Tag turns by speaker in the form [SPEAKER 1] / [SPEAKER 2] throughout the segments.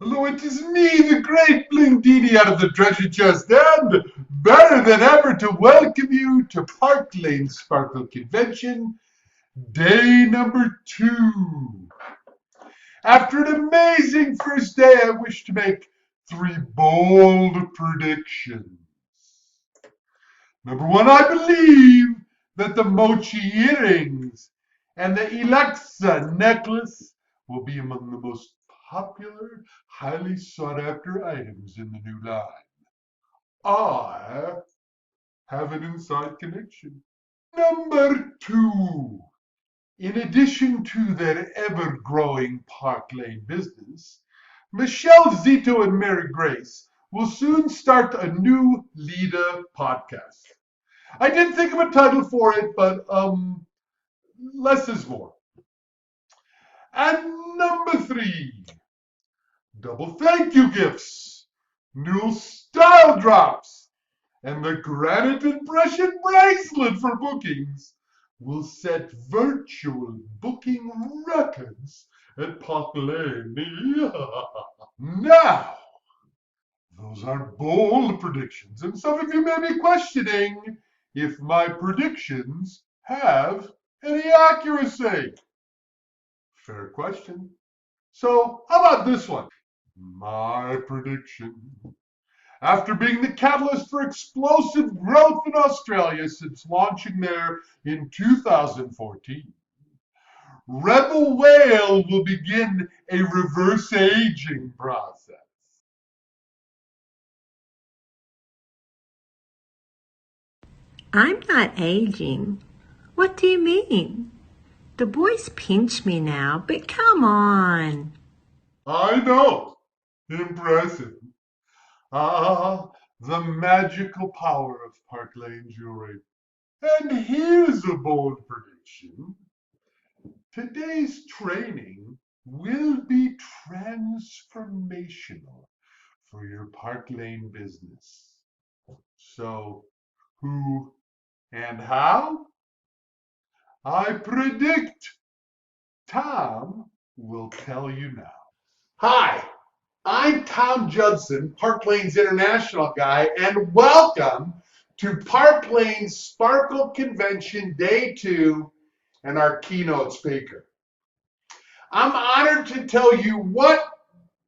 [SPEAKER 1] Hello, it is me, the great Blindini out of the treasure chest, and better than ever to welcome you to Park Lane Sparkle Convention, day number 2. After an amazing first day, I wish to make 3 bold predictions. Number 1, I believe that the Mochi earrings and the Alexa necklace will be among the most popular, highly sought after items in the new line. I have an inside connection. Number 2, in addition to their ever growing Park Lane business, Michelle Zito and Mary Grace will soon start a new Lida podcast. I did think of a title for it, but less is more. And number 3, double thank you gifts, new style drops, and the granite impression bracelet for bookings will set virtual booking records at Park Lane. Now, those are bold predictions, and some of you may be questioning if my predictions have any accuracy. Fair question. So, how about this one? My prediction. After being the catalyst for explosive growth in Australia since launching there in 2014, Rebel Whale will begin a reverse aging process.
[SPEAKER 2] I'm not aging. What do you mean? The boys pinch me now, but come on.
[SPEAKER 1] I know. Impressive. Ah, the magical power of Park Lane jewelry. And here's a bold prediction. Today's training will be transformational for your Park Lane business. So, who and how? I predict Tom will tell you now. Hi, I'm Tom Judson, Park Lane's international guy, and welcome to Park Lane's Sparkle Convention Day 2 and our keynote speaker. I'm honored to tell you what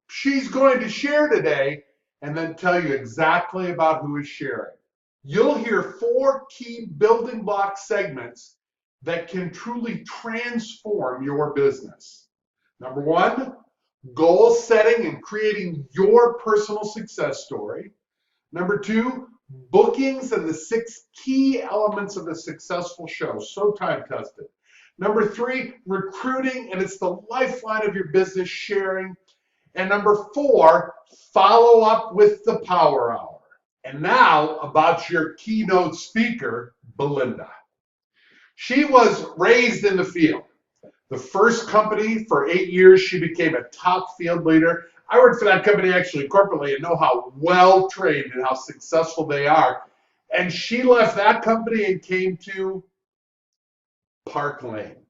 [SPEAKER 1] she's going to share today and then tell you exactly about who is sharing. You'll hear 4 key building block segments that can truly transform your business. Number 1, goal setting and creating your personal success story. Number 2, bookings and the 6 key elements of a successful show, so time tested. Number 3, recruiting, and it's the lifeline of your business, sharing. And number 4, follow up with the Power Hour. And now about your keynote speaker, Belinda. She was raised in the field. The first company for 8 years, she became a top field leader. I worked for that company actually corporately and know how well trained and how successful they are. And she left that company and came to Park Lane.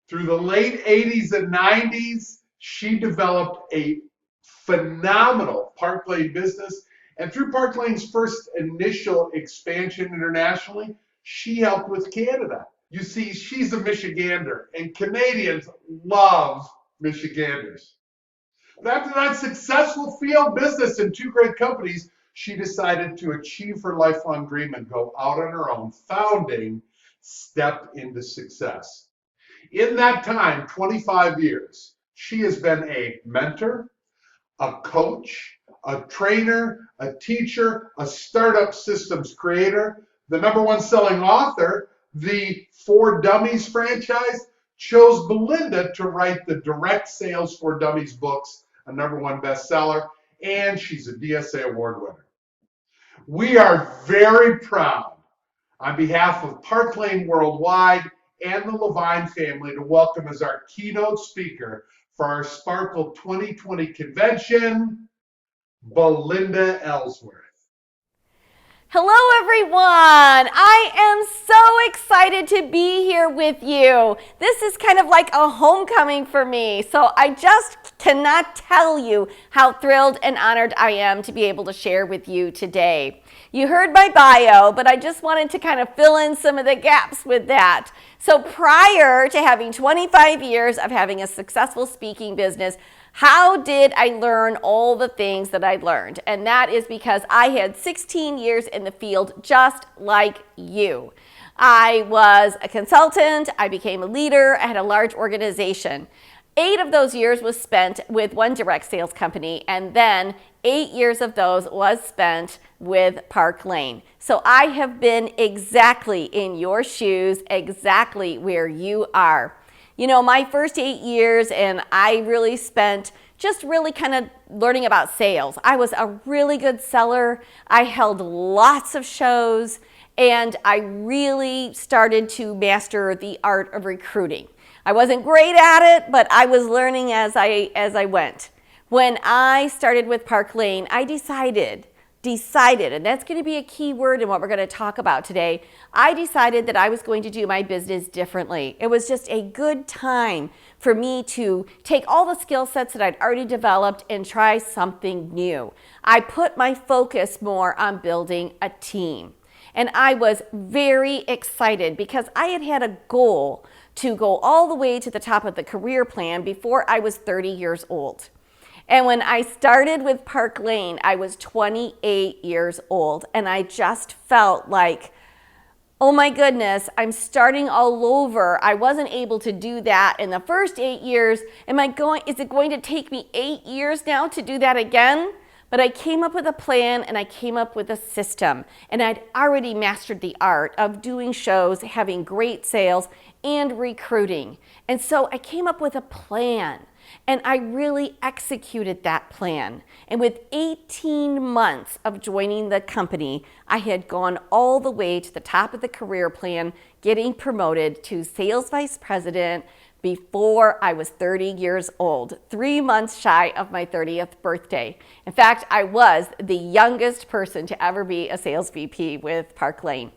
[SPEAKER 1] Through the late 80s and 90s, she developed a phenomenal Park Lane business. And through Park Lane's first initial expansion internationally, she helped with Canada. You see, she's a Michigander, and Canadians love Michiganders. But after that successful field business in 2 great companies, she decided to achieve her lifelong dream and go out on her own, founding Step into Success. In that time, 25 years, she has been a mentor, a coach, a trainer, a teacher, a startup systems creator, the #1 selling author. The For Dummies franchise chose Belinda to write the Direct Sales for Dummies books, a #1 bestseller, and she's a DSA award winner. We are very proud, on behalf of Park Lane Worldwide and the Levine family, to welcome as our keynote speaker for our Sparkle 2020 convention, Belinda Ellsworth.
[SPEAKER 3] Hello everyone! I am so excited to be here with you. This is kind of like a homecoming for me, so I just cannot tell you how thrilled and honored I am to be able to share with you today. You heard my bio, but I just wanted to kind of fill in some of the gaps with that. So prior to having 25 years of having a successful speaking business, how did I learn all the things that I learned? And that is because I had 16 years in the field just like you. I was a consultant, I became a leader, I had a large organization. 8 of those years was spent with one direct sales company, and then 8 years of those was spent with Park Lane. So I have been exactly in your shoes, exactly where you are. You know, my first 8 years, and I really spent just really kind of learning about sales. I was a really good seller. I held lots of shows, and I really started to master the art of recruiting. I wasn't great at it, but I was learning as I went. When I started with Park Lane, I decided, and that's going to be a key word in what we're going to talk about today. I decided that I was going to do my business differently. It was just a good time for me to take all the skill sets that I'd already developed and try something new. I put my focus more on building a team. And I was very excited because I had had a goal to go all the way to the top of the career plan before I was 30 years old. And when I started with Park Lane, I was 28 years old, and I just felt like, oh my goodness, I'm starting all over. I wasn't able to do that in the first 8 years. Is it going to take me 8 years now to do that again? But I came up with a plan and I came up with a system, and I'd already mastered the art of doing shows, having great sales, and recruiting. And so I came up with a plan. And I really executed that plan. And with 18 months of joining the company, I had gone all the way to the top of the career plan, getting promoted to sales vice president before I was 30 years old, 3 months shy of my 30th birthday. In fact, I was the youngest person to ever be a sales VP with Park Lane.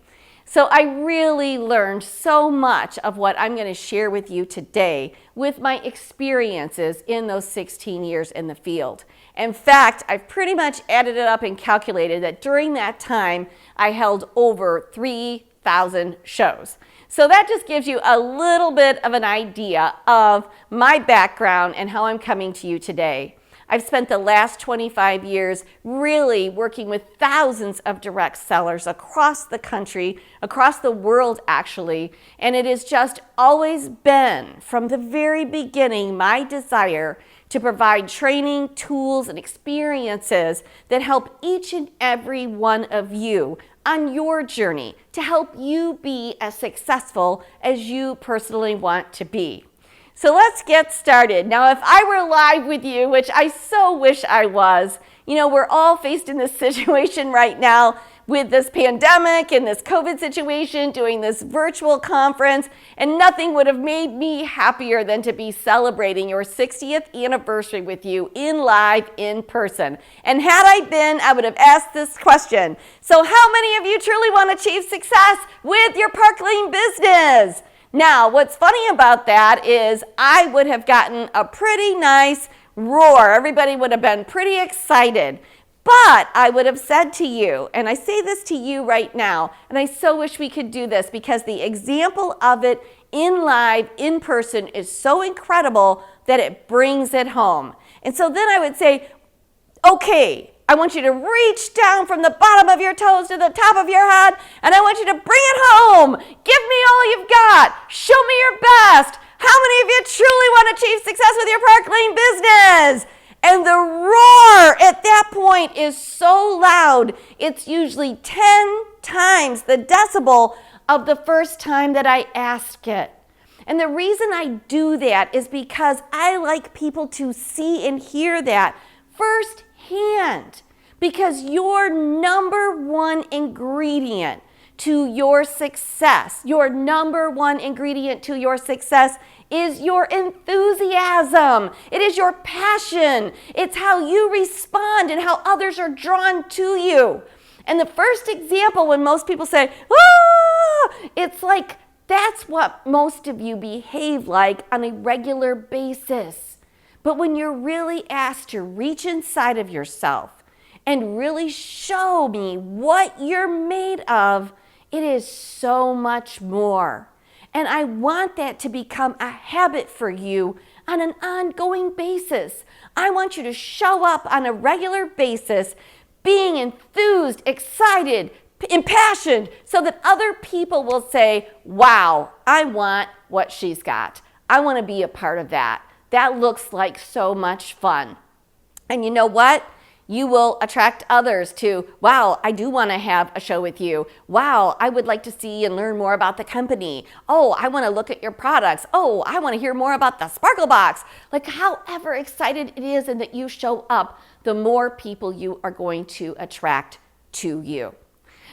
[SPEAKER 3] So I really learned so much of what I'm going to share with you today with my experiences in those 16 years in the field. In fact, I've pretty much added it up and calculated that during that time, I held over 3,000 shows. So that just gives you a little bit of an idea of my background and how I'm coming to you today. I've spent the last 25 years really working with thousands of direct sellers across the country, across the world actually, and it has just always been, from the very beginning, my desire to provide training, tools, and experiences that help each and every one of you on your journey to help you be as successful as you personally want to be. So let's get started. Now, if I were live with you, which I so wish I was, you know, we're all faced in this situation right now with this pandemic and this COVID situation, doing this virtual conference, and nothing would have made me happier than to be celebrating your 60th anniversary with you in person. And had I been, I would have asked this question. So how many of you truly want to achieve success with your Park Lane business? Now, what's funny about that is I would have gotten a pretty nice roar. Everybody would have been pretty excited. But I would have said to you, and I say this to you right now, and I so wish we could do this because the example of it in live, in person is so incredible that it brings it home. And so then I would say, okay, I want you to reach down from the bottom of your toes to the top of your head, and I want you to bring it home. Give me all you've got. Show me your best. How many of you truly want to achieve success with your Park Lane business? And the roar at that point is so loud, it's usually 10 times the decibel of the first time that I ask it. And the reason I do that is because I like people to see and hear that firsthand, because your number one ingredient to your success, is your enthusiasm. It is your passion. It's how you respond and how others are drawn to you. And the first example, when most people say, ah, it's like that's what most of you behave like on a regular basis. But when you're really asked to reach inside of yourself and really show me what you're made of, it is so much more. And I want that to become a habit for you on an ongoing basis. I want you to show up on a regular basis being enthused, excited, impassioned, so that other people will say, wow, I want what she's got. I want to be a part of that. That looks like so much fun. And you know what? You will attract others to, wow, I do want to have a show with you. Wow, I would like to see and learn more about the company. Oh, I want to look at your products. Oh, I want to hear more about the Sparkle Box. Like however excited it is and that you show up, the more people you are going to attract to you.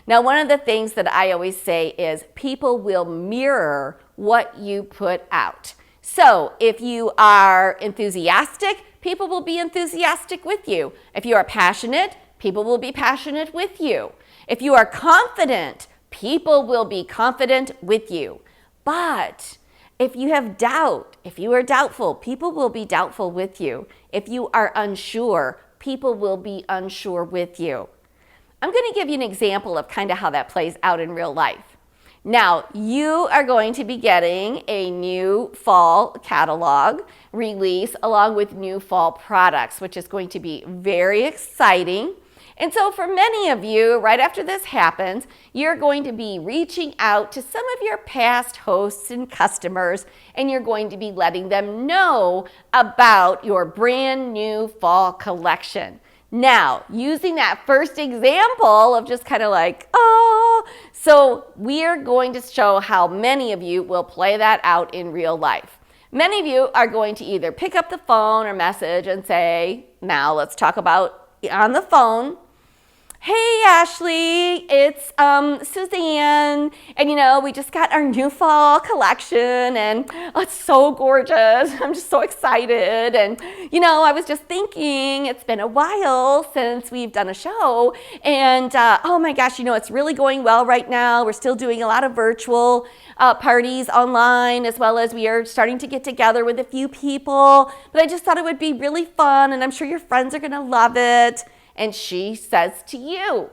[SPEAKER 3] Now, one of the things that I always say is people will mirror what you put out. So if you are enthusiastic, people will be enthusiastic with you. If you are passionate, people will be passionate with you. If you are confident, people will be confident with you. But if you have doubt, if you are doubtful, people will be doubtful with you. If you are unsure, people will be unsure with you. I'm going to give you an example of kind of how that plays out in real life. Now, you are going to be getting a new fall catalog release along with new fall products, which is going to be very exciting. And so for many of you, right after this happens, you're going to be reaching out to some of your past hosts and customers, and you're going to be letting them know about your brand new fall collection. Now, using that first example of just kind of like, oh, so we're going to show how many of you will play that out in real life. Many of you are going to either pick up the phone or message and say, now let's talk about on the phone. Hey, Ashley, it's Suzanne, and we just got our new fall collection, and it's so gorgeous. I'm just so excited, and I was just thinking it's been a while since we've done a show, and oh my gosh, it's really going well right now. We're still doing a lot of virtual parties online, as well as we are starting to get together with a few people, but I just thought it would be really fun, and I'm sure your friends are gonna love it. And she says to you,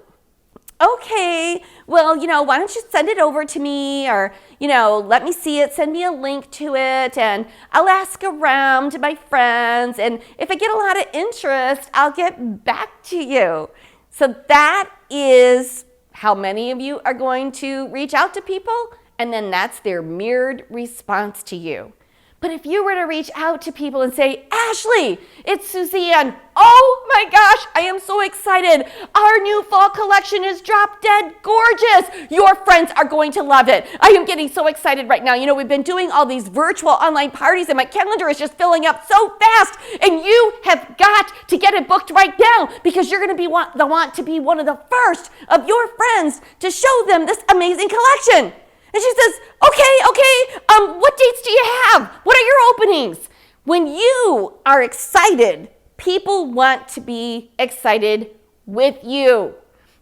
[SPEAKER 3] okay, well, why don't you send it over to me, or, let me see it, send me a link to it, and I'll ask around to my friends, and if I get a lot of interest, I'll get back to you. So that is how many of you are going to reach out to people, and then that's their mirrored response to you. But if you were to reach out to people and say, Ashley, it's Suzanne. Oh my gosh, I am so excited. Our new fall collection is drop dead gorgeous. Your friends are going to love it. I am getting so excited right now. We've been doing all these virtual online parties and my calendar is just filling up so fast. And you have got to get it booked right now because you're going to want to be one of the first of your friends to show them this amazing collection. And she says, okay, what dates do you have? What are your openings? When you are excited, people want to be excited with you.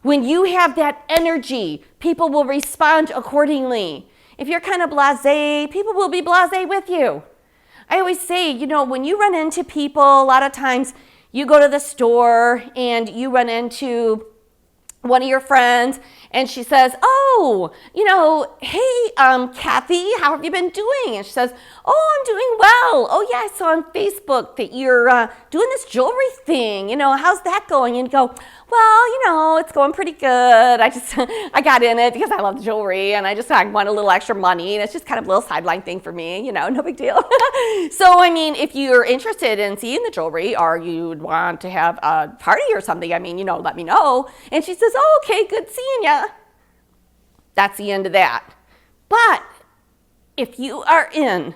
[SPEAKER 3] When you have that energy, people will respond accordingly. If you're kind of blasé, people will be blasé with you. I always say, when you run into people, a lot of times you go to the store and you run into one of your friends and she says, oh, hey, Kathy, how have you been doing? And she says, oh, I'm doing well. Oh, yeah, I saw on Facebook that you're doing this jewelry thing. How's that going? And you go, well, it's going pretty good. I got in it because I love jewelry and I want a little extra money. And it's just kind of a little sideline thing for me, no big deal. So, if you're interested in seeing the jewelry or you'd want to have a party or something, let me know. And she says, oh, okay, good seeing ya. That's the end of that. But if you are in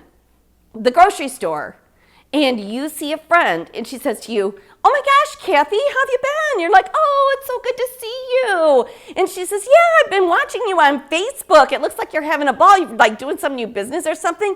[SPEAKER 3] the grocery store and you see a friend and she says to you, oh my gosh, Kathy, how have you been? You're like, oh, it's so good to see you. And she says, yeah, I've been watching you on Facebook. It looks like you're having a ball. You're doing some new business or something.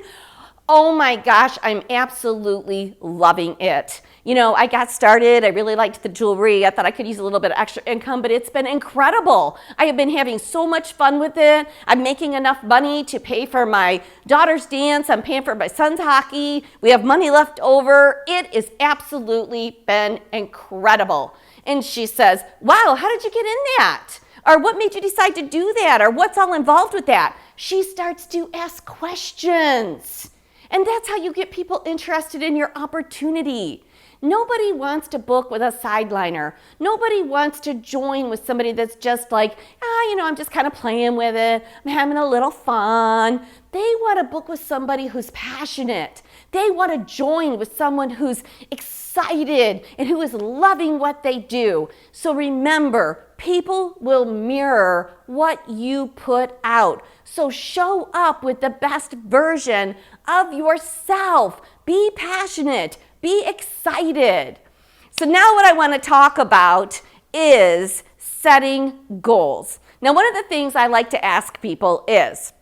[SPEAKER 3] Oh my gosh, I'm absolutely loving it. You know, I got started. I really liked the jewelry. I thought I could use a little bit of extra income, but it's been incredible. I have been having so much fun with it. I'm making enough money to pay for my daughter's dance. I'm paying for my son's hockey. We have money left over. It has absolutely been incredible. And she says, wow, how did you get in that? Or what made you decide to do that? Or what's all involved with that? She starts to ask questions. And that's how you get people interested in your opportunity. Nobody wants to book with a sideliner. Nobody wants to join with somebody that's just like, I'm just kind of playing with it. I'm having a little fun. They want to book with somebody who's passionate. They want to join with someone who's excited and who is loving what they do. So remember, people will mirror what you put out. So show up with the best version of yourself. Be passionate. Be excited. So now what I want to talk about is setting goals. Now, one of the things I like to ask people is,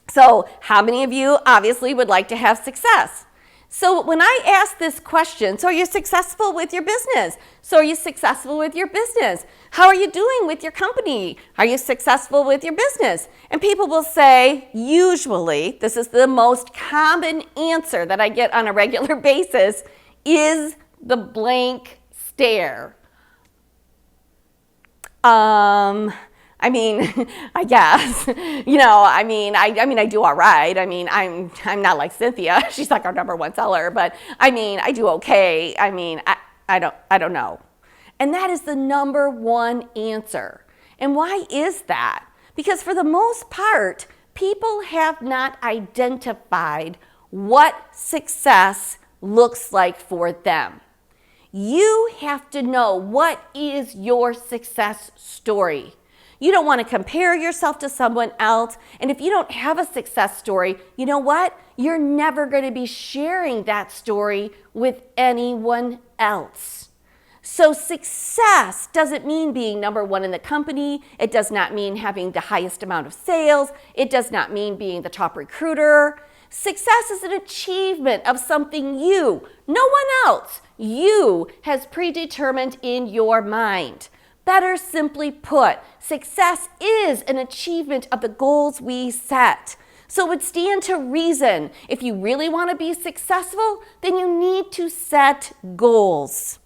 [SPEAKER 3] so how many of you obviously would like to have success? So when I ask this question, so are you successful with your business? So are you successful with your business? How are you doing with your company? Are you successful with your business? And people will say, usually, this is the most common answer that I get on a regular basis, is the blank stare. I guess, I do all right. I'm not like Cynthia. She's like our #1 seller, but I do okay. I don't know. And that is the #1 answer. And why is that? Because for the most part, people have not identified what success looks like for them. You have to know what is your success story. You don't want to compare yourself to someone else. And if you don't have a success story, you know what? You're never going to be sharing that story with anyone else. So success doesn't mean being #1 in the company. It does not mean having the highest amount of sales. It does not mean being the top recruiter. Success is an achievement of something you, no one else, you has predetermined in your mind. Better simply put, success is an achievement of the goals we set. So it would stand to reason, if you really want to be successful, then you need to set goals.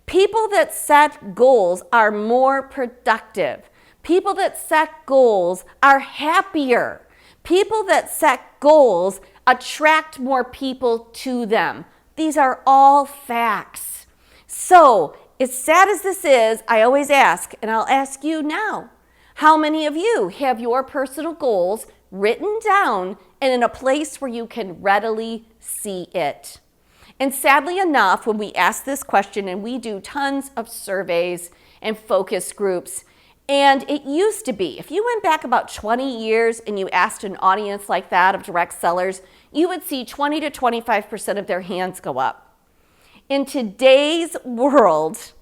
[SPEAKER 3] People that set goals are more productive. People that set goals are happier. People that set goals attract more people to them. These are all facts. So, as sad as this is, I always ask, and I'll ask you now, how many of you have your personal goals written down and in a place where you can readily see it? And sadly enough, when we ask this question, and we do tons of surveys and focus groups, and it used to be, if you went back about 20 years and you asked an audience like that of direct sellers, you would see 20 to 25% of their hands go up. In today's world,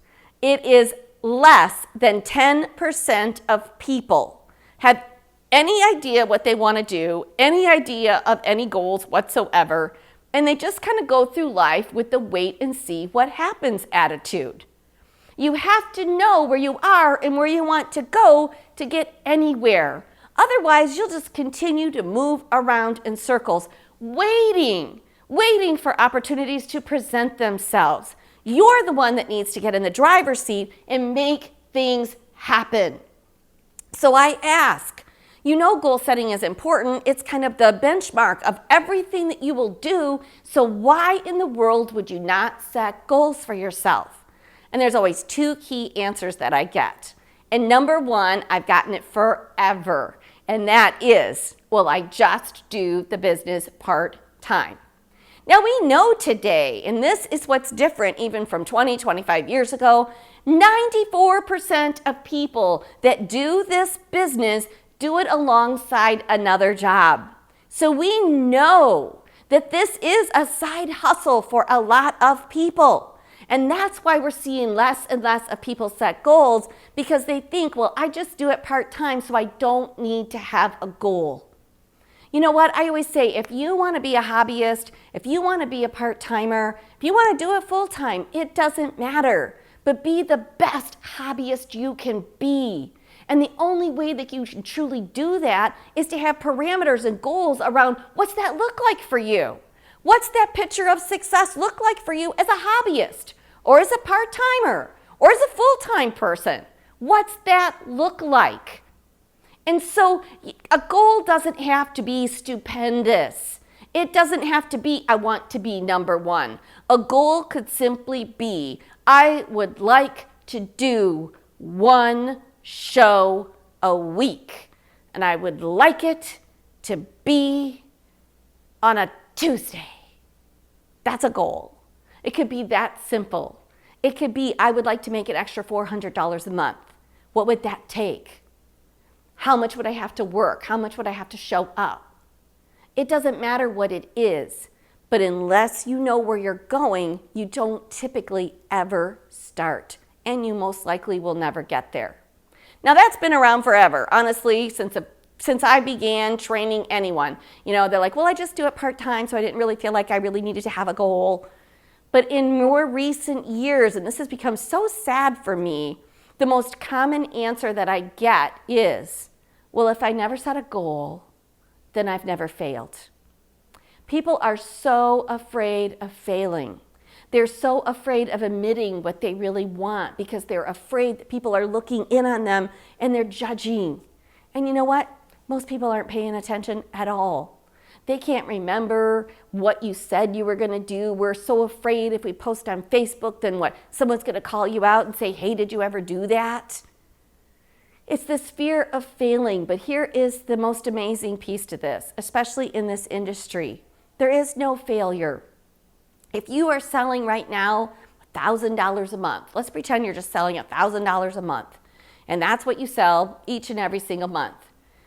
[SPEAKER 3] it is less than 10% of people have any idea what they want to do, any idea of any goals whatsoever, and they just kind of go through life with the wait and see what happens attitude. You have to know where you are and where you want to go to get anywhere. Otherwise, you'll just continue to move around in circles, waiting for opportunities to present themselves. You're the one that needs to get in the driver's seat and make things happen. So I ask, goal setting is important. It's kind of the benchmark of everything that you will do. So why in the world would you not set goals for yourself? And there's always 2 key answers that I get. And #1, I've gotten it forever. And that is, well, I just do the business part-time. Now we know today, and this is what's different even from 20, 25 years ago, 94% of people that do this business do it alongside another job. So we know that this is a side hustle for a lot of people. And that's why we're seeing less and less of people set goals, because they think, well, I just do it part-time, so I don't need to have a goal. You know what? I always say, if you want to be a hobbyist, if you want to be a part-timer, if you want to do it full-time, it doesn't matter. But be the best hobbyist you can be. And the only way that you can truly do that is to have parameters and goals around what's that look like for you? What's that picture of success look like for you as a hobbyist or as a part-timer or as a full-time person? What's that look like? And so a goal doesn't have to be stupendous. It doesn't have to be, I want to be number one. A goal could simply be, I would like to do one show a week, and I would like it to be on a Tuesday. That's a goal. It could be that simple. It could be, I would like to make an extra $400 a month. What would that take? How much would I have to work? How much would I have to show up? It doesn't matter what it is, but unless you know where you're going, you don't typically ever start, and you most likely will never get there. Now that's been around forever, honestly, since I began training anyone. You know, they're like, well, I just do it part-time, so I didn't really feel like I really needed to have a goal. But in more recent years, and this has become so sad for me, the most common answer that I get is, well, if I never set a goal, then I've never failed. People are so afraid of failing. They're so afraid of admitting what they really want because they're afraid that people are looking in on them and they're judging. And you know what? Most people aren't paying attention at all. They can't remember what you said you were going to do. We're so afraid if we post on Facebook, then what? Someone's going to call you out and say, hey, did you ever do that? It's this fear of failing, but here is the most amazing piece to this, especially in this industry. There is no failure. If you are selling right now $1,000 a month, let's pretend you're just selling $1,000 a month, and that's what you sell each and every single month.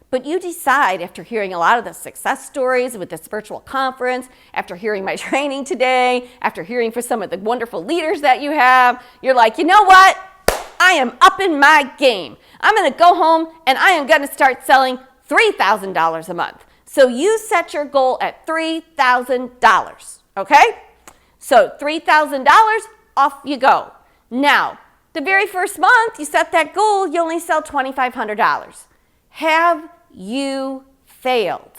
[SPEAKER 3] But you decide after hearing a lot of the success stories with this virtual conference, after hearing my training today, after hearing from some of the wonderful leaders that you have, you're like, you know what? I am up in my game. I'm going to go home and I am going to start selling $3,000 a month. So you set your goal at $3,000, okay? So $3,000, off you go. Now, the very first month you set that goal, you only sell $2,500. Have you failed?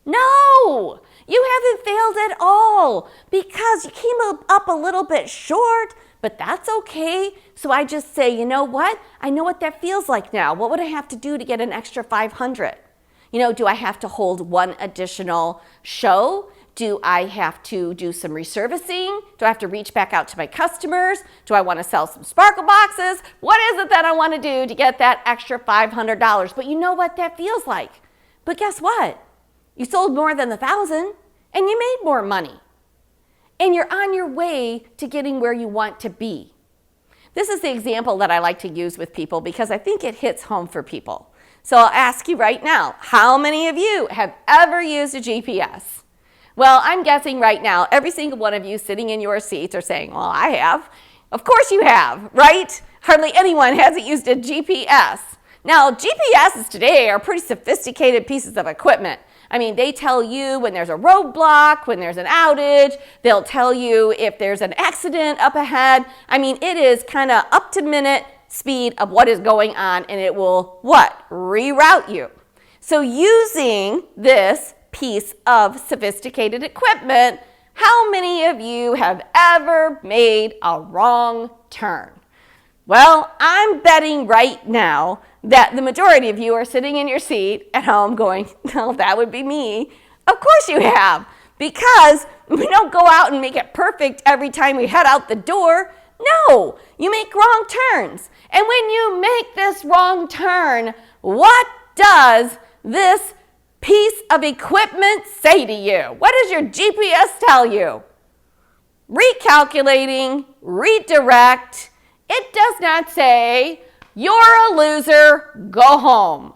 [SPEAKER 3] No, you haven't failed at all because you came up a little bit short, but that's okay. So I just say, you know what? I know what that feels like now. What would I have to do to get an extra 500? You know, do I have to hold one additional show? Do I have to do some reservicing? Do I have to reach back out to my customers? Do I want to sell some sparkle boxes? What is it that I want to do to get that extra $500? But you know what that feels like. But guess what? You sold more than 1,000 and you made more money. And you're on your way to getting where you want to be. This is the example that I like to use with people because I think it hits home for people. So I'll ask you right now, how many of you have ever used a GPS? Well, I'm guessing right now, every single one of you sitting in your seats are saying, well, I have. Of course you have, right? Hardly anyone hasn't used a GPS. Now, GPSs today are pretty sophisticated pieces of equipment. I mean, they tell you when there's a roadblock, when there's an outage. They'll tell you if there's an accident up ahead. I mean, it is kind of up to minute speed of what is going on, and it will, what? Reroute you. So using this piece of sophisticated equipment, how many of you have ever made a wrong turn? Well, I'm betting right now that the majority of you are sitting in your seat at home going, no, that would be me. Of course you have, because we don't go out and make it perfect every time we head out the door. No, you make wrong turns. And when you make this wrong turn, what does this piece of equipment say to you? What does your GPS tell you? Recalculating, redirect. It does not say, you're a loser, go home.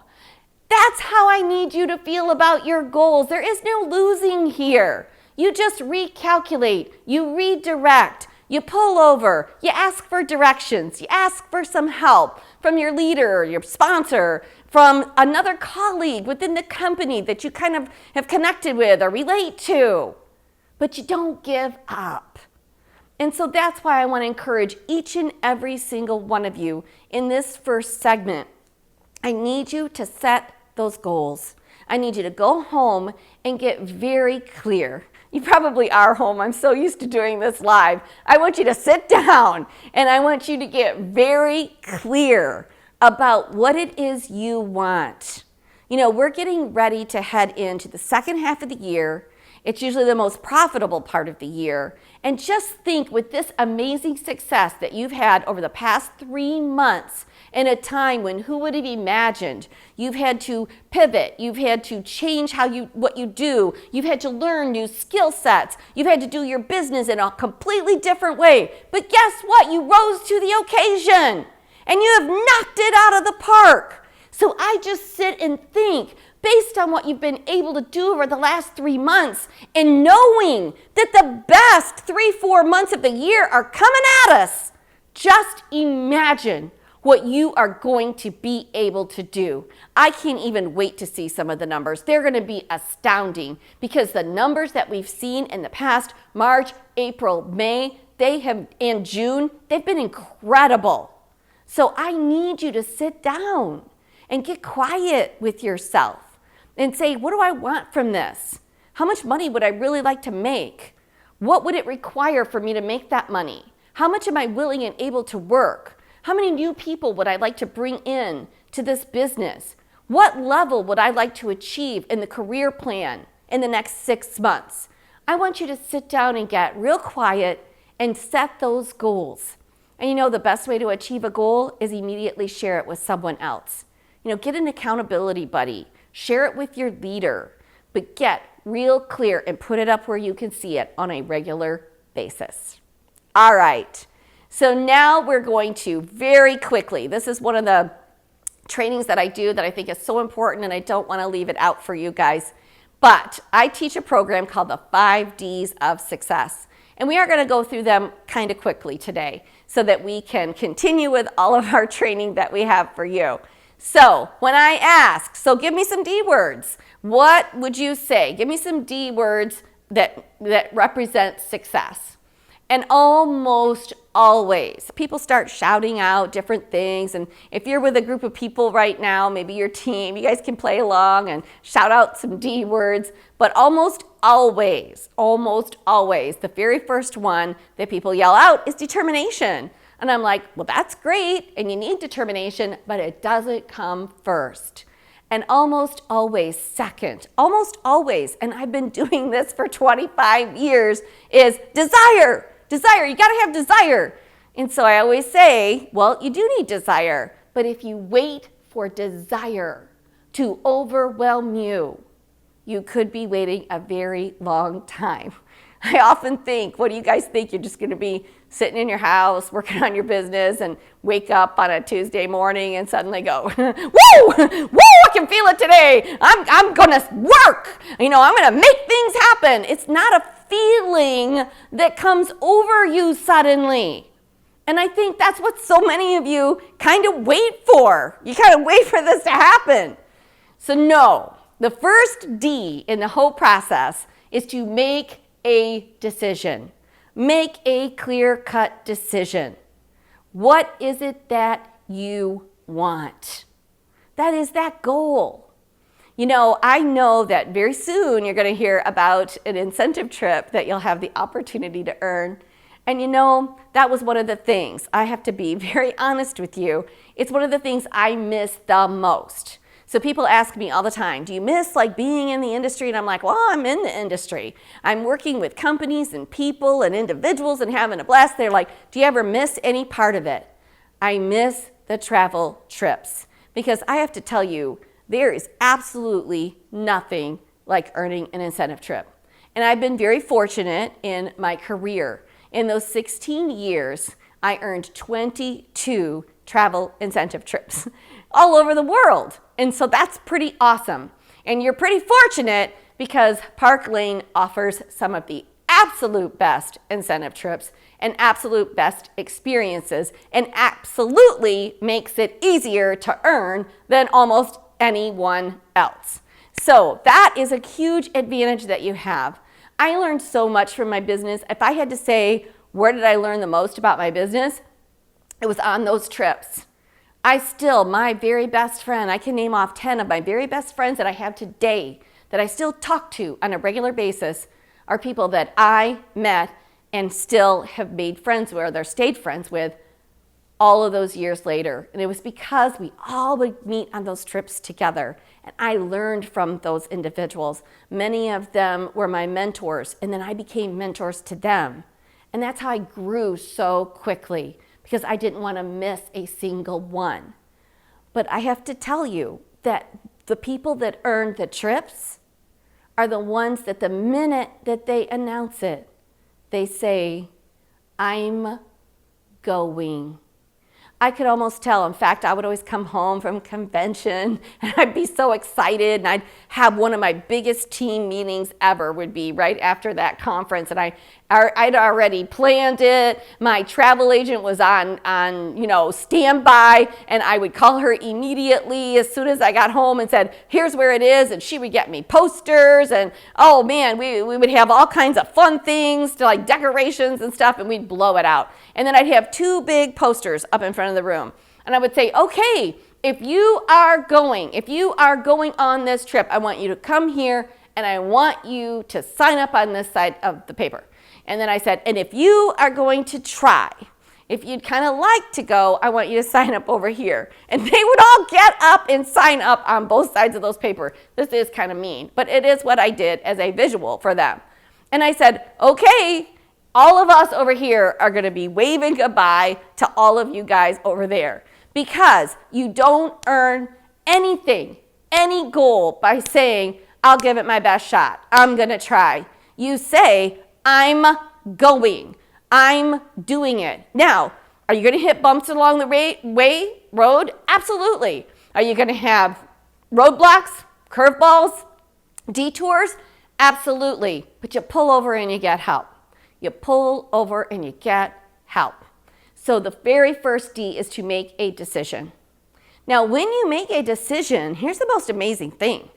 [SPEAKER 3] That's how I need you to feel about your goals. There is no losing here. You just recalculate, you redirect, you pull over, you ask for directions, you ask for some help from your leader, your sponsor, from another colleague within the company that you kind of have connected with or relate to, but you don't give up. And so that's why I want to encourage each and every single one of you in this first segment. I need you to set those goals. I need you to go home and get very clear. You probably are home. I'm so used to doing this live. I want you to sit down and I want you to get very clear about what it is you want. You know, we're getting ready to head into the second half of the year. It's usually the most profitable part of the year. And just think, with this amazing success that you've had over the past 3 months, in a time when who would have imagined you've had to pivot, you've had to change what you do, you've had to learn new skill sets, you've had to do your business in a completely different way. But guess what? You rose to the occasion and you have knocked it out of the park. So I just sit and think, based on what you've been able to do over the last 3 months, and knowing that the best 3-4 months of the year are coming at us, just imagine what you are going to be able to do. I can't even wait to see some of the numbers. They're going to be astounding, because the numbers that we've seen in the past, March, April, May, and June, they've been incredible. So I need you to sit down and get quiet with yourself and say, what do I want from this? How much money would I really like to make? What would it require for me to make that money? How much am I willing and able to work? How many new people would I like to bring in to this business? What level would I like to achieve in the career plan in the next 6 months? I want you to sit down and get real quiet and set those goals. And you know, the best way to achieve a goal is immediately share it with someone else. You know, get an accountability buddy, share it with your leader, but get real clear and put it up where you can see it on a regular basis. All right. So now we're going to very quickly, this is one of the trainings that I do that I think is so important, and I don't want to leave it out for you guys, but I teach a program called the 5 Ds of Success. And we are going to go through them kind of quickly today so that we can continue with all of our training that we have for you. So when I ask, so give me some D words, what would you say? Give me some D words that represent success. And almost always, people start shouting out different things. And if you're with a group of people right now, maybe your team, you guys can play along and shout out some D words. But almost always, the very first one that people yell out is determination. And I'm like, well, that's great, and you need determination, but it doesn't come first. And almost always second, almost always, and I've been doing this for 25 years, is desire. Desire, you gotta have desire. And so I always say, well, you do need desire, but if you wait for desire to overwhelm you, you could be waiting a very long time. I often think, what do you guys think? You're just gonna be sitting in your house, working on your business, and wake up on a Tuesday morning and suddenly go, woo, I can feel it today. I'm gonna work. You know, I'm gonna make things happen. It's not a feeling that comes over you suddenly. And I think that's what so many of you kind of wait for. You kind of wait for this to happen. So no, the first D in the whole process is to make a decision. Make a clear-cut decision. What is it that you want? That is that goal. You know, I know that very soon you're going to hear about an incentive trip that you'll have the opportunity to earn. And you know, that was one of the things, I have to be very honest with you, it's one of the things I miss the most. So people ask me all the time, do you miss like being in the industry? And I'm like, well, I'm in the industry. I'm working with companies and people and individuals and having a blast. They're like, do you ever miss any part of it? I miss the travel trips, because I have to tell you, there is absolutely nothing like earning an incentive trip. And I've been very fortunate in my career. In those 16 years, I earned 22 travel incentive trips all over the world. And so that's pretty awesome. And you're pretty fortunate because Park Lane offers some of the absolute best incentive trips and absolute best experiences, and absolutely makes it easier to earn than almost anyone else. So that is a huge advantage that you have. I learned so much from my business. If I had to say, where did I learn the most about my business? It was on those trips. My very best friend, I can name off 10 of my very best friends that I have today that I still talk to on a regular basis, are people that I met and still have made friends with, or stayed friends with all of those years later. And it was because we all would meet on those trips together. And I learned from those individuals. Many of them were my mentors, and then I became mentors to them. And that's how I grew so quickly, because I didn't want to miss a single one. But I have to tell you that the people that earned the trips are the ones that the minute that they announce it, they say, I'm going. I could almost tell. In fact, I would always come home from convention and I'd be so excited, and I'd have one of my biggest team meetings ever would be right after that conference, and I'd already planned it. My travel agent was on standby, and I would call her immediately as soon as I got home and said, here's where it is, and she would get me posters, and oh man, we would have all kinds of fun things to like decorations and stuff, and we'd blow it out. And then I'd have 2 big posters up in front of the room. And I would say, okay, if you are going on this trip, I want you to come here and I want you to sign up on this side of the paper. And then I said, and if you are going to try, if you'd kind of like to go, I want you to sign up over here. And they would all get up and sign up on both sides of those papers. This is kind of mean, but it is what I did as a visual for them. And I said, okay, all of us over here are going to be waving goodbye to all of you guys over there, because you don't earn anything, any goal by saying, I'll give it my best shot. I'm going to try. You say, I'm going. I'm doing it. Now, are you going to hit bumps along the road? Absolutely. Are you going to have roadblocks, curveballs, detours? Absolutely. But you pull over and you get help. You pull over and you get help. So the very first D is to make a decision. Now, when you make a decision, here's the most amazing thing.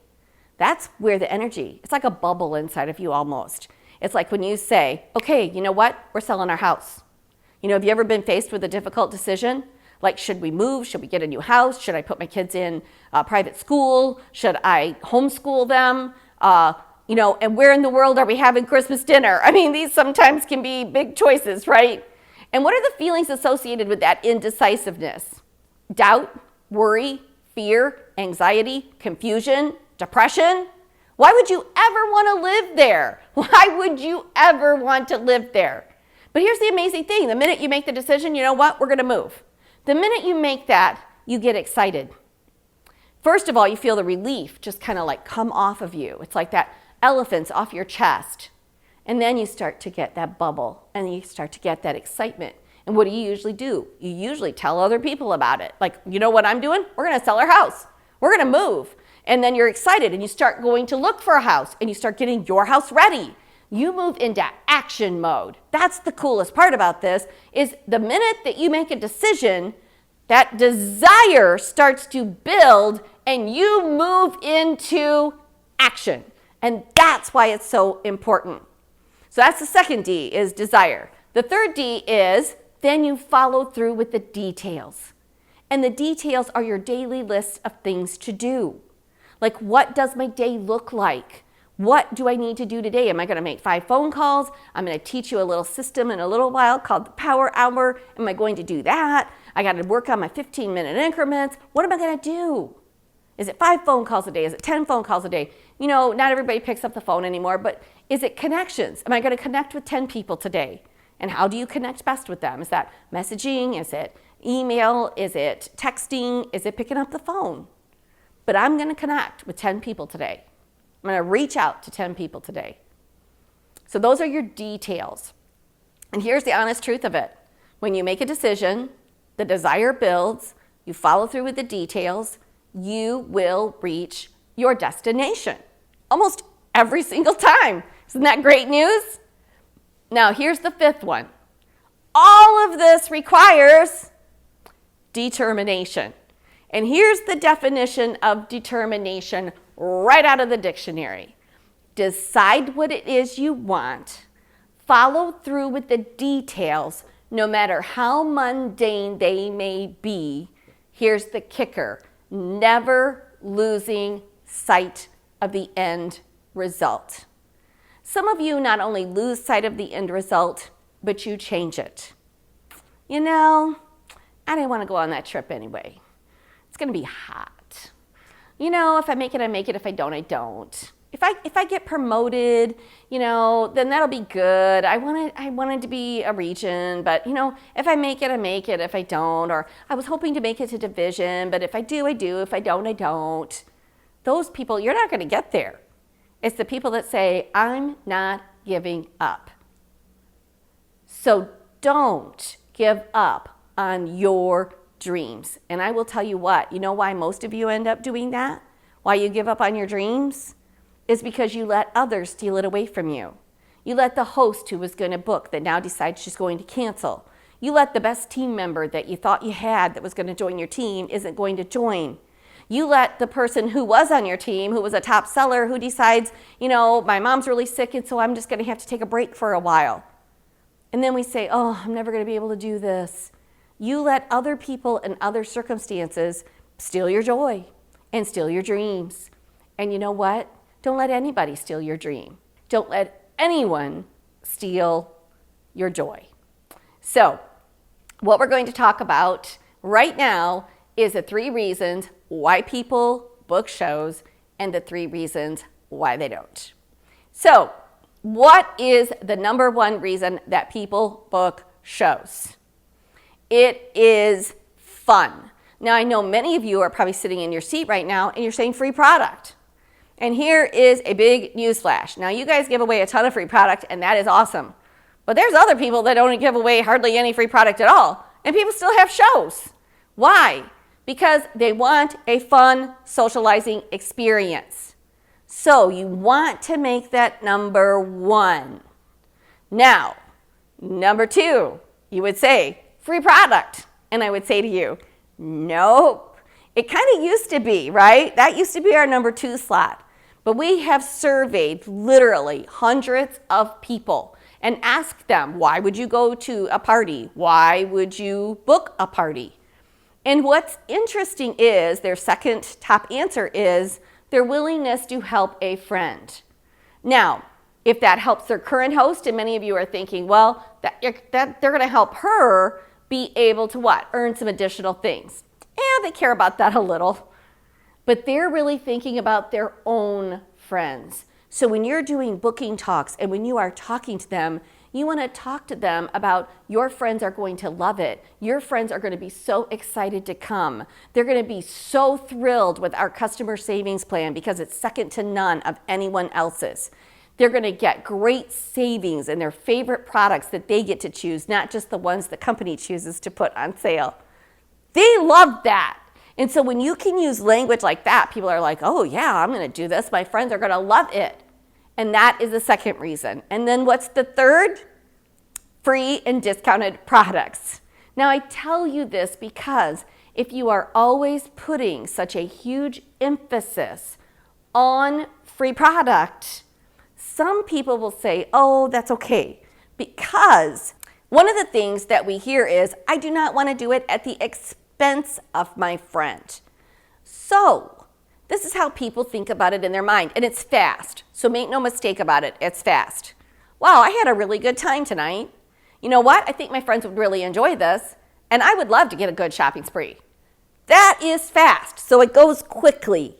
[SPEAKER 3] That's where the energy, it's like a bubble inside of you almost. It's like when you say, okay, you know what? We're selling our house. Have you ever been faced with a difficult decision? Like, should we move? Should we get a new house? Should I put my kids in private school? Should I homeschool them? And where in the world are we having Christmas dinner? I mean, these sometimes can be big choices, right? And what are the feelings associated with that indecisiveness? Doubt, worry, fear, anxiety, confusion, depression? Why would you ever want to live there? Why would you ever want to live there? But here's the amazing thing. The minute you make the decision, you know what? We're going to move. The minute you make that, you get excited. First of all, you feel the relief just kind of like come off of you. It's like that elephant's off your chest. And then you start to get that bubble and you start to get that excitement. And what do? You usually tell other people about it. Like, you know what I'm doing? We're going to sell our house. We're going to move. And then you're excited and you start going to look for a house and you start getting your house ready. You move into action mode. That's the coolest part about this, is the minute that you make a decision, that desire starts to build and you move into action. And that's why it's so important. So that's the second D, is desire. The third D is then you follow through with the details. And the details are your daily list of things to do. Like, what does my day look like? What do I need to do today? Am I going to make 5 phone calls? I'm going to teach you a little system in a little while called the Power Hour. Am I going to do that? I got to work on my 15-minute increments. What am I going to do? Is it 5 phone calls a day? Is it 10 phone calls a day? Not everybody picks up the phone anymore, but is it connections? Am I going to connect with 10 people today? And how do you connect best with them? Is that messaging? Is it email? Is it texting? Is it picking up the phone? But I'm going to connect with 10 people today. I'm going to reach out to 10 people today. So those are your details. And here's the honest truth of it. When you make a decision, the desire builds, you follow through with the details, you will reach your destination almost every single time. Isn't that great news? Now, here's the fifth one. All of this requires determination. And here's the definition of determination right out of the dictionary. Decide what it is you want. Follow through with the details, no matter how mundane they may be. Here's the kicker. Never losing sight of the end result. Some of you not only lose sight of the end result, but you change it. You know, I didn't want to go on that trip anyway. It's going to be hot. You know, if I make it, I make it. If I don't, I don't. If I get promoted, you know, then that'll be good. I wanted to be a region, but, you know, if I make it, I make it. If I don't, or I was hoping to make it to division, but if I do, I do. If I don't, I don't. Those people, you're not going to get there. It's the people that say, I'm not giving up. So don't give up on your dreams. And I will tell you what, you know why most of you end up doing that? Why you give up on your dreams? Is because you let others steal it away from you. You let the host who was going to book that now decides she's going to cancel. You let the best team member that you thought you had that was going to join your team isn't going to join. You let the person who was on your team, who was a top seller, who decides, you know, my mom's really sick and so I'm just going to have to take a break for a while. And then we say, oh, I'm never going to be able to do this. You let other people and other circumstances steal your joy and steal your dreams. And you know what? Don't let anybody steal your dream. Don't let anyone steal your joy. So, what we're going to talk about right now is the 3 reasons why people book shows and the 3 reasons why they don't. So, what is the number 1 reason that people book shows? It is fun. Now, I know many of you are probably sitting in your seat right now and you're saying free product. And here is a big news flash. Now, you guys give away a ton of free product, and that is awesome. But there's other people that don't give away hardly any free product at all, and people still have shows. Why? Because they want a fun socializing experience. So you want to make that number 1. Now, number 2, you would say free product. And I would say to you, nope. It kind of used to be, right? That used to be our number 2 slot. But we have surveyed literally hundreds of people and asked them, why would you go to a party? Why would you book a party? And what's interesting is their second top answer is their willingness to help a friend. Now, if that helps their current host, and many of you are thinking, well, that they're going to help her be able to what? Earn some additional things. Yeah, they care about that a little. But they're really thinking about their own friends. So when you're doing booking talks and when you are talking to them, you want to talk to them about your friends are going to love it. Your friends are going to be so excited to come. They're going to be so thrilled with our customer savings plan because it's second to none of anyone else's. They're going to get great savings in their favorite products that they get to choose, not just the ones the company chooses to put on sale. They love that. And so when you can use language like that, people are like, oh yeah, I'm going to do this. My friends are going to love it. And that is the second reason. And then what's the third? Free and discounted products. Now I tell you this because if you are always putting such a huge emphasis on free product, some people will say, oh, that's okay. Because one of the things that we hear is, I do not want to do it at the expense of my friend. So this is how people think about it in their mind, and it's fast. So make no mistake about it, it's fast. Wow, I had a really good time tonight. You know what? I think my friends would really enjoy this, and I would love to get a good shopping spree. That is fast, so it goes quickly.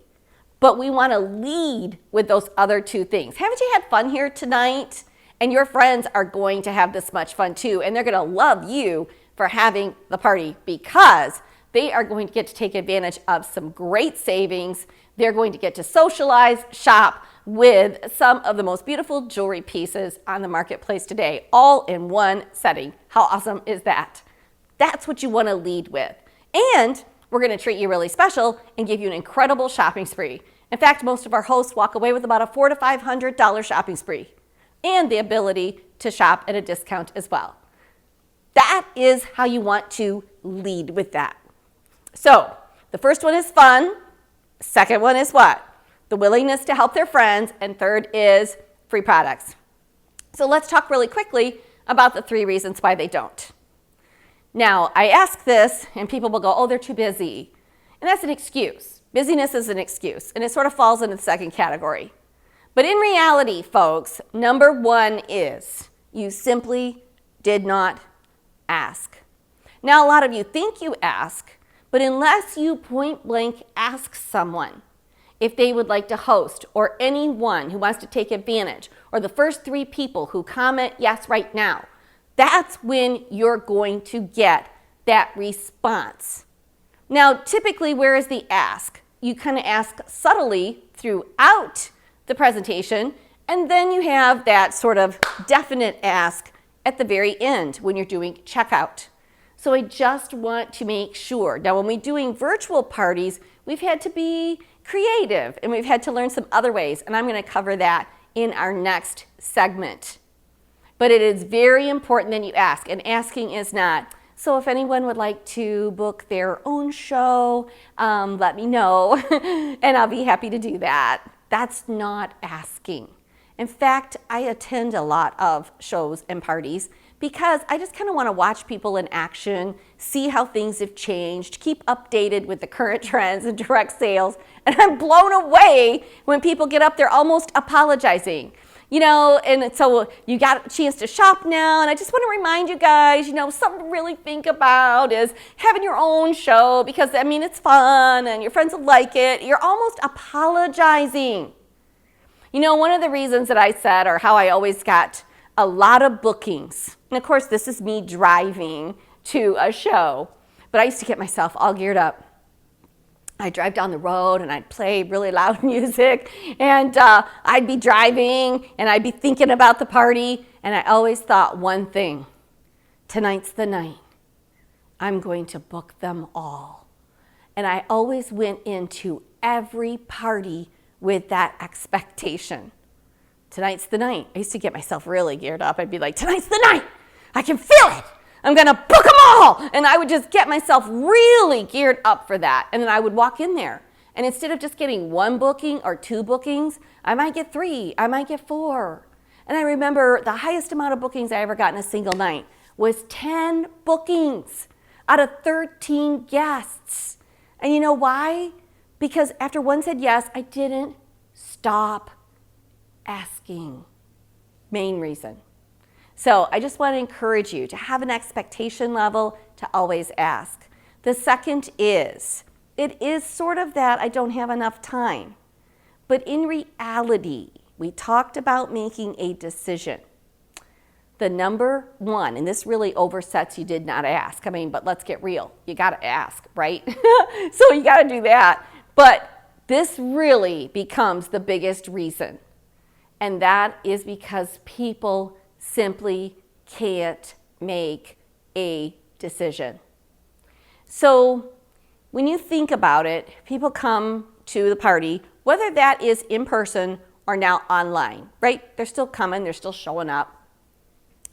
[SPEAKER 3] But we want to lead with those other 2 things. Haven't you had fun here tonight? And your friends are going to have this much fun too, and they're going to love you for having the party because they are going to get to take advantage of some great savings. They're going to get to socialize, shop with some of the most beautiful jewelry pieces on the marketplace today, all in one setting. How awesome is that? That's what you want to lead with. And we're going to treat you really special and give you an incredible shopping spree. In fact, most of our hosts walk away with about a $400 to $500 shopping spree and the ability to shop at a discount as well. That is how you want to lead with that. So the first one is fun. Second one is what? The willingness to help their friends. And third is free products. So let's talk really quickly about the 3 reasons why they don't. Now, I ask this and people will go, oh, they're too busy. And that's an excuse. Busyness is an excuse, and it sort of falls into the second category. But in reality, folks, number 1 is you simply did not ask. Now, a lot of you think you ask, but unless you point blank ask someone if they would like to host, or anyone who wants to take advantage, or the first 3 people who comment yes right now, that's when you're going to get that response. Now, typically, where is the ask? You kind of ask subtly throughout the presentation, and then you have that sort of definite ask at the very end when you're doing checkout. So I just want to make sure. Now, when we're doing virtual parties, we've had to be creative and we've had to learn some other ways, and I'm going to cover that in our next segment. But it is very important that you ask, and asking is not, so if anyone would like to book their own show, let me know, and I'll be happy to do that. That's not asking. In fact, I attend a lot of shows and parties because I just kind of want to watch people in action, see how things have changed, keep updated with the current trends in direct sales, and I'm blown away when people get up there almost apologizing. You know, and so you got a chance to shop now, and I just want to remind you guys, something to really think about is having your own show because, it's fun and your friends will like it. You're almost apologizing. One of the reasons that I said, or how I always got a lot of bookings, and of course this is me driving to a show, but I used to get myself all geared up. I'd drive down the road and I'd play really loud music, and I'd be driving and I'd be thinking about the party, and I always thought one thing: tonight's the night. I'm going to book them all. And I always went into every party with that expectation. Tonight's the night. I used to get myself really geared up. I'd be like, tonight's the night. I can feel it. I'm going to book them all. And I would just get myself really geared up for that. And then I would walk in there. And instead of just getting 1 booking or 2 bookings, I might get 3. I might get 4. And I remember the highest amount of bookings I ever got in a single night was 10 bookings out of 13 guests. And you know why? Because after one said yes, I didn't stop asking. Main reason. So I just want to encourage you to have an expectation level to always ask. The second is, it is sort of that I don't have enough time. But in reality, we talked about making a decision. The number 1, and this really oversets you did not ask. But let's get real. You got to ask, right? So you got to do that. But this really becomes the biggest reason. And that is because people simply can't make a decision. So when you think about it, people come to the party, whether that is in person or now online, right? They're still coming, they're still showing up.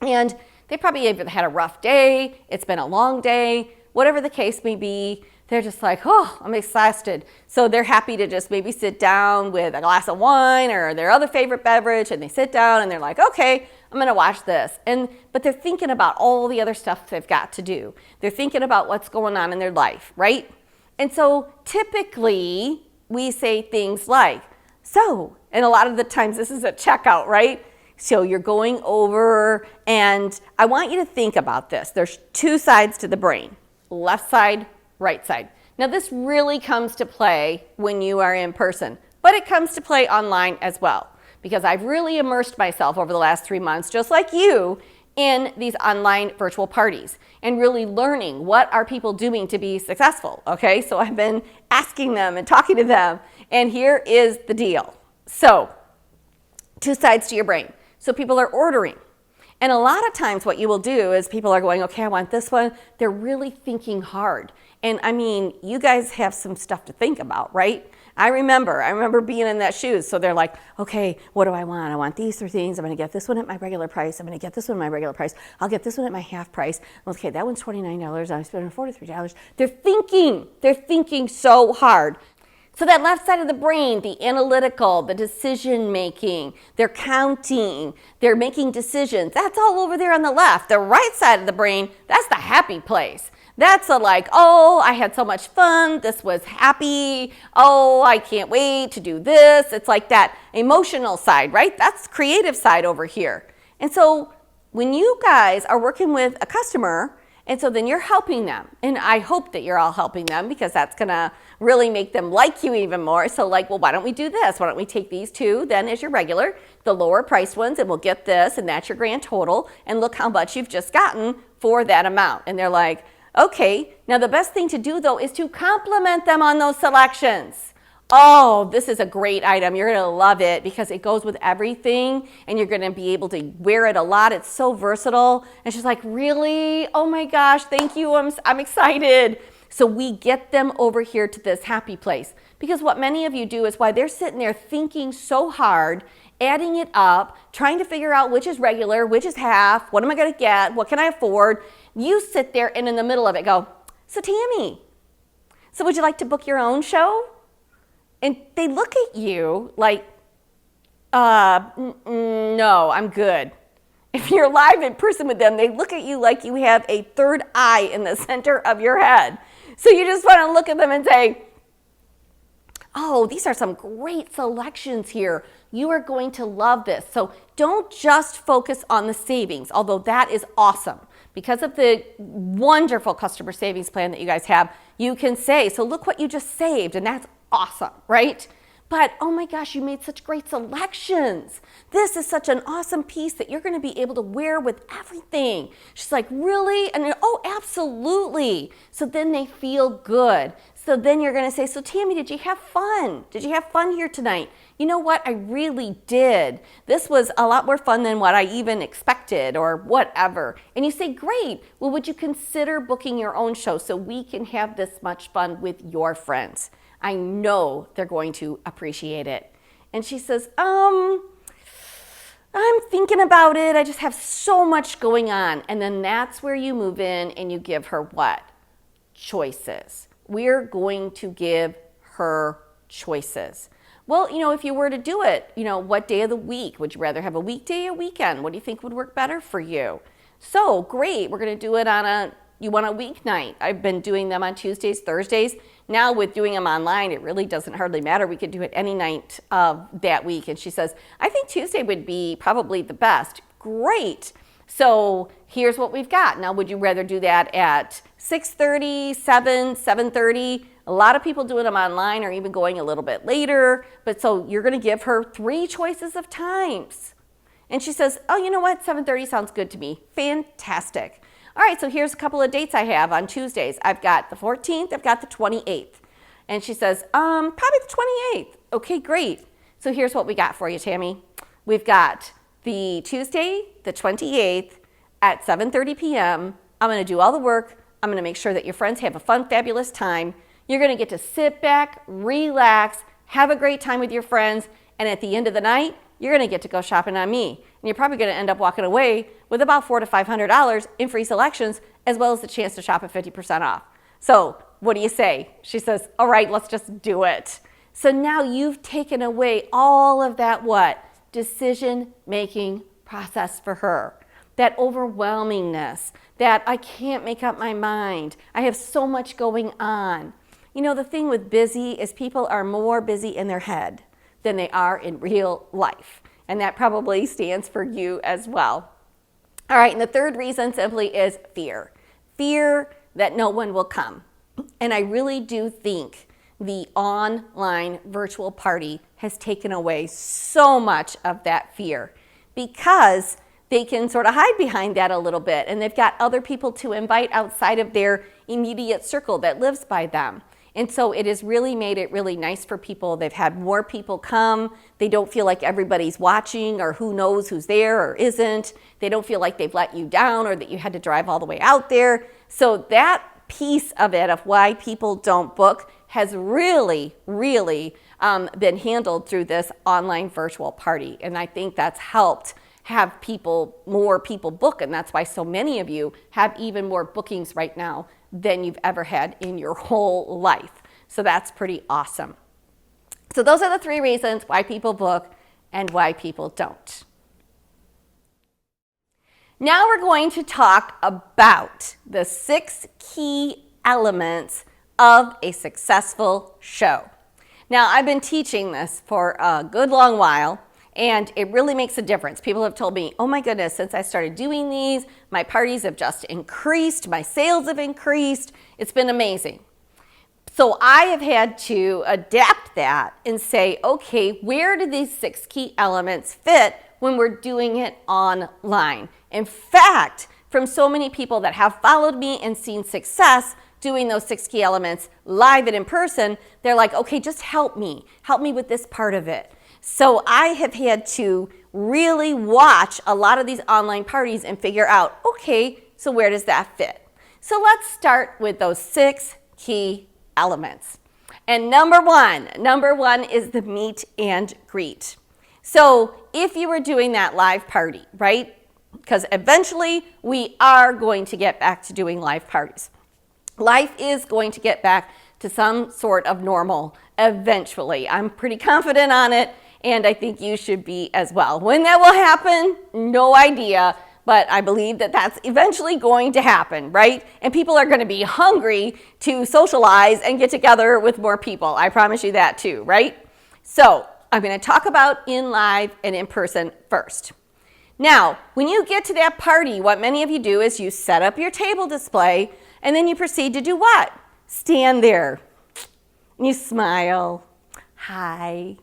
[SPEAKER 3] And they probably have had a rough day, it's been a long day, whatever the case may be. They're just like, oh, I'm exhausted. So they're happy to just maybe sit down with a glass of wine or their other favorite beverage, and they sit down and they're like, okay, I'm going to watch this. But they're thinking about all the other stuff they've got to do. They're thinking about what's going on in their life, right? And so typically we say things like, so, and a lot of the times this is a checkout, right? So you're going over, and I want you to think about this. There's 2 sides to the brain, left side, right side. Now this really comes to play when you are in person, but it comes to play online as well, because I've really immersed myself over the last 3 months, just like you, in these online virtual parties and really learning what are people doing to be successful, okay? So I've been asking them and talking to them, and here is the deal. So 2 sides to your brain. So people are ordering, And a lot of times what you will do is people are going, okay, I want this one. They're really thinking hard. And I mean, you guys have some stuff to think about, right? I remember being in that shoes. So they're like, okay, what do I want? I want these 3 things. I'm going to get this one at my regular price. I'm going to get this one at my regular price. I'll get this one at my half price. Okay, that one's $29. I'm spending $43. They're thinking so hard. So that left side of the brain, the analytical, the decision making, they're counting, they're making decisions. That's all over there on the left. The right side of the brain, that's the happy place. That's a like, oh, I had so much fun. This was happy. Oh, I can't wait to do this. It's like that emotional side, right? That's creative side over here. And so when you guys are working with a customer, and so then you're helping them. And I hope that you're all helping them because that's going to really make them like you even more. So like, well, why don't we do this? Why don't we take these 2 then as your regular, the lower price ones, and we'll get this, and that's your grand total. And look how much you've just gotten for that amount. And they're like, okay, now the best thing to do though is to compliment them on those selections. Oh, this is a great item. You're going to love it because it goes with everything and you're going to be able to wear it a lot. It's so versatile. And she's like, really? Oh my gosh, thank you. I'm excited. So we get them over here to this happy place because what many of you do is why they're sitting there thinking so hard, adding it up, trying to figure out which is regular, which is half, what am I going to get, what can I afford? You sit there and in the middle of it go, so Tammy, so would you like to book your own show? And they look at you like, no, I'm good. If you're live in person with them, they look at you like you have a third eye in the center of your head. So you just want to look at them and say, oh, these are some great selections here. You are going to love this. So don't just focus on the savings, although that is awesome. Because of the wonderful customer savings plan that you guys have, you can say, so look what you just saved, and that's awesome, right? But oh my gosh, you made such great selections. This is such an awesome piece that you're going to be able to wear with everything. She's like, really? And oh, absolutely. So then they feel good. So then you're going to say, so Tammy, did you have fun? Did you have fun here tonight? You know what? I really did. This was a lot more fun than what I even expected or whatever. And you say, great. Well, would you consider booking your own show so we can have this much fun with your friends? I know they're going to appreciate it. And she says, I'm thinking about it. I just have so much going on. And then that's where you move in and you give her what? Choices. We're going to give her choices. Well, if you were to do it, what day of the week? Would you rather have a weekday or a weekend? What do you think would work better for you? So great. We're going to do it on you want a weeknight. I've been doing them on Tuesdays, Thursdays. Now with doing them online, it really doesn't hardly matter. We could do it any night of that week. And she says, I think Tuesday would be probably the best. Great. So here's what we've got. Now, would you rather do that at 6:30, 7, 7:30? A lot of people doing them online or even going a little bit later. But so you're going to give her 3 choices of times. And she says, oh, you know what? 7:30 sounds good to me. Fantastic. All right, so here's a couple of dates I have on Tuesdays. I've got the 14th, I've got the 28th. And she says, probably the 28th. Okay, great. So here's what we got for you, Tammy. We've got the Tuesday, the 28th at 7:30 p.m. I'm going to do all the work. I'm going to make sure that your friends have a fun, fabulous time. You're going to get to sit back, relax, have a great time with your friends. And at the end of the night, you're going to get to go shopping on me. And you're probably going to end up walking away with about $400 to $500 in free selections, as well as the chance to shop at 50% off. So what do you say? She says, all right, let's just do it. So now you've taken away all of that what? Decision-making process for her. That overwhelmingness, that I can't make up my mind. I have so much going on. The thing with busy is people are more busy in their head than they are in real life. And that probably stands for you as well. All right, and the third reason simply is fear. Fear that no one will come. And I really do think the online virtual party has taken away so much of that fear because they can sort of hide behind that a little bit and they've got other people to invite outside of their immediate circle that lives by them. And so it has really made it really nice for people. They've had more people come. They don't feel like everybody's watching or who knows who's there or isn't. They don't feel like they've let you down or that you had to drive all the way out there. So that piece of it, of why people don't book, has really, really been handled through this online virtual party. And I think that's helped have more people book. And that's why so many of you have even more bookings right now than you've ever had in your whole life. So that's pretty awesome. So those are the 3 reasons why people book and why people don't. Now we're going to talk about the 6 key elements of a successful show. Now, I've been teaching this for a good long while, and it really makes a difference. People have told me, oh my goodness, since I started doing these, my parties have just increased, my sales have increased. It's been amazing. So I have had to adapt that and say, okay, where do these 6 key elements fit when we're doing it online? In fact, from so many people that have followed me and seen success doing those 6 key elements live and in person, they're like, okay, just help me with this part of it. So I have had to really watch a lot of these online parties and figure out, okay, so where does that fit? So let's start with those 6 key elements. And number one is the meet and greet. So if you were doing that live party, right? Because eventually we are going to get back to doing live parties. Life is going to get back to some sort of normal eventually. I'm pretty confident on it, and I think you should be as well. When that will happen, no idea, but I believe that that's eventually going to happen, right? And people are going to be hungry to socialize and get together with more people. I promise you that too, right? So I'm going to talk about in live and in person first. Now, when you get to that party, what many of you do is you set up your table display and then you proceed to do what? Stand there. And you smile. Hi.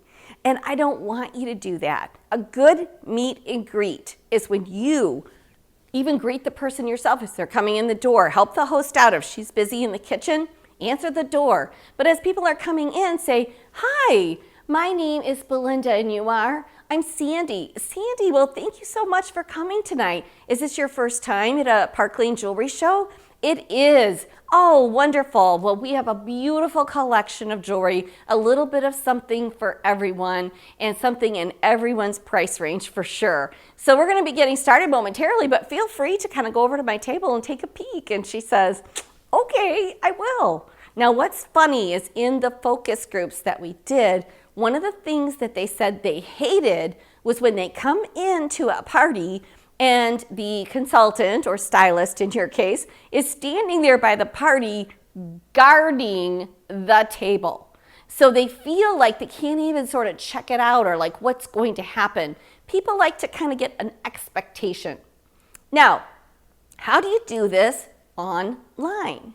[SPEAKER 3] And I don't want you to do that. A good meet and greet is when you even greet the person yourself as they're coming in the door. Help the host out. If she's busy in the kitchen, answer the door. But as people are coming in, say, hi, my name is Belinda and you are? I'm Sandy. Sandy, well, thank you so much for coming tonight. Is this your first time at a Park Lane Jewelry Show? It is. Oh, wonderful. Well, we have a beautiful collection of jewelry, a little bit of something for everyone and something in everyone's price range for sure. So we're going to be getting started momentarily, but feel free to kind of go over to my table and take a peek. And she says, okay, I will. Now, what's funny is in the focus groups that we did, one of the things that they said they hated was when they come into a party and the consultant or stylist in your case is standing there by the party guarding the table. So they feel like they can't even sort of check it out or like what's going to happen. People like to kind of get an expectation. Now, how do you do this online?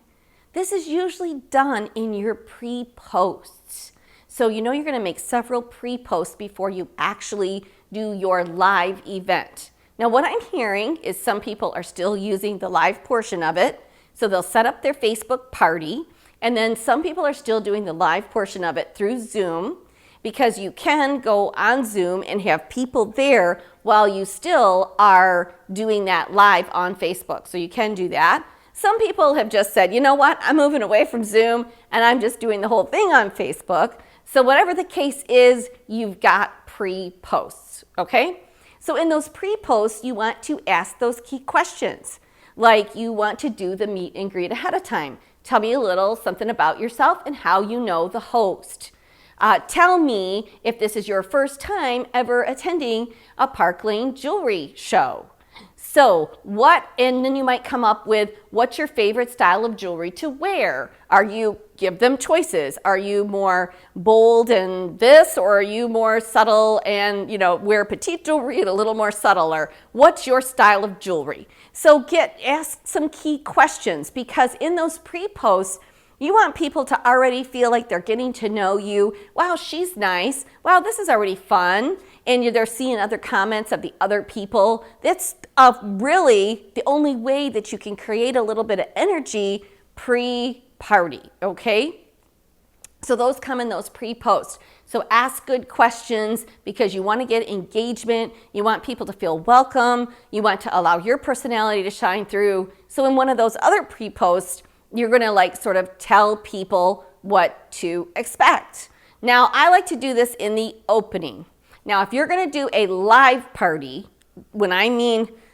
[SPEAKER 3] This is usually done in your pre-posts. So you know you're going to make several pre-posts before you actually do your live event. Now what I'm hearing is some people are still using the live portion of it. So they'll set up their Facebook party, and then some people are still doing the live portion of it through Zoom, because you can go on Zoom and have people there while you still are doing that live on Facebook. So you can do that. Some people have just said, you know what, I'm moving away from Zoom and I'm just doing the whole thing on Facebook. So whatever the case is, you've got pre-posts, okay? So in those pre-posts, you want to ask those key questions. Like you want to do the meet and greet ahead of time. Tell me a little something about yourself and how you know the host. Tell me if this is your first time ever attending a Park Lane Jewelry Show. So and then you might come up with, what's your favorite style of jewelry to wear? Give them choices. Are you more bold and this, or are you more subtle and, wear petite jewelry and a little more subtle? Or what's your style of jewelry? So ask some key questions, because in those pre-posts, you want people to already feel like they're getting to know you. Wow, she's nice. Wow, this is already fun. And they're seeing other comments of the other people. That's really the only way that you can create a little bit of energy pre-party, okay? So those come in those pre-posts. So ask good questions because you want to get engagement. You want people to feel welcome. You want to allow your personality to shine through. So in one of those other pre-posts, you're going to like sort of tell people what to expect. Now, I like to do this in the opening. Now, if you're going to do a live party,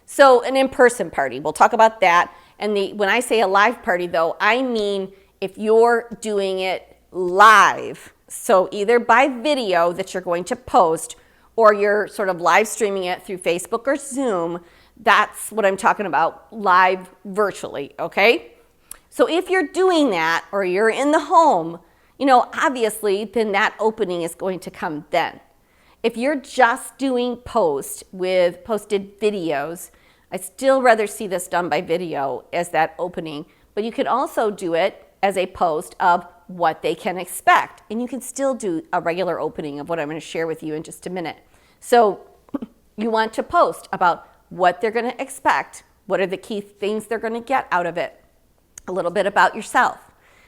[SPEAKER 3] so an in-person party, we'll talk about that. And when I say a live party though, I mean if you're doing it live, so either by video that you're going to post or you're sort of live streaming it through Facebook or Zoom, that's what I'm talking about, live virtually, okay? So if you're doing that or you're in the home, obviously then that opening is going to come then. If you're just doing posts with posted videos, I still rather see this done by video as that opening, but you can also do it as a post of what they can expect. And you can still do a regular opening of what I'm going to share with you in just a minute. So you want to post about what they're going to expect, what are the key things they're going to get out of it, a little bit about yourself.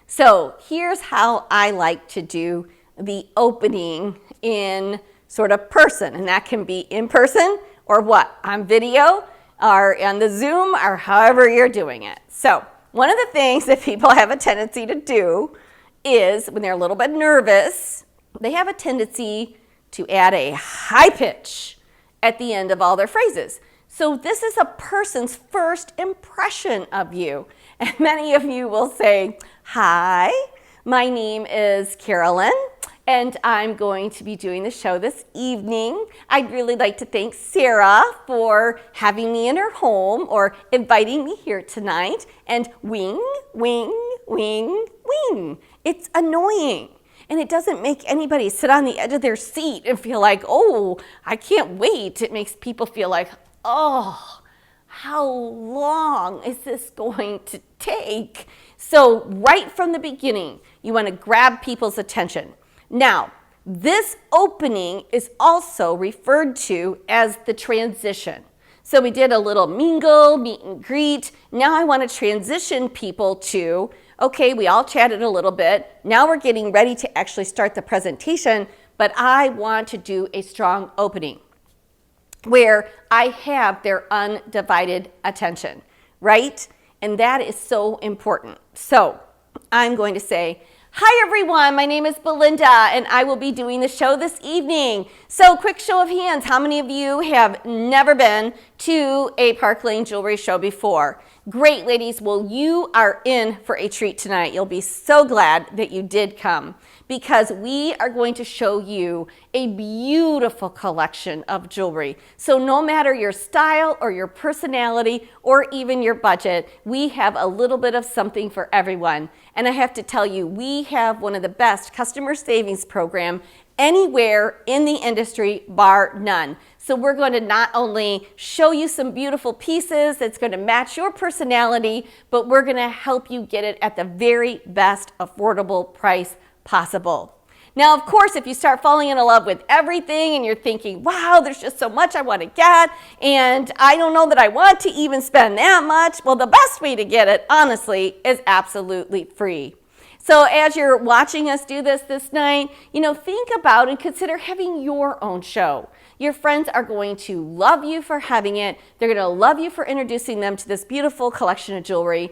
[SPEAKER 3] So here's how I like to do the opening in sort of person, and that can be in person or what, on video or on the Zoom or however you're doing it. So one of the things that people have a tendency to do is when they're a little bit nervous, they have a tendency to add a high pitch at the end of all their phrases. So this is a person's first impression of you. And many of you will say, "Hi, my name is Carolyn, and I'm going to be doing the show this evening. I'd really like to thank Sarah for having me in her home or inviting me here tonight." And wing, wing, wing, wing. It's annoying. And it doesn't make anybody sit on the edge of their seat and feel like, oh, I can't wait. It makes people feel like, oh, how long is this going to take? So right from the beginning, you want to grab people's attention. Now, this opening is also referred to as the transition. So we did a little mingle, meet and greet. Now I want to transition people to, okay, we all chatted a little bit. Now we're getting ready to actually start the presentation, but I want to do a strong opening where I have their undivided attention, right? And that is so important. So I'm going to say, "Hi everyone, my name is Belinda and I will be doing the show this evening." So quick show of hands, how many of you have never been to a Park Lane Jewelry show before? Great, ladies. Well, you are in for a treat tonight. You'll be so glad that you did come because we are going to show you a beautiful collection of jewelry. So no matter your style or your personality or even your budget, we have a little bit of something for everyone. And I have to tell you, we have one of the best customer savings program anywhere in the industry, bar none. So we're going to not only show you some beautiful pieces that's going to match your personality, but we're going to help you get it at the very best affordable price possible. Now, of course, if you start falling in love with everything and you're thinking, wow, there's just so much I want to get, and I don't know that I want to even spend that much, well, the best way to get it, honestly, is absolutely free. So as you're watching us do this night, think about and consider having your own show. Your friends are going to love you for having it. They're going to love you for introducing them to this beautiful collection of jewelry.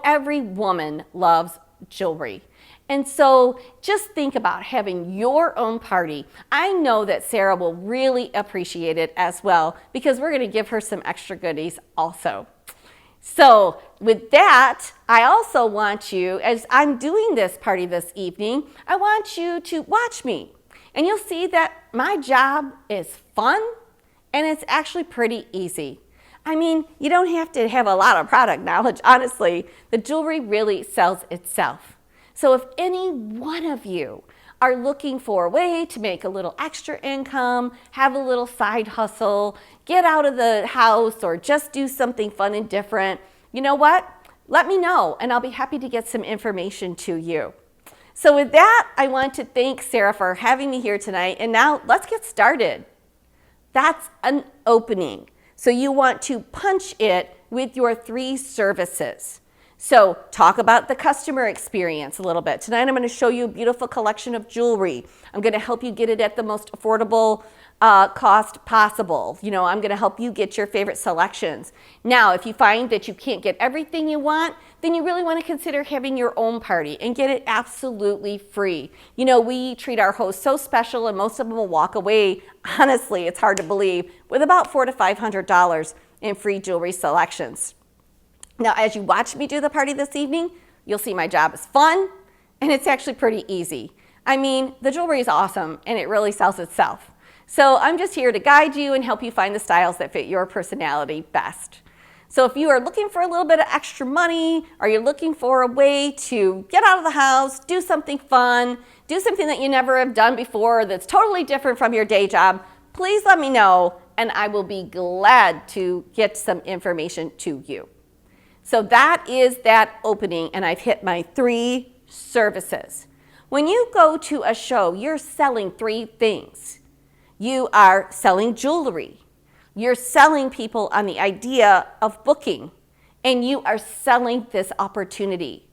[SPEAKER 3] Every woman loves jewelry. And so just think about having your own party. I know that Sarah will really appreciate it as well because we're going to give her some extra goodies also. So with that, I also want you, as I'm doing this party this evening, I want you to watch me. And you'll see that my job is fun and it's actually pretty easy. I mean, you don't have to have a lot of product knowledge, honestly. The jewelry really sells itself. So if any one of you are looking for a way to make a little extra income, have a little side hustle, get out of the house, or just do something fun and different, you know what? Let me know and I'll be happy to get some information to you. So with that, I want to thank Sarah for having me here tonight. And now let's get started. That's an opening. So you want to punch it with your 3 services. So talk about the customer experience a little bit. Tonight I'm going to show you a beautiful collection of jewelry. I'm going to help you get it at the most affordable cost possible. You know, I'm going to help you get your favorite selections. Now, if you find that you can't get everything you want, then you really want to consider having your own party and get it absolutely free. You know, we treat our hosts so special, and most of them will walk away, honestly, it's hard to believe, with about $400 to $500 in free jewelry selections. Now, as you watch me do the party this evening, you'll see my job is fun, and it's actually pretty easy. I mean, the jewelry is awesome, and it really sells itself. So I'm just here to guide you and help you find the styles that fit your personality best. So if you are looking for a little bit of extra money, or you're looking for a way to get out of the house, do something fun, do something that you never have done before that's totally different from your day job, please let me know, and I will be glad to get some information to you. So that is that opening, and I've hit my 3 services. When you go to a show, you're selling 3 things. You are selling jewelry, you're selling people on the idea of booking, and you are selling this opportunity.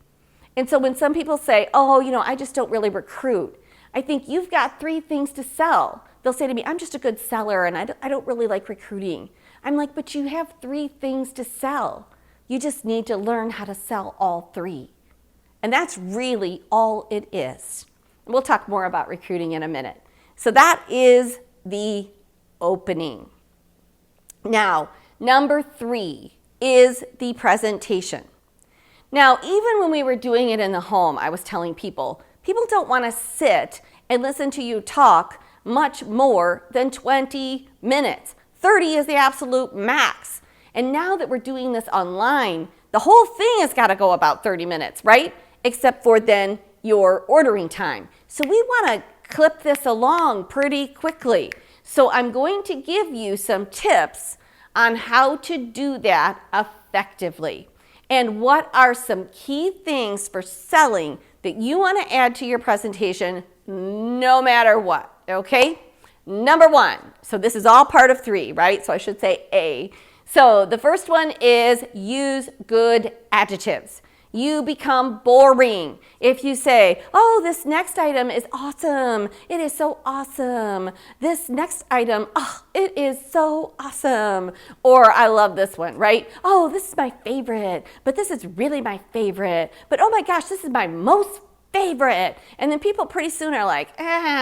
[SPEAKER 3] And so when some people say, oh, you know, I just don't really recruit, I think you've got 3 things to sell. They'll say to me, I'm just a good seller and I don't really like recruiting. I'm like, but you have 3 things to sell. You just need to learn how to sell all 3. And that's really all it is. We'll talk more about recruiting in a minute. So that is the opening. Now, number 3 is the presentation. Now, even when we were doing it in the home, I was telling people don't want to sit and listen to you talk much more than 20 minutes. 30 is the absolute max. And now that we're doing this online, the whole thing has got to go about 30 minutes, right? Except for then your ordering time. So we want to clip this along pretty quickly. So I'm going to give you some tips on how to do that effectively. And what are some key things for selling that you want to add to your presentation no matter what, okay? Number 1, so this is all part of 3, right? So I should say A. So the first one is use good adjectives. You become boring if you say, oh, this next item is awesome. It is so awesome. This next item, oh, it is so awesome. Or I love this one, right? Oh, this is my favorite, but this is really my favorite. But oh my gosh, this is my most favorite. And then people pretty soon are like,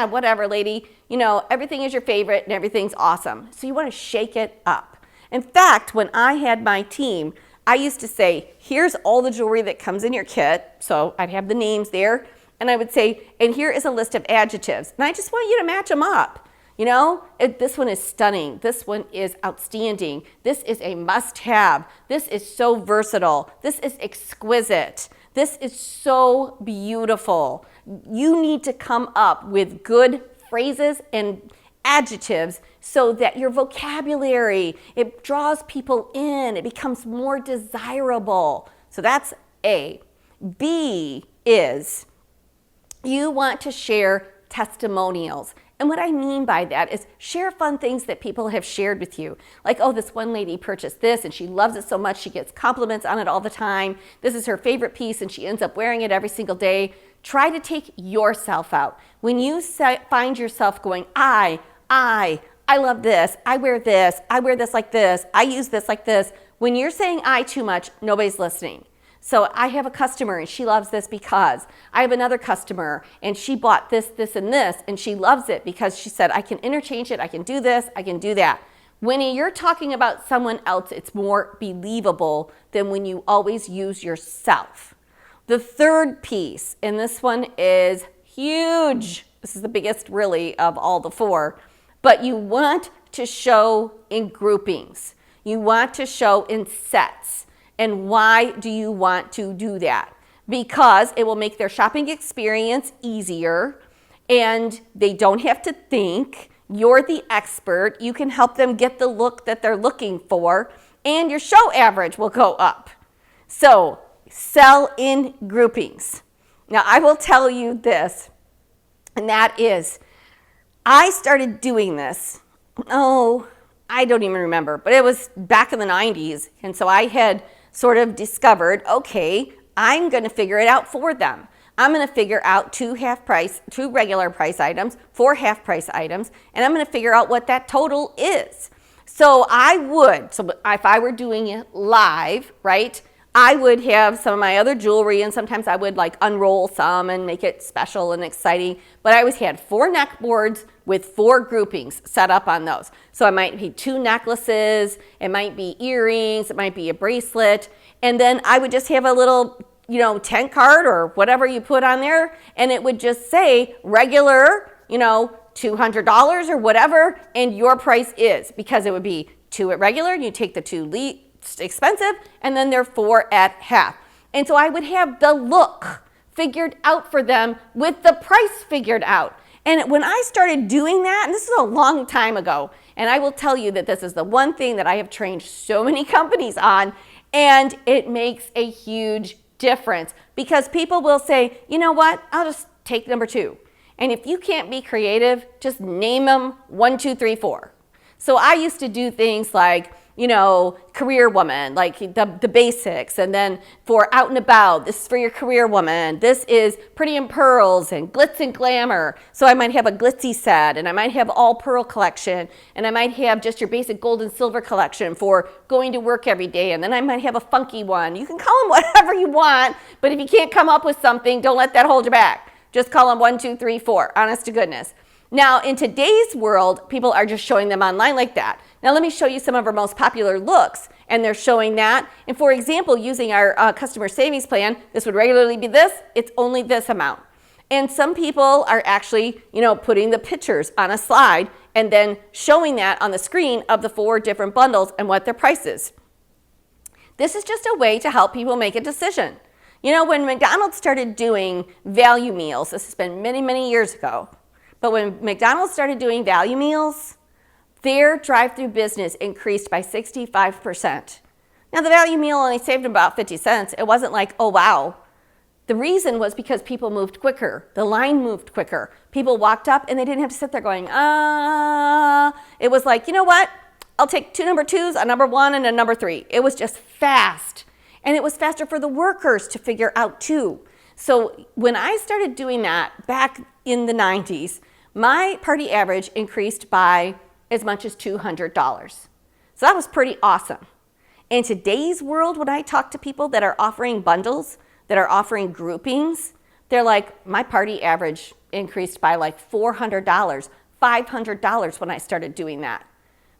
[SPEAKER 3] whatever, lady. You know, everything is your favorite and everything's awesome. So you want to shake it up. In fact, when I had my team, I used to say, here's all the jewelry that comes in your kit. So I'd have the names there. And I would say, and here is a list of adjectives. And I just want you to match them up. You know, this one is stunning. This one is outstanding. This is a must-have. This is so versatile. This is exquisite. This is so beautiful. You need to come up with good phrases and adjectives so that your vocabulary, it draws people in, it becomes more desirable. So that's A. B is you want to share testimonials. And what I mean by that is share fun things that people have shared with you. Like, oh, this one lady purchased this and she loves it so much, she gets compliments on it all the time. This is her favorite piece and she ends up wearing it every single day. Try to take yourself out. When you find yourself going, I love this, I wear this like this, I use this like this. When you're saying I too much, nobody's listening. So I have a customer and she loves this because. I have another customer and she bought this, this, and this, and she loves it because she said, I can interchange it, I can do this, I can do that. When you're talking about someone else, it's more believable than when you always use yourself. The third piece, and this one is huge. This is the biggest really of all the 4. But you want to show in groupings. You want to show in sets. And why do you want to do that? Because it will make their shopping experience easier and they don't have to think. You're the expert. You can help them get the look that they're looking for and your show average will go up. So sell in groupings. Now I will tell you this, and that is, I started doing this, I don't even remember, but it was back in the 90s. And so I had sort of discovered, okay, I'm going to figure it out for them. I'm going to figure out two regular price items, 4 half price items, and I'm going to figure out what that total is. So if I were doing it live, right, I would have some of my other jewelry, and sometimes I would like unroll some and make it special and exciting. But I always had 4 neck boards with 4 groupings set up on those. So it might be 2 necklaces, it might be earrings, it might be a bracelet. And then I would just have a little, tent card or whatever you put on there. And it would just say regular, $200 or whatever. And your price is, because it would be 2 at regular, and you take the 2 expensive, and then they're 4 at half. And so I would have the look figured out for them with the price figured out. And when I started doing that, and this is a long time ago, and I will tell you that this is the one thing that I have trained so many companies on, and it makes a huge difference, because people will say, you know what, I'll just take number 2. And if you can't be creative, just name them 1, 2, 3, 4. So I used to do things like, career woman, like the basics. And then for out and about, this is for your career woman. This is pretty in pearls and glitz and glamour. So I might have a glitzy set, and I might have all pearl collection, and I might have just your basic gold and silver collection for going to work every day. And then I might have a funky one. You can call them whatever you want, but if you can't come up with something, don't let that hold you back. Just call them 1, 2, 3, 4, honest to goodness. Now, in today's world, people are just showing them online like that. Now, let me show you some of our most popular looks, and they're showing that. And for example, using our customer savings plan, this would regularly be this. It's only this amount. And some people are actually, putting the pictures on a slide and then showing that on the screen of the 4 different bundles and what their price is. This is just a way to help people make a decision. When McDonald's started doing value meals, this has been many, many years ago, but when McDonald's started doing value meals, their drive-through business increased by 65%. Now, the value meal only saved them about 50 cents. It wasn't like, oh, wow. The reason was because people moved quicker. The line moved quicker. People walked up and they didn't have to sit there going, It was like, you know what? I'll take 2 number 2s, a number 1, and a number 3. It was just fast. And it was faster for the workers to figure out too. So when I started doing that back in the 90s, my party average increased by as much as $200. So that was pretty awesome. In today's world, when I talk to people that are offering bundles, that are offering groupings, they're like, my party average increased by like $400, $500 when I started doing that.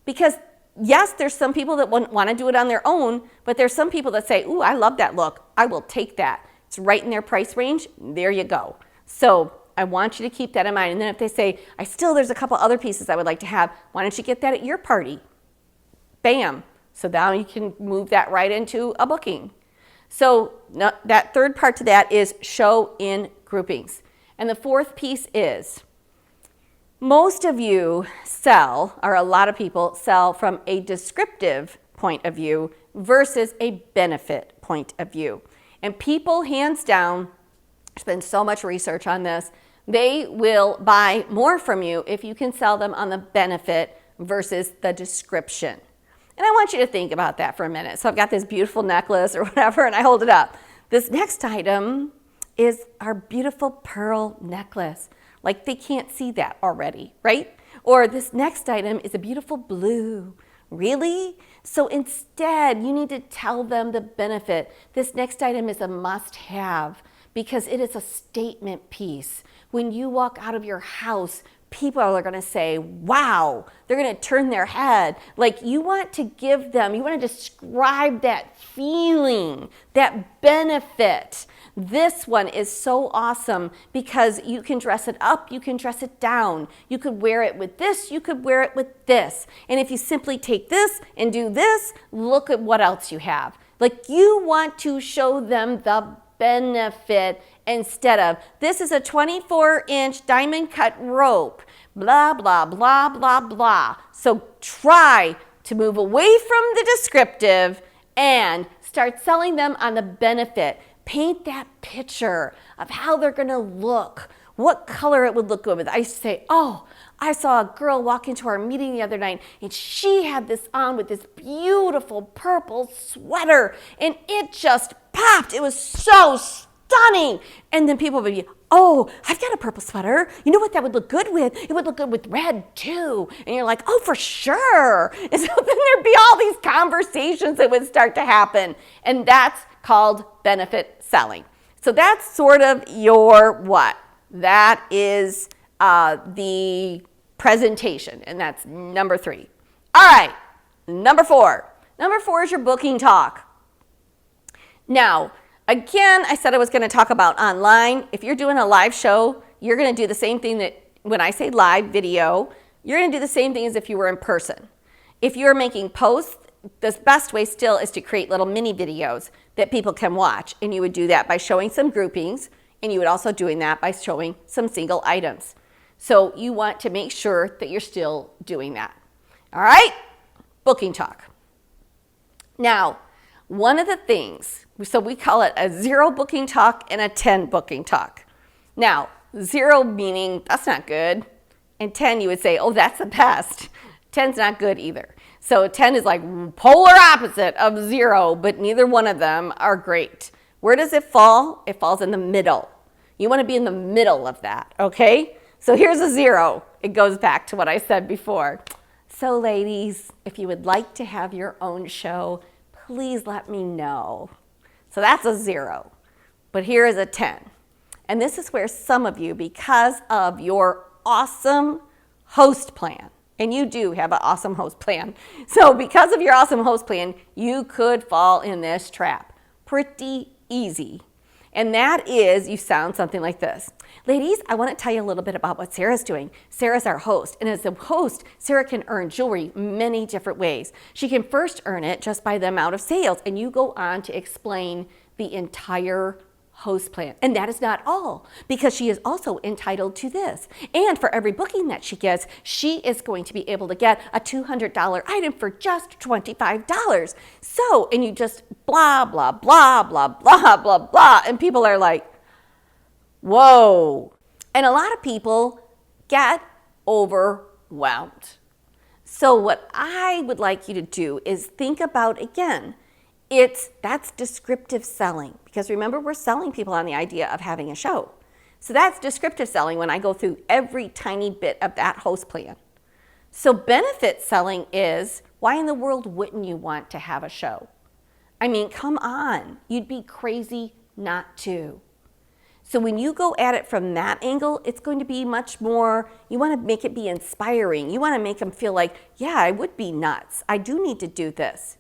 [SPEAKER 3] Because yes, there's some people that want to do it on their own, but there's some people that say, ooh, I love that look. I will take that. It's right in their price range. There you go. So I want you to keep that in mind. And then if they say, there's a couple other pieces I would like to have, why don't you get that at your party? Bam. So now you can move that right into a booking. So that third part to that is show in groupings. And the fourth piece is, most of you sell, or a lot of people sell from a descriptive point of view versus a benefit point of view. And people, hands down, there's been so much research on this, they will buy more from you if you can sell them on the benefit versus the description. And I want you to think about that for a minute. So I've got this beautiful necklace or whatever, and I hold it up. This next item is our beautiful pearl necklace. Like they can't see that already, right? Or this next item is a beautiful blue. Really? So instead, you need to tell them the benefit. This next item is a must-have because it is a statement piece. When you walk out of your house, people are going to say, wow, they're going to turn their head. Like you want to give them, you want to describe that feeling, that benefit. This one is so awesome because you can dress it up, you can dress it down. You could wear it with this, you could wear it with this. And if you simply take this and do this, look at what else you have. Like you want to show them the benefit instead of, this is a 24-inch diamond cut rope, blah, blah, blah, blah, blah. So try to move away from the descriptive and start selling them on the benefit. Paint that picture of how they're going to look what color it would look good with. I used to say, oh, I saw a girl walk into our meeting the other night and she had this on with this beautiful purple sweater and it just popped. It was so stunning. And then people would be, oh, I've got a purple sweater. You know what that would look good with? It would look good with red too. And you're like, oh, for sure. And so then there'd be all these conversations that would start to happen. And that's called benefit selling. So that's sort of your what? That is the presentation, and that's number 3. All right, number 4. Number 4 is your booking talk. Now, again, I said I was going to talk about online. If you're doing a live show, you're going to do the same thing that when I say live video, you're going to do the same thing as if you were in person. If you're making posts, the best way still is to create little mini videos that people can watch. And you would do that by showing some groupings, and you would also doing that by showing some single items. So you want to make sure that you're still doing that. All right, booking talk. Now, one of the things, so we call it a 0 booking talk and a 10 booking talk. Now, 0 meaning that's not good, and 10 you would say, oh, that's the best. 10's not good either. So 10 is like polar opposite of 0, but neither one of them are great. Where does it fall? It falls in the middle. You want to be in the middle of that, okay? So here's a 0. It goes back to what I said before. So ladies, if you would like to have your own show, please let me know. So that's a 0. But here is a 10. And this is where some of you, because of your awesome host plan, and you do have an awesome host plan. So because of your awesome host plan, you could fall in this trap pretty easy. And that is, you sound something like this. Ladies, I want to tell you a little bit about what Sarah's doing. Sarah's our host. And as a host, Sarah can earn jewelry many different ways. She can first earn it just by the amount of sales. And you go on to explain the entire host plan. And that is not all, because she is also entitled to this. And for every booking that she gets, she is going to be able to get a $200 item for just $25. So, and you just blah, blah, blah, blah, blah, blah, blah. And people are like, whoa. And a lot of people get overwhelmed. So what I would like you to do is think about, again, that's descriptive selling, because remember, we're selling people on the idea of having a show. So that's descriptive selling when I go through every tiny bit of that host plan. So benefit selling is, why in the world wouldn't you want to have a show? I mean, come on, you'd be crazy not to. So when you go at it from that angle, it's going to be much more, you want to make it be inspiring. You want to make them feel like, yeah, I would be nuts. I do need to do this.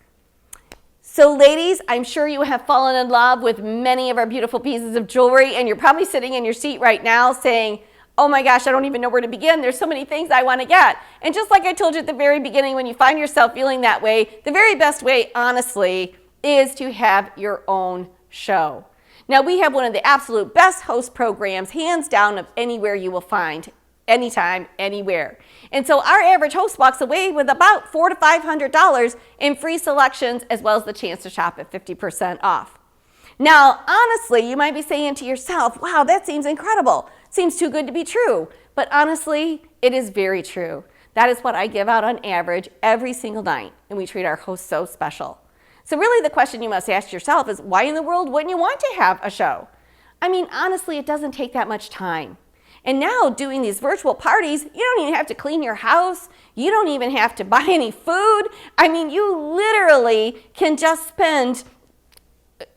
[SPEAKER 3] So ladies, I'm sure you have fallen in love with many of our beautiful pieces of jewelry, and you're probably sitting in your seat right now saying, oh my gosh, I don't even know where to begin. There's so many things I want to get. And just like I told you at the very beginning, when you find yourself feeling that way, the very best way, honestly, is to have your own show. Now, we have one of the absolute best host programs, hands down, of anywhere you will find, anytime, anywhere. And so our average host walks away with about $400 to $500 in free selections, as well as the chance to shop at 50% off. Now, honestly, you might be saying to yourself, wow, that seems incredible. Seems too good to be true. But honestly, it is very true. That is what I give out on average every single night, and we treat our hosts so special. So really the question you must ask yourself is, why in the world wouldn't you want to have a show? I mean, honestly, it doesn't take that much time. And now doing these virtual parties, you don't even have to clean your house. You don't even have to buy any food. I mean, you literally can just spend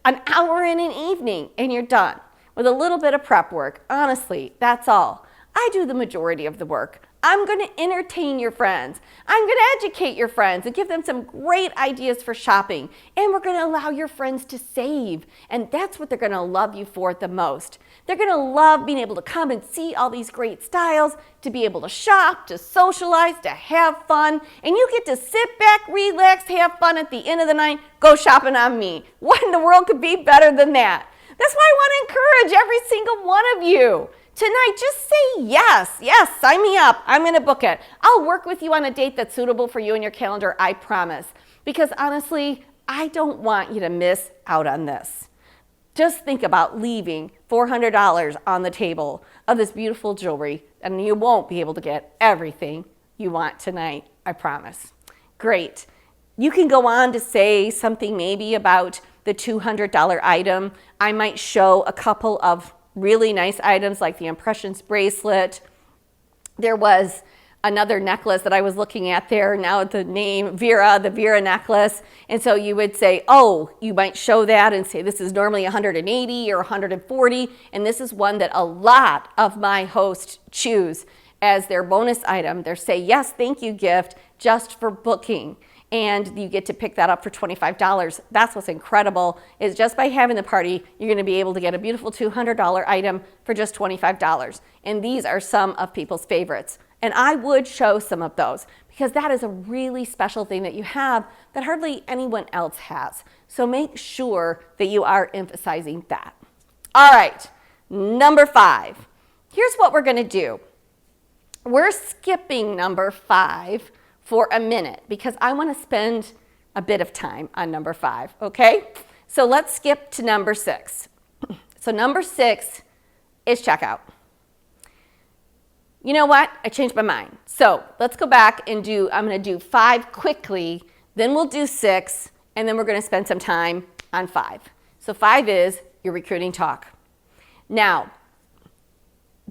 [SPEAKER 3] an hour in an evening and you're done with a little bit of prep work. Honestly, that's all. I do the majority of the work. I'm going to entertain your friends. I'm going to educate your friends and give them some great ideas for shopping. And we're going to allow your friends to save. And that's what they're going to love you for the most. They're going to love being able to come and see all these great styles, to be able to shop, to socialize, to have fun. And you get to sit back, relax, have fun at the end of the night, go shopping on me. What in the world could be better than that? That's why I want to encourage every single one of you. Tonight, just say yes. Yes, sign me up. I'm going to book it. I'll work with you on a date that's suitable for you and your calendar, I promise. Because honestly, I don't want you to miss out on this. Just think about leaving $400 on the table of this beautiful jewelry, and you won't be able to get everything you want tonight, I promise. Great. You can go on to say something maybe about the $200 item. I might show a couple of really nice items like the Impressions bracelet. There was another necklace that I was looking at there, now the name Vera, the Vera necklace. And so you would say, oh, you might show that and say this is normally 180 or 140, and this is one that a lot of my hosts choose as their bonus item. Their say yes, thank you gift just for booking. And you get to pick that up for $25. That's what's incredible, is just by having the party, you're going to be able to get a beautiful $200 item for just $25. And these are some of people's favorites. And I would show some of those because that is a really special thing that you have that hardly anyone else has. So make sure that you are emphasizing that. All right, number 5. Here's what we're going to do. We're skipping number 5 for a minute because I want to spend a bit of time on number 5, okay? So let's skip to number 6. So number 6 is checkout. You know what? I changed my mind. So let's go back and I'm going to do 5 quickly, then we'll do 6, and then we're going to spend some time on 5. So 5 is your recruiting talk. Now,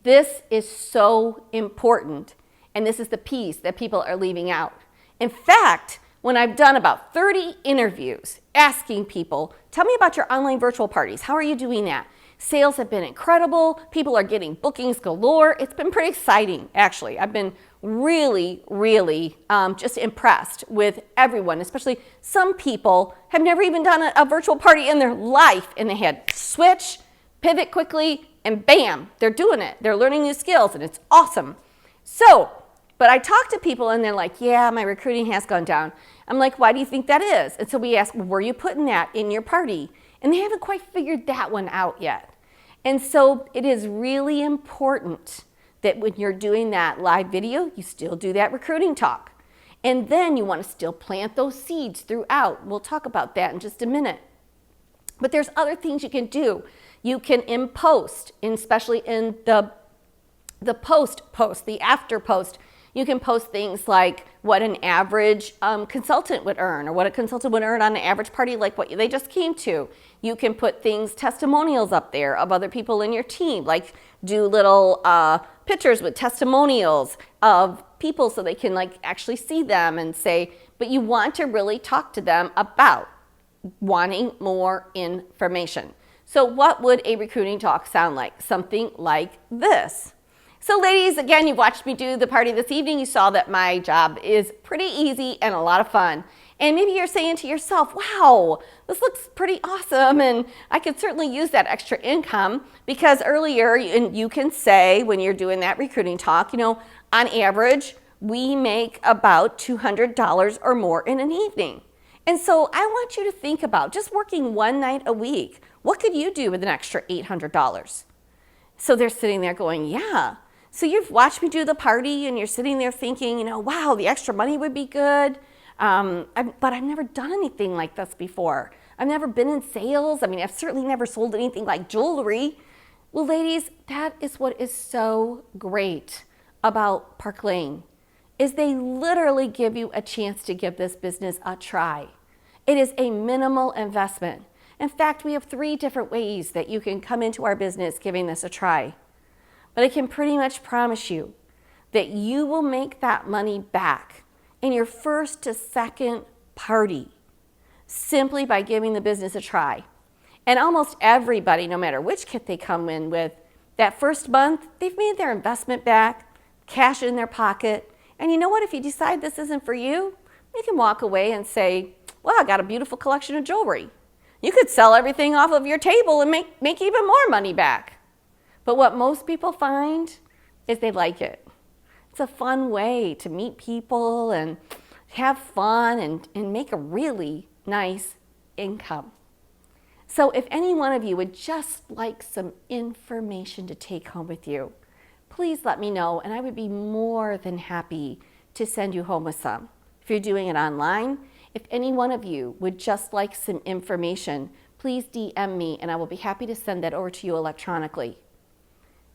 [SPEAKER 3] this is so important, and this is the piece that people are leaving out. In fact, when I've done about 30 interviews asking people, tell me about your online virtual parties. How are you doing that? Sales have been incredible. People are getting bookings galore. It's been pretty exciting, actually. I've been really, really just impressed with everyone, especially some people have never even done a virtual party in their life, and they had switch, pivot quickly, and bam, they're doing it. They're learning new skills, and it's awesome. So, but I talk to people, and they're like, yeah, my recruiting has gone down. I'm like, why do you think that is? And so we ask, well, were you putting that in your party? And they haven't quite figured that one out yet. And so it is really important that when you're doing that live video, you still do that recruiting talk. And then you want to still plant those seeds throughout. We'll talk about that in just a minute. But there's other things you can do. You can in post, especially in the post, the after post, you can post things like what an average consultant would earn, or what a consultant would earn on an average party like what they just came to. You can put things, testimonials up there of other people in your team, like do little pictures with testimonials of people so they can like actually see them and say, but you want to really talk to them about wanting more information. So what would a recruiting talk sound like? Something like this. So ladies, again, you've watched me do the party this evening. You saw that my job is pretty easy and a lot of fun. And maybe you're saying to yourself, wow, this looks pretty awesome, and I could certainly use that extra income, because earlier, and you can say when you're doing that recruiting talk, you know, on average, we make about $200 or more in an evening. And so I want you to think about just working one night a week. What could you do with an extra $800? So they're sitting there going, yeah. So you've watched me do the party and you're sitting there thinking, you know, wow, the extra money would be good. But I've never done anything like this before. I've never been in sales. I mean, I've certainly never sold anything like jewelry. Well, ladies, that is what is so great about Park Lane, is they literally give you a chance to give this business a try. It is a minimal investment. In fact, we have 3 different ways that you can come into our business giving this a try. But I can pretty much promise you that you will make that money back in your first to second party simply by giving the business a try. And almost everybody, no matter which kit they come in with, that first month, they've made their investment back, cash in their pocket. And you know what? If you decide this isn't for you, you can walk away and say, well, I got a beautiful collection of jewelry. You could sell everything off of your table and make even more money back. But what most people find is they like it. It's a fun way to meet people and have fun and make a really nice income. So if any one of you would just like some information to take home with you, please let me know, and I would be more than happy to send you home with some. If you're doing it online, if any one of you would just like some information, please DM me and I will be happy to send that over to you electronically.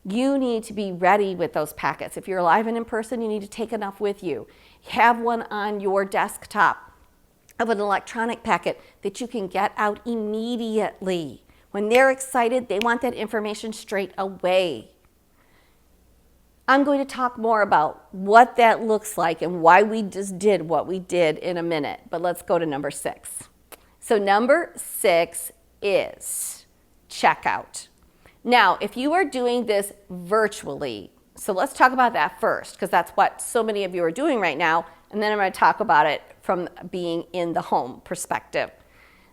[SPEAKER 3] You need to be ready with those packets. If you're live and in person, you need to take enough with you. Have one on your desktop of an electronic packet that you can get out immediately. When they're excited, they want that information straight away. I'm going to talk more about what that looks like and why we just did what we did in a minute, but let's go to number 6. So number 6 is checkout. Now, if you are doing this virtually, so let's talk about that first, because that's what so many of you are doing right now, and then I'm going to talk about it from being in the home perspective.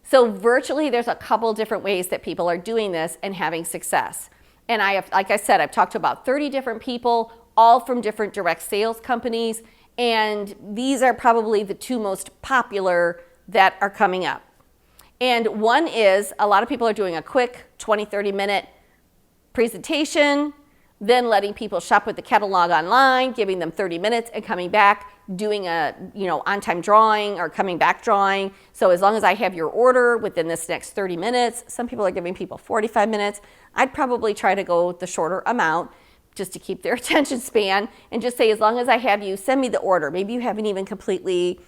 [SPEAKER 3] So virtually, there's a couple different ways that people are doing this and having success. And I have, like I said, I've talked to about 30 different people, all from different direct sales companies, and these are probably the 2 most popular that are coming up. And one is, a lot of people are doing a quick 20-30 minute presentation, then letting people shop with the catalog online, giving them 30 minutes and coming back, doing a on-time drawing or coming back drawing. So as long as I have your order within this next 30 minutes, some people are giving people 45 minutes. I'd probably try to go the shorter amount just to keep their attention span and just say, as long as I have you, send me the order. Maybe you haven't even completely,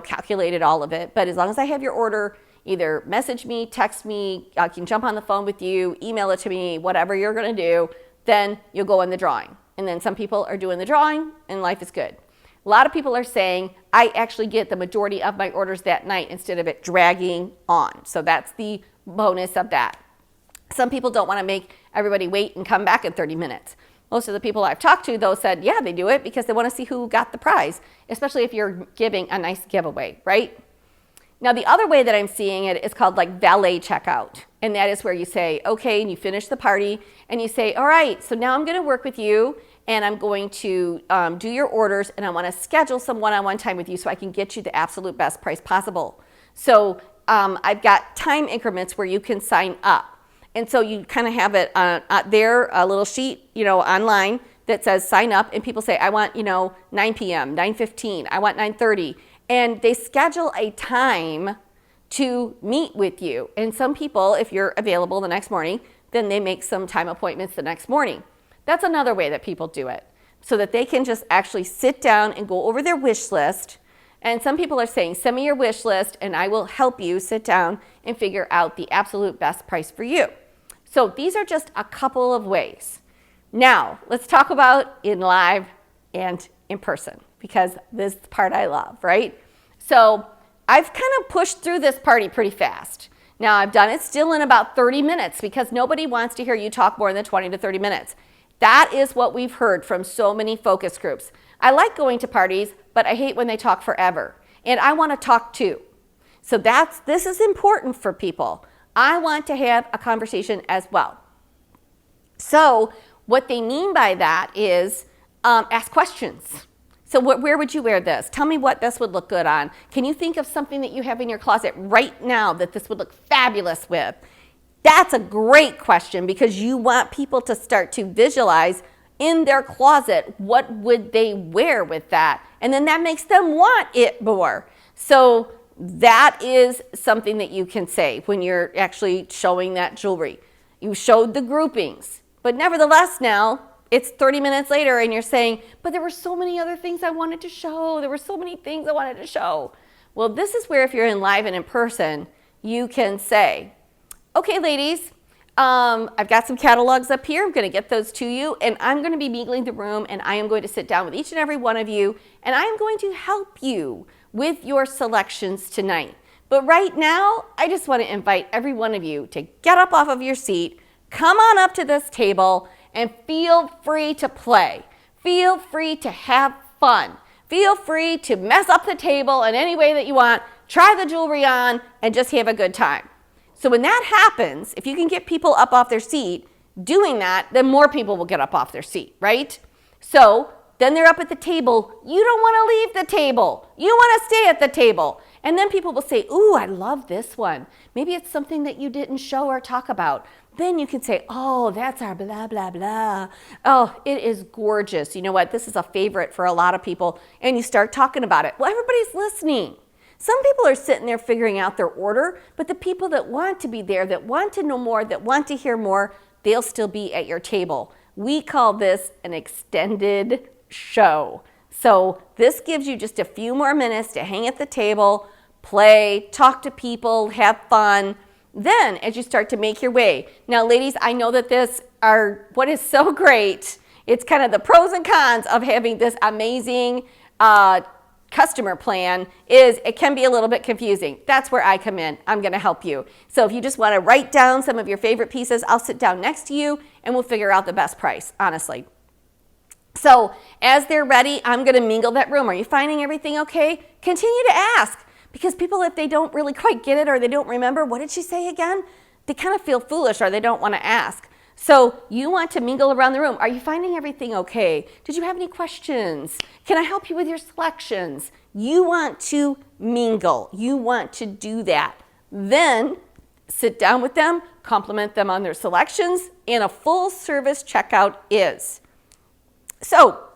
[SPEAKER 3] calculated all of it, but as long as I have your order, either message me, text me, I can jump on the phone with you, email it to me, whatever you're gonna do, then you'll go in the drawing. And then some people are doing the drawing and life is good. A lot of people are saying, I actually get the majority of my orders that night instead of it dragging on. So that's the bonus of that. Some people don't wanna make everybody wait and come back in 30 minutes. Most of the people I've talked to, though, said, yeah, they do it because they wanna see who got the prize, especially if you're giving a nice giveaway, right? Now, the other way that I'm seeing it is called like valet checkout. And that is where you say, okay, and you finish the party and you say, all right, so now I'm going to work with you and I'm going to do your orders and I want to schedule some one-on-one time with you so I can get you the absolute best price possible. So I've got time increments where you can sign up. And so you kind of have it there, a little sheet, online that says sign up, and people say, I want, 9 p.m., 9:15, I want 9:30. And they schedule a time to meet with you. And some people, if you're available the next morning, then they make some time appointments the next morning. That's another way that people do it, so that they can just actually sit down and go over their wish list. And some people are saying, send me your wish list and I will help you sit down and figure out the absolute best price for you. So these are just a couple of ways. Now, let's talk about in live and in person, because this part I love, right? So I've kind of pushed through this party pretty fast. Now I've done it still in about 30 minutes because nobody wants to hear you talk more than 20 to 30 minutes. That is what we've heard from so many focus groups. I like going to parties, but I hate when they talk forever. And I want to talk too. So this is important for people. I want to have a conversation as well. So what they mean by that is ask questions. So where would you wear this? Tell me what this would look good on. Can you think of something that you have in your closet right now that this would look fabulous with? That's a great question, because you want people to start to visualize in their closet, what would they wear with that? And then that makes them want it more. So that is something that you can say when you're actually showing that jewelry. You showed the groupings, but nevertheless now, it's 30 minutes later and you're saying, but there were so many other things I wanted to show. There were so many things I wanted to show. Well, this is where if you're in live and in person, you can say, okay, ladies, I've got some catalogs up here. I'm going to get those to you, and I'm going to be mingling the room, and I am going to sit down with each and every one of you, and I am going to help you with your selections tonight. But right now, I just want to invite every one of you to get up off of your seat, come on up to this table, and feel free to play. Feel free to have fun. Feel free to mess up the table in any way that you want. Try the jewelry on and just have a good time. So when that happens, if you can get people up off their seat doing that, then more people will get up off their seat, right? So then they're up at the table. You don't want to leave the table. You want to stay at the table. And then people will say, ooh, I love this one. Maybe it's something that you didn't show or talk about. Then you can say, oh, that's our blah, blah, blah. Oh, it is gorgeous. You know what? This is a favorite for a lot of people. And you start talking about it. Well, everybody's listening. Some people are sitting there figuring out their order, but the people that want to be there, that want to know more, that want to hear more, they'll still be at your table. We call this an extended show. So this gives you just a few more minutes to hang at the table, play, talk to people, have fun. Then as you start to make your way. Now, ladies, I know that what is so great, it's kind of the pros and cons of having this amazing customer plan is it can be a little bit confusing. That's where I come in. I'm going to help you. So if you just want to write down some of your favorite pieces, I'll sit down next to you and we'll figure out the best price, honestly. So as they're ready, I'm going to mingle that room. Are you finding everything okay? Continue to ask, because people, if they don't really quite get it or they don't remember, what did she say again? They kind of feel foolish or they don't want to ask. So you want to mingle around the room. Are you finding everything okay? Did you have any questions? Can I help you with your selections? You want to mingle. You want to do that. Then sit down with them, compliment them on their selections, and a full service checkout is. So,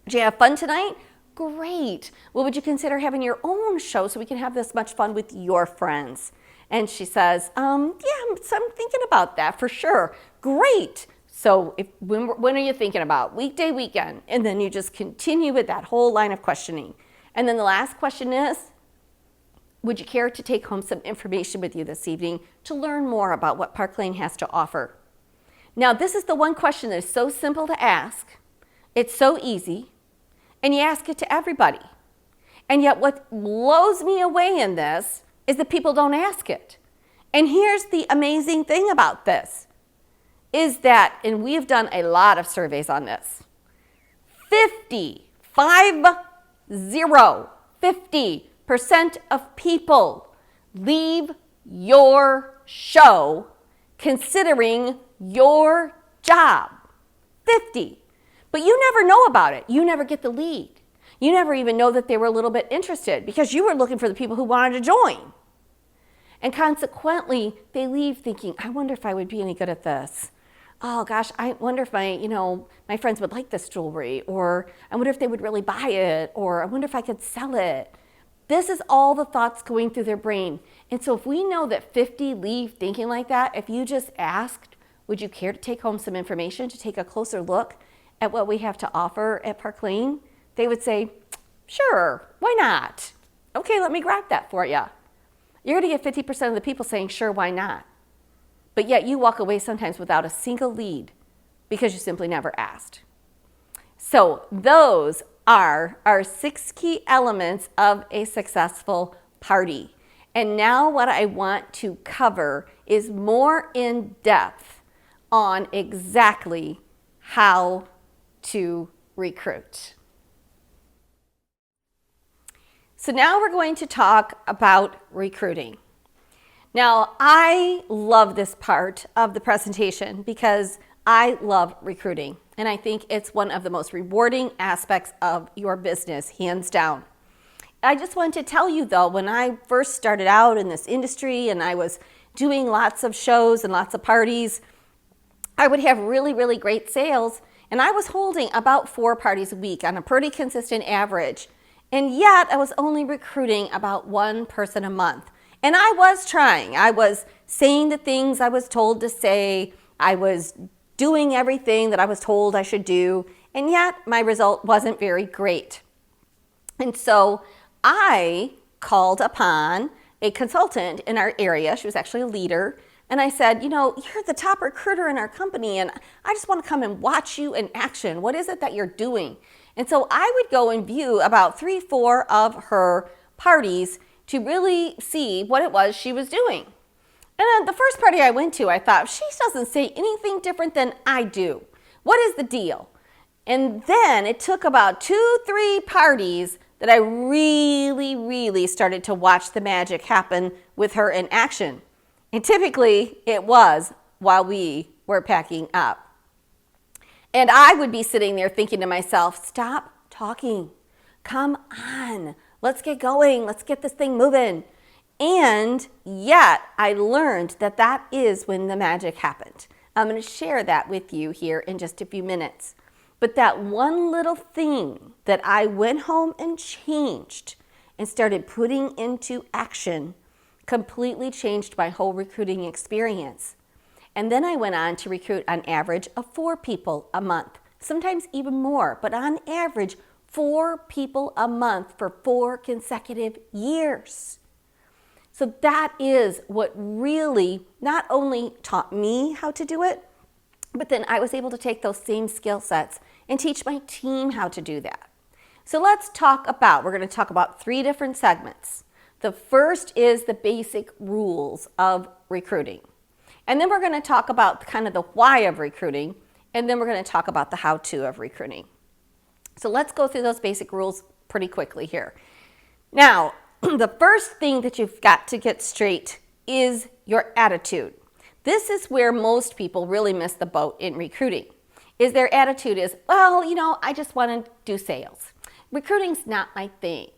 [SPEAKER 3] did you have fun tonight? Great. Well, would you consider having your own show so we can have this much fun with your friends? And she says, yeah, I'm thinking about that for sure. Great. So when are you thinking about? Weekday, weekend. And then you just continue with that whole line of questioning. And then the last question is, would you care to take home some information with you this evening to learn more about what Park Lane has to offer? Now, this is the one question that is so simple to ask. It's so easy. And you ask it to everybody. And yet what blows me away in this is that people don't ask it. And here's the amazing thing about this, is that, and we've done a lot of surveys on this, 50% of people leave your show considering your job. 50. But you never know about it. You never get the lead. You never even know that they were a little bit interested because you were looking for the people who wanted to join. And consequently, they leave thinking, I wonder if I would be any good at this. Oh gosh, I wonder if my friends would like this jewelry, or I wonder if they would really buy it, or I wonder if I could sell it. This is all the thoughts going through their brain. And so if we know that 50 leave thinking like that, if you just asked, would you care to take home some information to take a closer look at what we have to offer at Park Lane? They would say, sure, why not? Okay, let me grab that for you. You're going to get 50% of the people saying, sure, why not? But yet you walk away sometimes without a single lead because you simply never asked. So those are our 6 key elements of a successful party. And now what I want to cover is more in depth on exactly how to recruit. So now we're going to talk about recruiting. Now, I love this part of the presentation because I love recruiting, and I think it's one of the most rewarding aspects of your business, hands down. I just want to tell you though, when I first started out in this industry and I was doing lots of shows and lots of parties, I would have really, really great sales, and I was holding about 4 parties a week on a pretty consistent average. And yet I was only recruiting about 1 person a month. And I was trying. I was saying the things I was told to say. I was doing everything that I was told I should do. And yet my result wasn't very great. And so I called upon a consultant in our area. She was actually a leader. And I said, you're the top recruiter in our company, and I just want to come and watch you in action. What is it that you're doing? And so I would go and view about 3-4 of her parties to really see what it was she was doing. And then the first party I went to, I thought, she doesn't say anything different than I do. What is the deal? And then it took about 2-3 parties that I really, really started to watch the magic happen with her in action. And typically it was while we were packing up. And I would be sitting there thinking to myself, stop talking. Come on. Let's get going. Let's get this thing moving. And yet I learned that that is when the magic happened. I'm going to share that with you here in just a few minutes. But that one little thing that I went home and changed and started putting into action completely changed my whole recruiting experience. And then I went on to recruit an average of 4 people a month, sometimes even more, but on average, 4 people a month for 4 consecutive years. So that is what really not only taught me how to do it, but then I was able to take those same skill sets and teach my team how to do that. So we're going to talk about 3 different segments. The first is the basic rules of recruiting. And then we're going to talk about kind of the why of recruiting. And then we're going to talk about the how-to of recruiting. So let's go through those basic rules pretty quickly here. Now, the first thing that you've got to get straight is your attitude. This is where most people really miss the boat in recruiting. Is their attitude is, well, I just want to do sales. Recruiting's not my thing.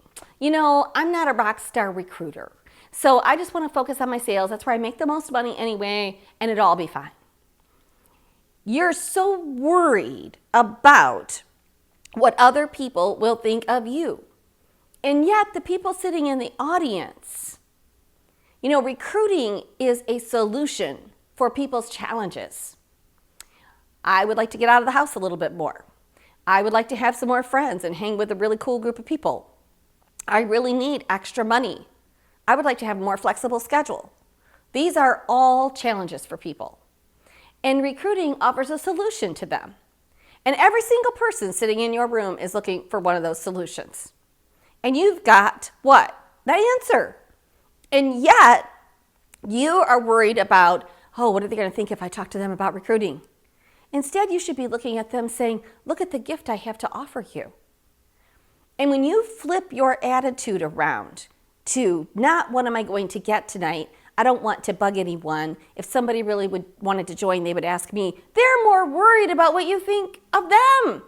[SPEAKER 3] I'm not a rock star recruiter. So I just want to focus on my sales. That's where I make the most money anyway, and it'll all be fine. You're so worried about what other people will think of you. And yet the people sitting in the audience, recruiting is a solution for people's challenges. I would like to get out of the house a little bit more. I would like to have some more friends and hang with a really cool group of people. I really need extra money. I would like to have a more flexible schedule. These are all challenges for people. And recruiting offers a solution to them. And every single person sitting in your room is looking for one of those solutions. And you've got what? The answer. And yet, you are worried about, what are they going to think if I talk to them about recruiting? Instead, you should be looking at them saying, look at the gift I have to offer you. And when you flip your attitude around to not what am I going to get tonight, I don't want to bug anyone. If somebody really wanted to join, they would ask me. They're more worried about what you think of them.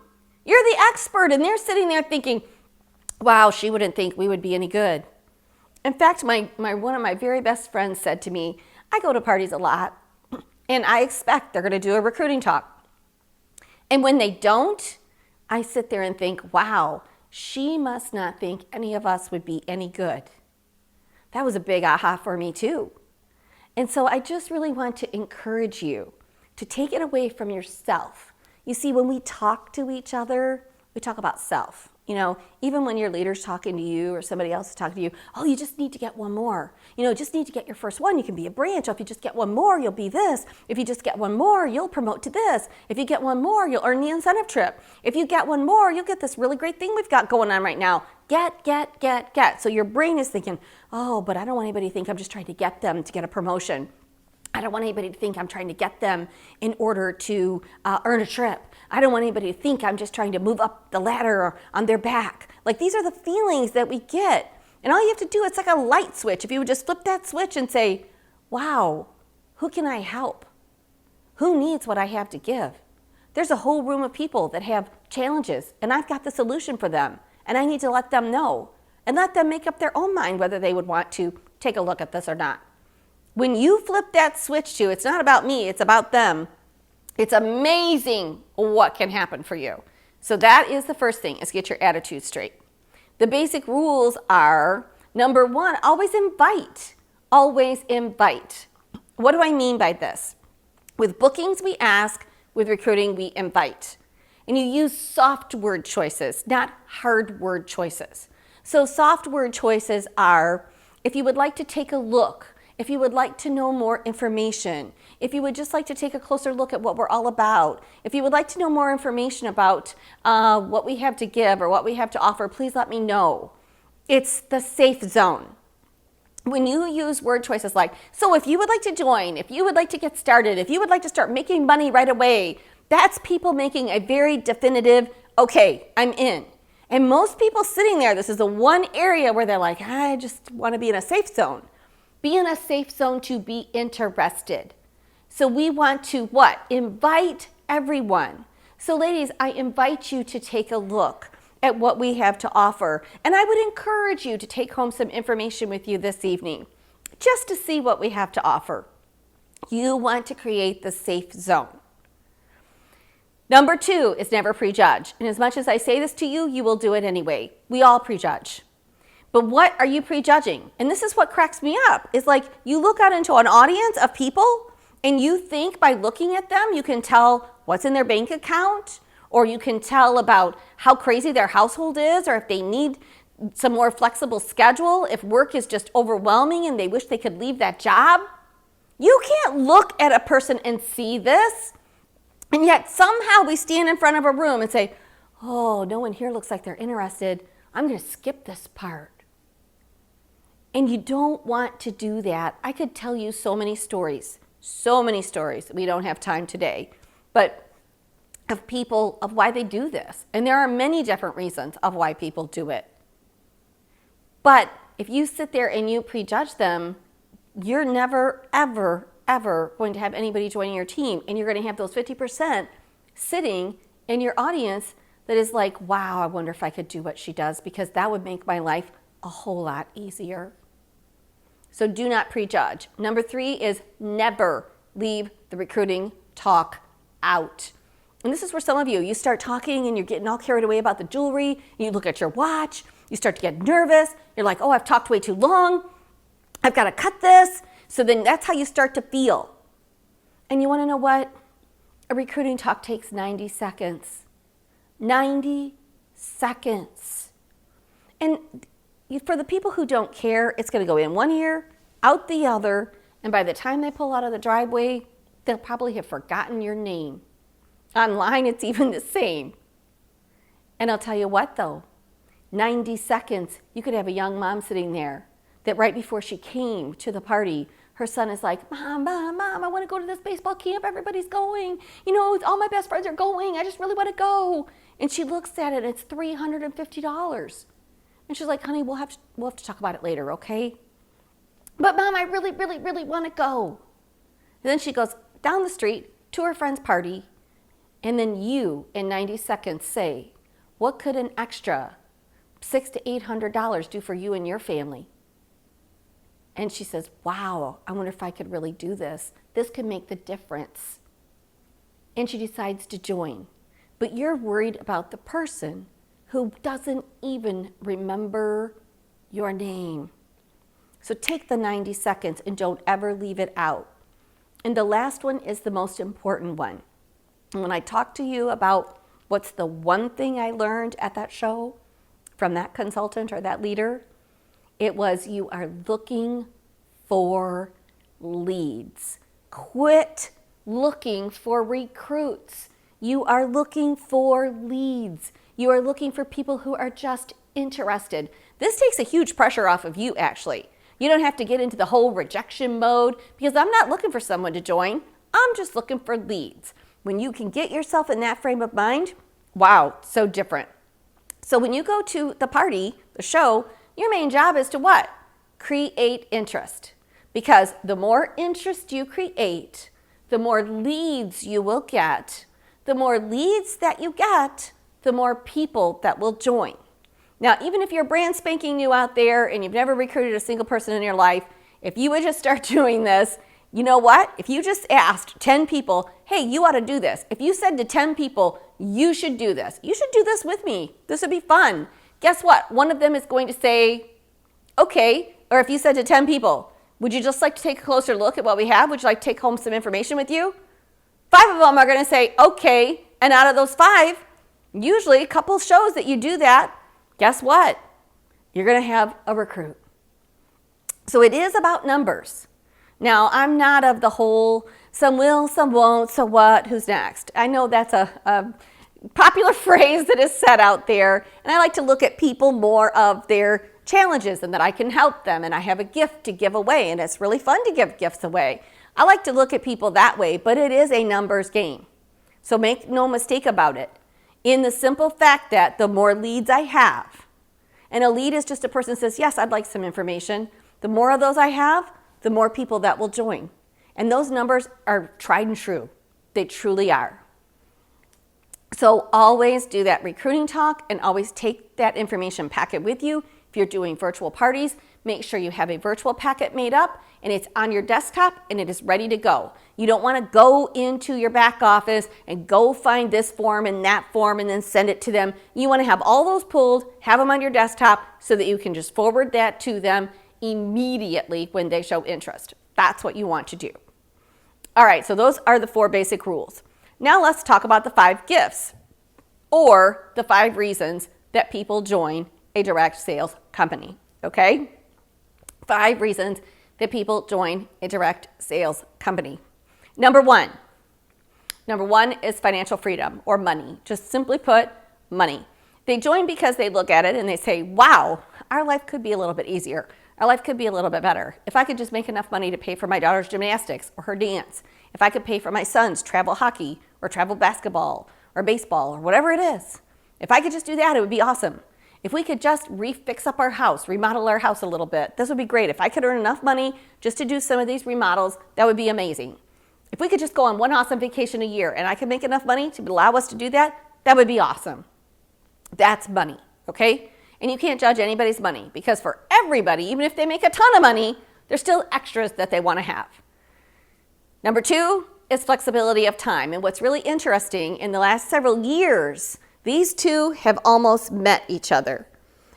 [SPEAKER 3] You're the expert, and they're sitting there thinking, wow, she wouldn't think we would be any good. In fact, one of my very best friends said to me, I go to parties a lot, and I expect they're going to do a recruiting talk. And when they don't, I sit there and think, wow, she must not think any of us would be any good. That was a big aha for me too. And so I just really want to encourage you to take it away from yourself. You see, when we talk to each other, we talk about self. Even when your leader's talking to you or somebody else is talking to you, you just need to get one more. Just need to get your first one. You can be a branch. If you just get one more, you'll be this. If you just get one more, you'll promote to this. If you get one more, you'll earn the incentive trip. If you get one more, you'll get this really great thing we've got going on right now. Get. So your brain is thinking, but I don't want anybody to think I'm just trying to get them to get a promotion. I don't want anybody to think I'm trying to get them in order to earn a trip. I don't want anybody to think I'm just trying to move up the ladder on their back. These are the feelings that we get. And all you have to do, it's like a light switch. If you would just flip that switch and say, wow, who can I help? Who needs what I have to give? There's a whole room of people that have challenges, and I've got the solution for them. And I need to let them know and let them make up their own mind whether they would want to take a look at this or not. When you flip that switch to, it's not about me, it's about them, it's amazing what can happen for you. So that is the first thing, is get your attitude straight. The basic rules are, number 1, always invite. Always invite. What do I mean by this? With bookings, we ask. With recruiting, we invite. And you use soft word choices, not hard word choices. So soft word choices are, if you would like to take a look, if you would like to know more information, if you would just like to take a closer look at what we're all about, if you would like to know more information about what we have to give or what we have to offer, please let me know. It's the safe zone. When you use word choices like, so if you would like to join, if you would like to get started, if you would like to start making money right away, that's people making a very definitive, okay, I'm in. And most people sitting there, this is the one area where they're like, I just want to be in a safe zone. Be in a safe zone to be interested. So we want to what? Invite everyone. So ladies, I invite you to take a look at what we have to offer. And I would encourage you to take home some information with you this evening, just to see what we have to offer. You want to create the safe zone. Number 2 is never prejudge. And as much as I say this to you, you will do it anyway. We all prejudge. But what are you prejudging? And this is what cracks me up. Is like you look out into an audience of people and you think by looking at them, you can tell what's in their bank account, or you can tell about how crazy their household is, or if they need some more flexible schedule, if work is just overwhelming and they wish they could leave that job. You can't look at a person and see this. And yet somehow we stand in front of a room and say, oh, no one here looks like they're interested. I'm going to skip this part. And you don't want to do that. I could tell you so many stories. We don't have time today, but of people, of why they do this. And there are many different reasons of why people do it. But if you sit there and you prejudge them, you're never, ever, ever going to have anybody joining your team. And you're going to have those 50% sitting in your audience that is like, wow, I wonder if I could do what she does, because that would make my life a whole lot easier. So do not prejudge. Number 3 is never leave the recruiting talk out. And this is where some of you start talking and you're getting all carried away about the jewelry. And you look at your watch, you start to get nervous. You're like, oh, I've talked way too long. I've got to cut this. So then that's how you start to feel. And you want to know what? A recruiting talk takes 90 seconds. 90 seconds. And for the people who don't care, it's going to go in one ear, out the other, and by the time they pull out of the driveway, they'll probably have forgotten your name. Online, it's even the same. And I'll tell you what, though, 90 seconds, you could have a young mom sitting there that right before she came to the party, her son is like, Mom, I want to go to this baseball camp. Everybody's going. You know, all my best friends are going. I just really want to go. And she looks at it, and it's $350. And she's like, honey, we'll have to talk about it later, okay? But Mom, I really, really, really want to go. And then she goes down the street to her friend's party, and then you, in 90 seconds, say, what could an extra $600 to $800 do for you and your family? And she says, wow, I wonder if I could really do this. This could make the difference. And she decides to join. But you're worried about the person who doesn't even remember your name. So take the 90 seconds and don't ever leave it out. And the last one is the most important one. And when I talk to you about what's the one thing I learned at that show from that consultant or that leader, it was you are looking for leads. Quit looking for recruits. You are looking for leads. You are looking for people who are just interested. This takes a huge pressure off of you, actually. You don't have to get into the whole rejection mode, because I'm not looking for someone to join. I'm just looking for leads. When you can get yourself in that frame of mind, wow, so different. So when you go to the party, the show, your main job is to what? Create interest. Because the more interest you create, the more leads you will get. The more leads that you get, the more people that will join. Now, even if you're brand spanking new out there and you've never recruited a single person in your life, if you would just start doing this, you know what? If you just asked 10 people, hey, you ought to do this. If you said to 10 people, you should do this. You should do this with me. This would be fun. Guess what? One of them is going to say, okay. Or if you said to 10 people, would you just like to take a closer look at what we have? Would you like to take home some information with you? 5 of them are going to say, okay. And out of those 5, usually a couple shows that you do that, guess what? You're going to have a recruit. So it is about numbers. Now, I'm not of the whole, some will, some won't, so what, who's next? I know that's a popular phrase that is said out there, and I like to look at people more of their challenges and that I can help them, and I have a gift to give away, and it's really fun to give gifts away. I like to look at people that way, but it is a numbers game. So make no mistake about it. In the simple fact that the more leads I have, and a lead is just a person who says, yes, I'd like some information. The more of those I have, the more people that will join. And those numbers are tried and true. They truly are. So always do that recruiting talk and always take that information packet with you if you're doing virtual parties, Make sure you have a virtual packet made up and it's on your desktop and it is ready to go. You don't want to go into your back office and go find this form and that form and then send it to them. You want to have all those pulled, have them on your desktop so that you can just forward that to them immediately when they show interest. That's what you want to do. All right, so those are the 4 basic rules. Now let's talk about the 5 gifts or the 5 reasons that people join a direct sales company, okay? 5 reasons that people join a direct sales company. Number one is financial freedom or money. Just simply put, money. They join because they look at it and they say, wow, our life could be a little bit easier. Our life could be a little bit better. If I could just make enough money to pay for my daughter's gymnastics or her dance, if I could pay for my son's travel hockey or travel basketball or baseball or whatever it is, if I could just do that, it would be awesome. If we could just fix up our house, remodel our house a little bit, this would be great. If I could earn enough money just to do some of these remodels, that would be amazing. If we could just go on one awesome vacation a year and I could make enough money to allow us to do that, that would be awesome. That's money, okay? And you can't judge anybody's money because for everybody, even if they make a ton of money, there's still extras that they want to have. Number 2 is flexibility of time. And what's really interesting, in the last several years, these 2 have almost met each other,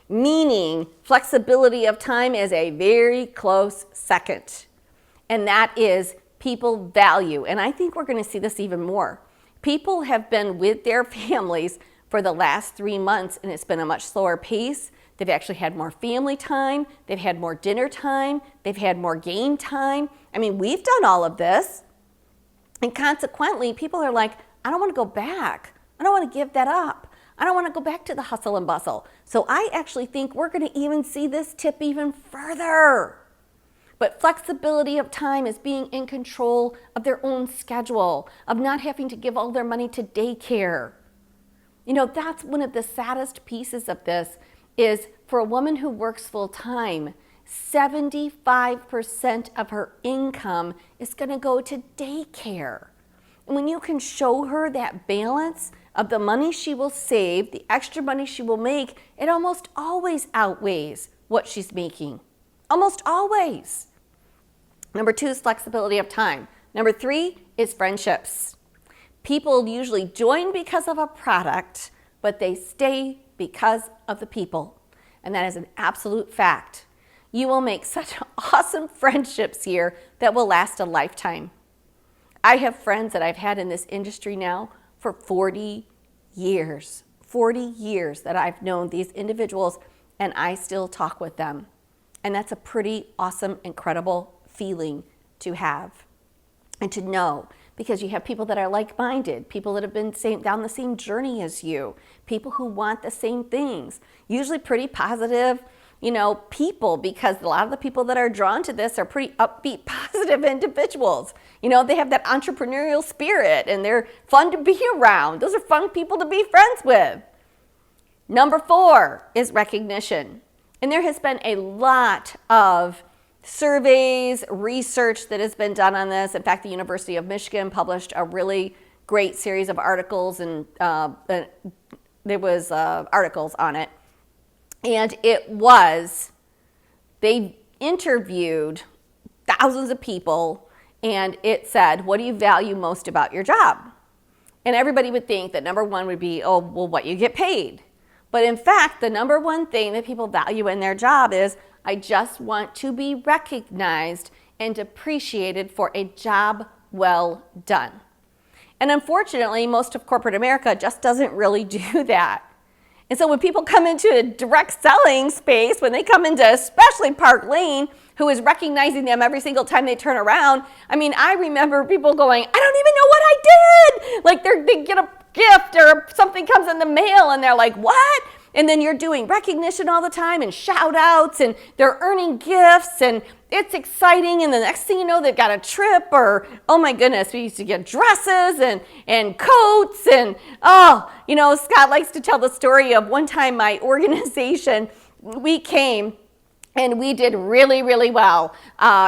[SPEAKER 3] meaning flexibility of time is a very close second. And that is people value. And I think we're going to see this even more. People have been with their families for the last 3 months and it's been a much slower pace. They've actually had more family time. They've had more dinner time. They've had more game time. I mean, we've done all of this. And consequently, people are like, I don't want to go back. I don't want to give that up. I don't want to go back to the hustle and bustle. So I actually think we're going to even see this tip even further. But flexibility of time is being in control of their own schedule, of not having to give all their money to daycare. You know, that's one of the saddest pieces of this is for a woman who works full time, 75% of her income is going to go to daycare. And when you can show her that balance of the money she will save, the extra money she will make, it almost always outweighs what she's making. Almost always. Number 2 is flexibility of time. Number 3 is friendships. People usually join because of a product, but they stay because of the people. And that is an absolute fact. You will make such awesome friendships here that will last a lifetime. I have friends that I've had in this industry now for 40 years. 40 years that I've known these individuals and I still talk with them. And that's a pretty awesome, incredible feeling to have and to know, because you have people that are like-minded, people that have been down the same journey as you, people who want the same things, usually pretty positive, people, because a lot of the people that are drawn to this are pretty upbeat, positive individuals. They have that entrepreneurial spirit and they're fun to be around. Those are fun people to be friends with. Number 4 is recognition. And there has been a lot of surveys, research that has been done on this. In fact, the University of Michigan published a really great series of articles, and there was articles on it. And they interviewed thousands of people, and it said, what do you value most about your job? And everybody would think that number 1 would be, oh, well, what you get paid. But in fact, the number 1 thing that people value in their job is, I just want to be recognized and appreciated for a job well done. And unfortunately, most of corporate America just doesn't really do that. And so when people come into a direct selling space, when they come into especially Park Lane, who is recognizing them every single time they turn around, I remember people going, I don't even know what I did. Like they get a gift or something comes in the mail and they're like, what? And then you're doing recognition all the time and shout outs and they're earning gifts and it's exciting. And the next thing you know, they've got a trip or, oh my goodness, we used to get dresses and coats. And Scott likes to tell the story of one time my organization, we came And we did really, really well.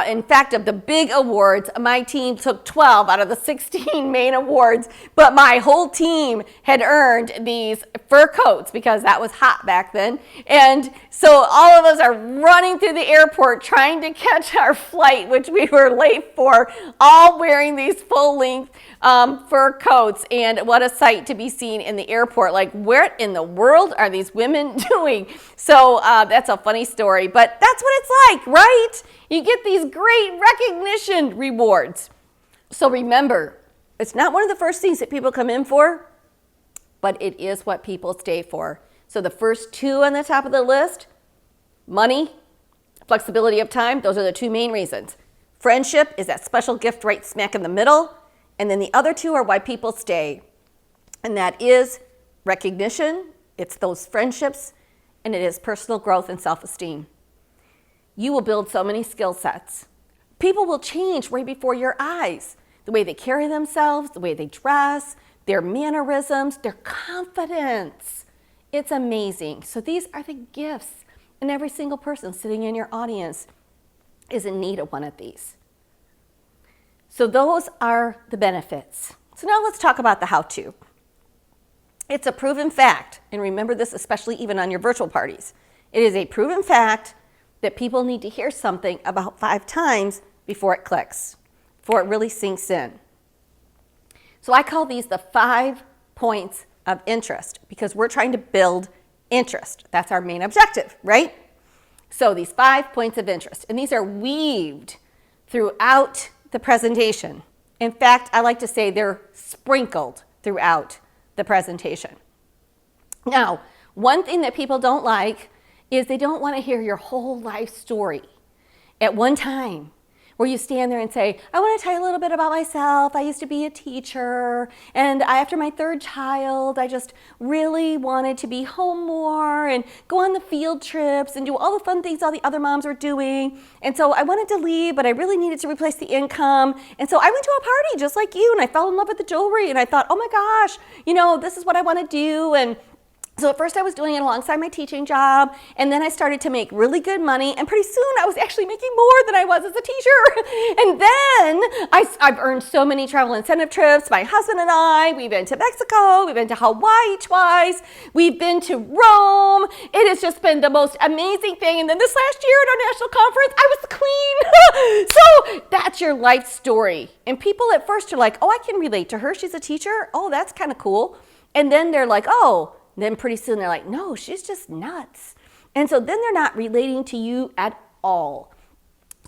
[SPEAKER 3] In fact, of the big awards, my team took 12 out of the 16 main awards, but my whole team had earned these fur coats because that was hot back then. And so all of us are running through the airport trying to catch our flight, which we were late for, all wearing these full-length fur coats. And what a sight to be seen in the airport. Like, what in the world are these women doing? So that's a funny story, but that's what it's like, right? You get these great recognition rewards. So remember, it's not one of the first things that people come in for, but it is what people stay for. So the first two on the top of the list, money, flexibility of time, those are the two main reasons. Friendship is that special gift right smack in the middle, and then the other two are why people stay. And that is recognition, it's those friendships, and it is personal growth and self-esteem. You will build so many skill sets. People will change right before your eyes. The way they carry themselves, the way they dress, their mannerisms, their confidence. It's amazing. So these are the gifts, and every single person sitting in your audience is in need of one of these. So those are the benefits. So now let's talk about the how-to. It's a proven fact, and remember this especially even on your virtual parties. It is a proven fact that people need to hear something about 5 times before it clicks, before it really sinks in. So I call these the 5 points of interest because we're trying to build interest. That's our main objective, right? So these 5 points of interest, and these are weaved throughout the presentation. In fact, I like to say they're sprinkled throughout the presentation. Now, one thing that people don't like is they don't want to hear your whole life story at one time, where you stand there and say, I want to tell you a little bit about myself. I used to be a teacher, and after my 3rd child, I just really wanted to be home more and go on the field trips and do all the fun things all the other moms were doing. And so I wanted to leave, but I really needed to replace the income. And so I went to a party just like you, and I fell in love with the jewelry, and I thought, oh my gosh, this is what I want to do. And so at first I was doing it alongside my teaching job, and then I started to make really good money, and pretty soon I was actually making more than I was as a teacher. And then I've earned so many travel incentive trips. My husband and I, we've been to Mexico, we've been to Hawaii twice, we've been to Rome. It has just been the most amazing thing. And then this last year at our national conference, I was the queen. So that's your life story. And people at first are like, oh, I can relate to her. She's a teacher. Oh, that's kind of cool. And then they're like, oh, then pretty soon they're like, no, she's just nuts. And so then they're not relating to you at all.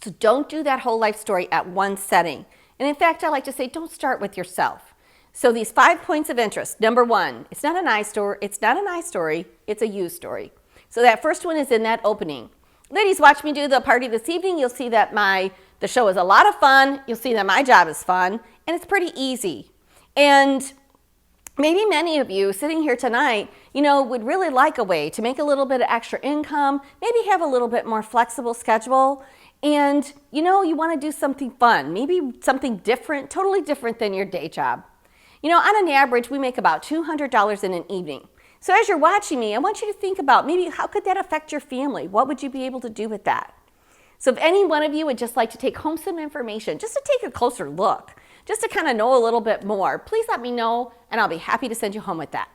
[SPEAKER 3] So don't do that whole life story at one setting. And in fact, I like to say, don't start with yourself. So these 5 points of interest. Number 1, it's not an I story, it's a you story. So that first one is in that opening. Ladies, watch me do the party this evening. You'll see that the show is a lot of fun. You'll see that my job is fun, and it's pretty easy. And maybe many of you sitting here tonight, would really like a way to make a little bit of extra income, maybe have a little bit more flexible schedule, and you want to do something fun, maybe something different, totally different than your day job. On an average, we make about $200 in an evening. So as you're watching me, I want you to think about maybe how could that affect your family? What would you be able to do with that? So if any one of you would just like to take home some information, just to take a closer look, just to kind of know a little bit more, please let me know, and I'll be happy to send you home with that.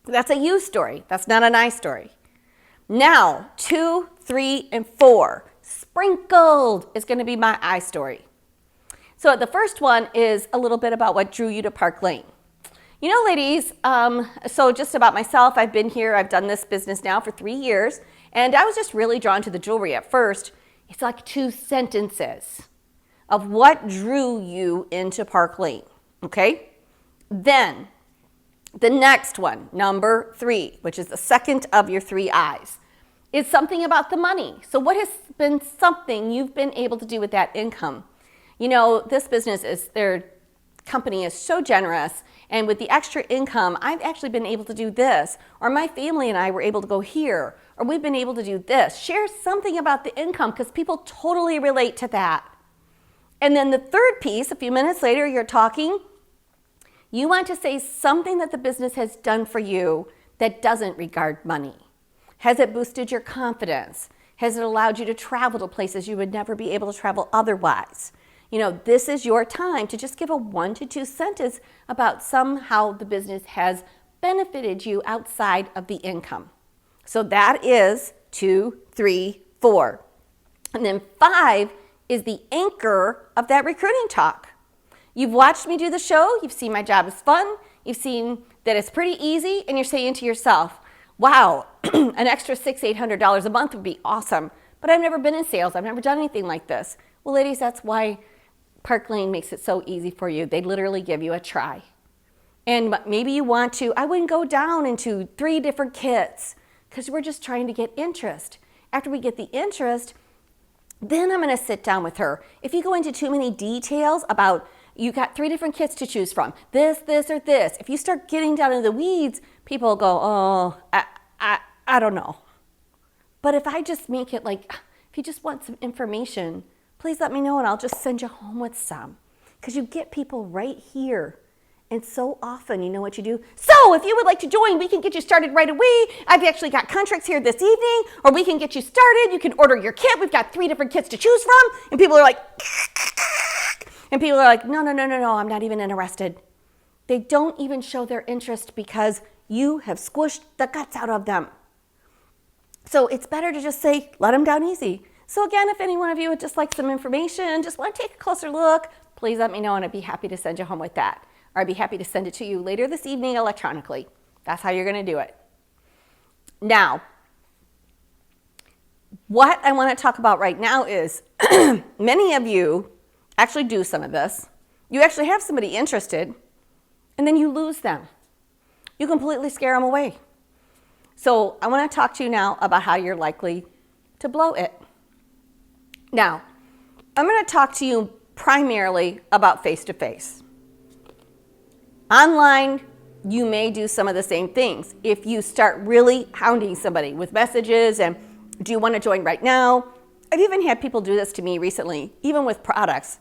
[SPEAKER 3] That's a you story. That's not an I story. Now, 2, 3, and 4, sprinkled is going to be my I story. So the first one is a little bit about what drew you to Park Lane. Ladies, so just about myself, I've been here, I've done this business now for 3 years, and I was just really drawn to the jewelry at first. It's like 2 sentences of what drew you into Park Lane, okay? Then, the next one, number 3, which is the second of your 3 I's, is something about the money. So what has been something you've been able to do with that income? This business their company is so generous, and with the extra income, I've actually been able to do this, or my family and I were able to go here, or we've been able to do this. Share something about the income because people totally relate to that. And then the third piece, a few minutes later, you're talking, you want to say something that the business has done for you that doesn't regard money. Has it boosted your confidence? Has it allowed you to travel to places you would never be able to travel otherwise? This is your time to just give a 1 to 2 sentence about somehow the business has benefited you outside of the income. So that is 2, 3, 4. And then 5 is the anchor of that recruiting talk. You've watched me do the show. You've seen my job is fun. You've seen that it's pretty easy. And you're saying to yourself, wow, an extra $600, $800 a month would be awesome. But I've never been in sales. I've never done anything like this. Well, ladies, that's why Park Lane makes it so easy for you. They literally give you a try. And maybe you want to, I wouldn't go down into 3 different kits because we're just trying to get interest. After we get the interest, then I'm going to sit down with her. If you go into too many details about you got 3 different kits to choose from, this, or this. If you start getting down into the weeds, people go, oh, I don't know. But if I just make it like, if you just want some information, please let me know and I'll just send you home with some. Because you get people right here. And so often, you know what you do? So if you would like to join, we can get you started right away. I've actually got contracts here this evening, or we can get you started. You can order your kit. We've got 3 different kits to choose from. And people are like, no, I'm not even interested. They don't even show their interest because you have squished the guts out of them. So it's better to just say, let them down easy. So again, if any one of you would just like some information, just want to take a closer look, please let me know and I'd be happy to send you home with that. Or I'd be happy to send it to you later this evening electronically. That's how you're going to do it. Now, what I want to talk about right now is many of you actually do some of this. You actually have somebody interested and then you lose them. You completely scare them away. So I want to talk to you now about how you're likely to blow it. Now, I'm going to talk to you primarily about face-to-face. Online, you may do some of the same things. If you start really hounding somebody with messages and do you want to join right now? I've even had people do this to me recently, even with products.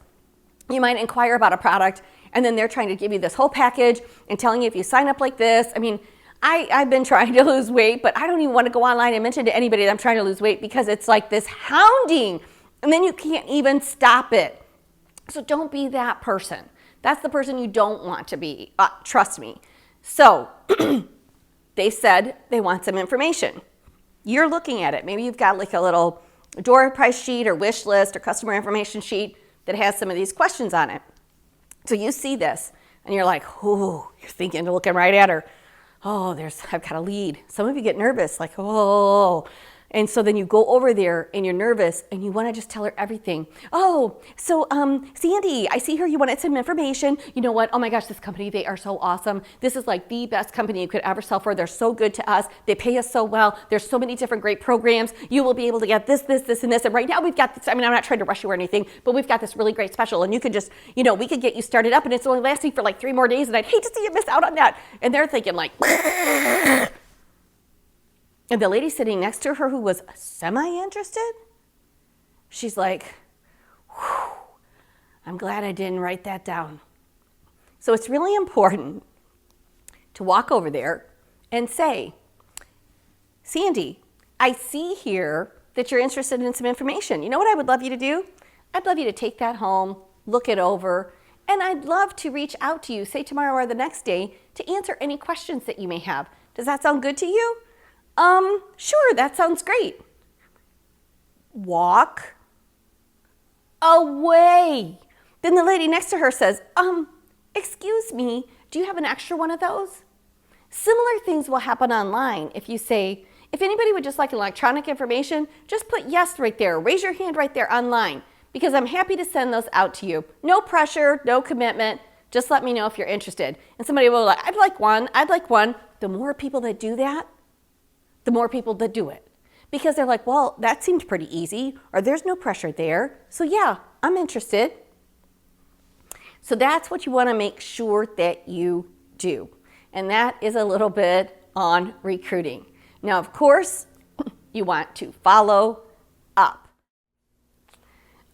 [SPEAKER 3] You might inquire about a product and then they're trying to give you this whole package and telling you if you sign up like this. I mean, I've been trying to lose weight, but I don't even want to go online and mention to anybody that I'm trying to lose weight because it's like this hounding and then you can't even stop it. So don't be that person. That's the person you don't want to be. Trust me. So they said they want some information. You're looking at it. Maybe you've got like a little door price sheet or wish list or customer information sheet that has some of these questions on it. So you see this and you're like, oh, you're thinking, looking right at her. Oh, I've got a lead. Some of you get nervous, like, oh. And so then you go over there and you're nervous and you want to just tell her everything. Oh, so Sandy, I see here you wanted some information. You know what? Oh my gosh, this company, they are so awesome. This is like the best company you could ever sell for. They're so good to us. They pay us so well. There's so many different great programs. You will be able to get this, and this. And right now we've got this. I mean, I'm not trying to rush you or anything, but we've got this really great special. And you could just, we could get you started up and it's only lasting for like 3 more days. And I'd hate to see you miss out on that. And they're thinking like, and the lady sitting next to her who was semi-interested, she's like, whew, I'm glad I didn't write that down. So it's really important to walk over there and say, Sandy, I see here that you're interested in some information. You know what I would love you to do? I'd love you to take that home, look it over, and I'd love to reach out to you, say tomorrow or the next day, to answer any questions that you may have. Does that sound good to you? Sure, that sounds great. Walk away. Then the lady next to her says, excuse me, do you have an extra one of those? Similar things will happen online if you say, if anybody would just like electronic information, just put yes right there. Raise your hand right there online because I'm happy to send those out to you. No pressure, no commitment. Just let me know if you're interested. And somebody will be like, I'd like one. The more people that do that, the more people that do it. Because they're like, well, that seemed pretty easy, or there's no pressure there. So yeah, I'm interested. So that's what you want to make sure that you do. And that is a little bit on recruiting. Now, of course, you want to follow up.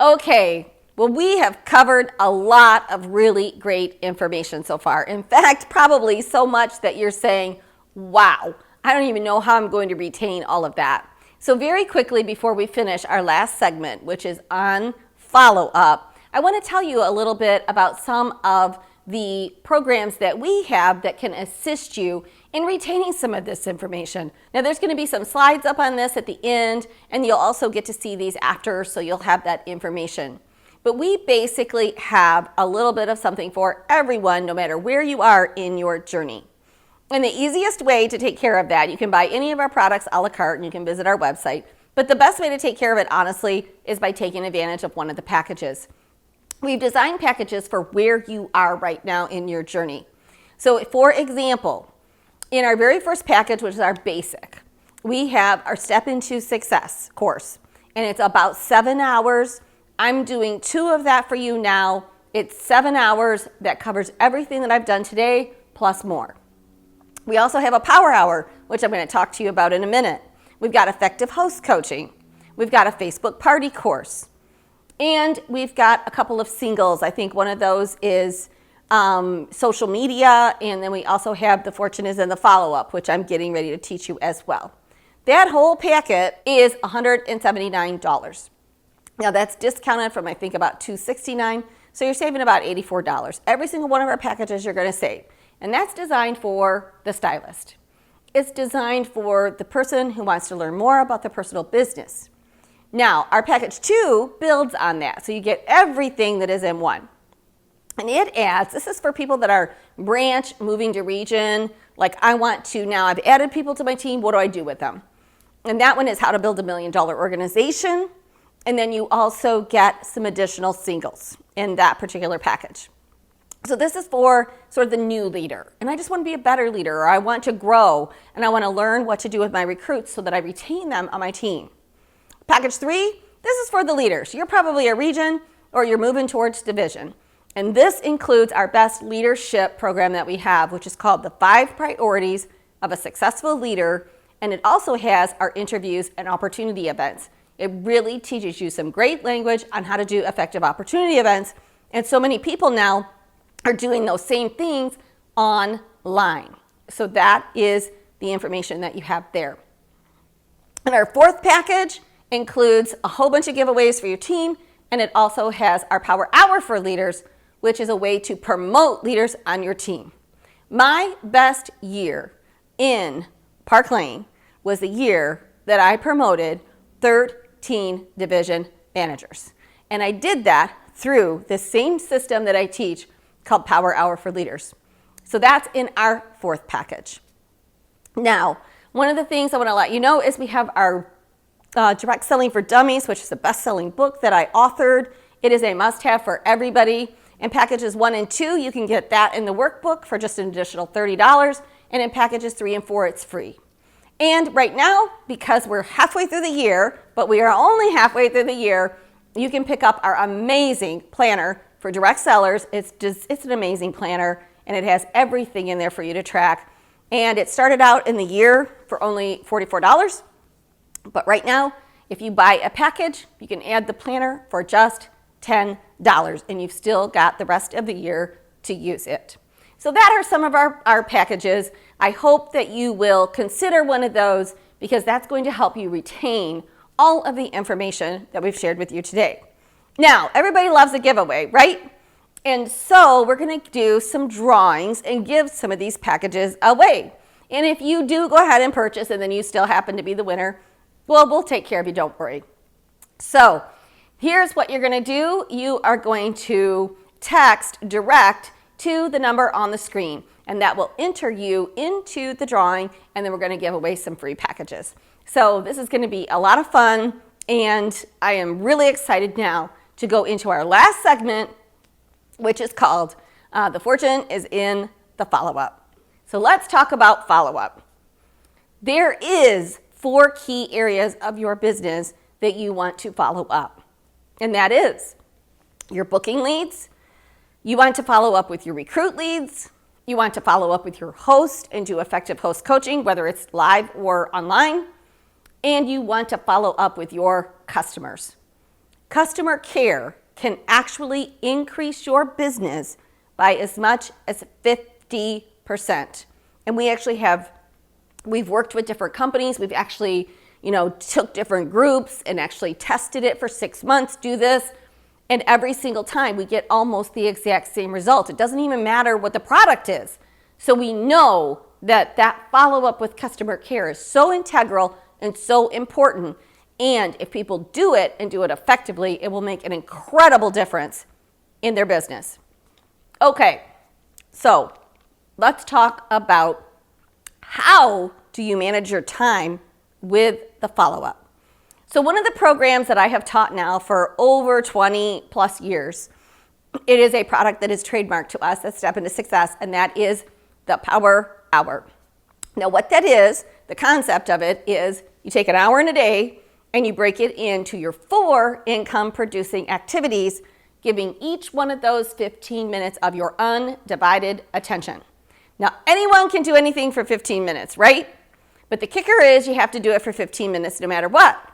[SPEAKER 3] Okay, well, we have covered a lot of really great information so far. In fact, probably so much that you're saying, wow, I don't even know how I'm going to retain all of that. So very quickly before we finish our last segment, which is on follow-up, I want to tell you a little bit about some of the programs that we have that can assist you in retaining some of this information. Now there's going to be some slides up on this at the end, and you'll also get to see these after, so you'll have that information. But we basically have a little bit of something for everyone, no matter where you are in your journey. And the easiest way to take care of that, you can buy any of our products a la carte and you can visit our website. But the best way to take care of it, honestly, is by taking advantage of one of the packages. We've designed packages for where you are right now in your journey. So for example, in our very first package, which is our basic, we have our Step Into Success course. And it's about 7 hours. I'm doing 2 of that for you now. It's 7 hours that covers everything that I've done today, plus more. We also have a power hour, which I'm going to talk to you about in a minute. We've got effective host coaching. We've got a Facebook party course. And we've got a couple of singles. I think one of those is social media. And then we also have The Fortune is in the Follow-Up, which I'm getting ready to teach you as well. That whole packet is $179. Now that's discounted from I think about $269. So you're saving about $84. Every single one of our packages you're going to save. And that's designed for the stylist. It's designed for the person who wants to learn more about their personal business. Now, our package 2 builds on that. So you get everything that is in one. And it adds, this is for people that are branch, moving to region. Like I want to now, I've added people to my team. What do I do with them? And that one is how to build $1 million organization. And then you also get some additional singles in that particular package. So this is for sort of the new leader, and I just want to be a better leader, or I want to grow, and I want to learn what to do with my recruits so that I retain them on my team. Package 3, this is for the leaders. You're probably a region, or you're moving towards division. And this includes our best leadership program that we have, which is called the 5 Priorities of a Successful Leader, and it also has our interviews and opportunity events. It really teaches you some great language on how to do effective opportunity events, and so many people now are doing those same things online. So that is the information that you have there. And our 4th package includes a whole bunch of giveaways for your team, and it also has our Power Hour for Leaders, which is a way to promote leaders on your team. My best year in Park Lane was the year that I promoted 13 division managers. And I did that through the same system that I teach called Power Hour for Leaders. So that's in our 4th package. Now, one of the things I want to let you know is we have our Direct Selling for Dummies, which is a best-selling book that I authored. It is a must-have for everybody. In packages 1 and 2, you can get that in the workbook for just an additional $30. And in packages 3 and 4, it's free. And right now, because we're halfway through the year, but we are only halfway through the year, you can pick up our amazing planner for direct sellers. It's an amazing planner, and it has everything in there for you to track. And it started out in the year for only $44. But right now, if you buy a package, you can add the planner for just $10, and you've still got the rest of the year to use it. So that are some of our packages. I hope that you will consider one of those, because that's going to help you retain all of the information that we've shared with you today. Now, everybody loves a giveaway, right? And so we're going to do some drawings and give some of these packages away. And if you do go ahead and purchase and then you still happen to be the winner, well, we'll take care of you, don't worry. So here's what you're going to do. You are going to text direct to the number on the screen, and that will enter you into the drawing, and then we're going to give away some free packages. So this is going to be a lot of fun, and I am really excited now to go into our last segment, which is called The Fortune is in the Follow-Up. So let's talk about follow-up. There is 4 key areas of your business that you want to follow up, and that is your booking leads. You want to follow up with your recruit leads. You want to follow up with your host and do effective host coaching, whether it's live or online. And you want to follow up with your customers. Customer care can actually increase your business by as much as 50%. And we've worked with different companies. We've actually, took different groups and actually tested it for 6 months, do this. And every single time we get almost the exact same result. It doesn't even matter what the product is. So we know that follow-up with customer care is so integral and so important. And if people do it and do it effectively, it will make an incredible difference in their business. Okay, so let's talk about how do you manage your time with the follow-up. So one of the programs that I have taught now for over 20 plus years, it is a product that is trademarked to us, that's Step into Success, and that is the Power Hour. Now what that is, the concept of it is you take an hour in a day and you break it into your 4 income producing activities, giving each one of those 15 minutes of your undivided attention. Now anyone can do anything for 15 minutes, right? But the kicker is you have to do it for 15 minutes no matter what.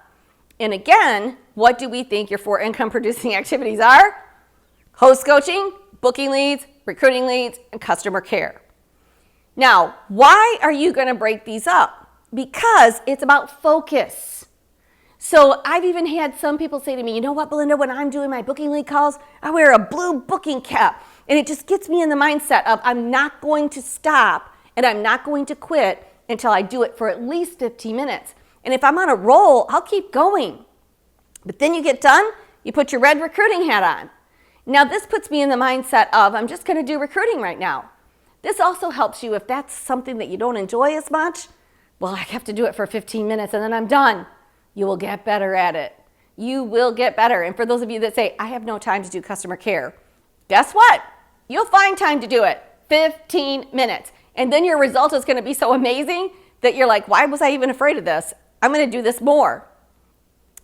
[SPEAKER 3] And again, what do we think your 4 income producing activities are? Host coaching, booking leads, recruiting leads, and customer care. Now, why are you going to break these up? Because it's about focus. So I've even had some people say to me, you know what, Belinda, when I'm doing my booking lead calls, I wear a blue booking cap. And it just gets me in the mindset of I'm not going to stop and I'm not going to quit until I do it for at least 15 minutes. And if I'm on a roll, I'll keep going. But then you get done, you put your red recruiting hat on. Now this puts me in the mindset of I'm just going to do recruiting right now. This also helps you if that's something that you don't enjoy as much. Well, I have to do it for 15 minutes and then I'm done. You will get better at it. You will get better. And for those of you that say, I have no time to do customer care, guess what? You'll find time to do it. 15 minutes. And then your result is going to be so amazing that you're like, why was I even afraid of this? I'm going to do this more.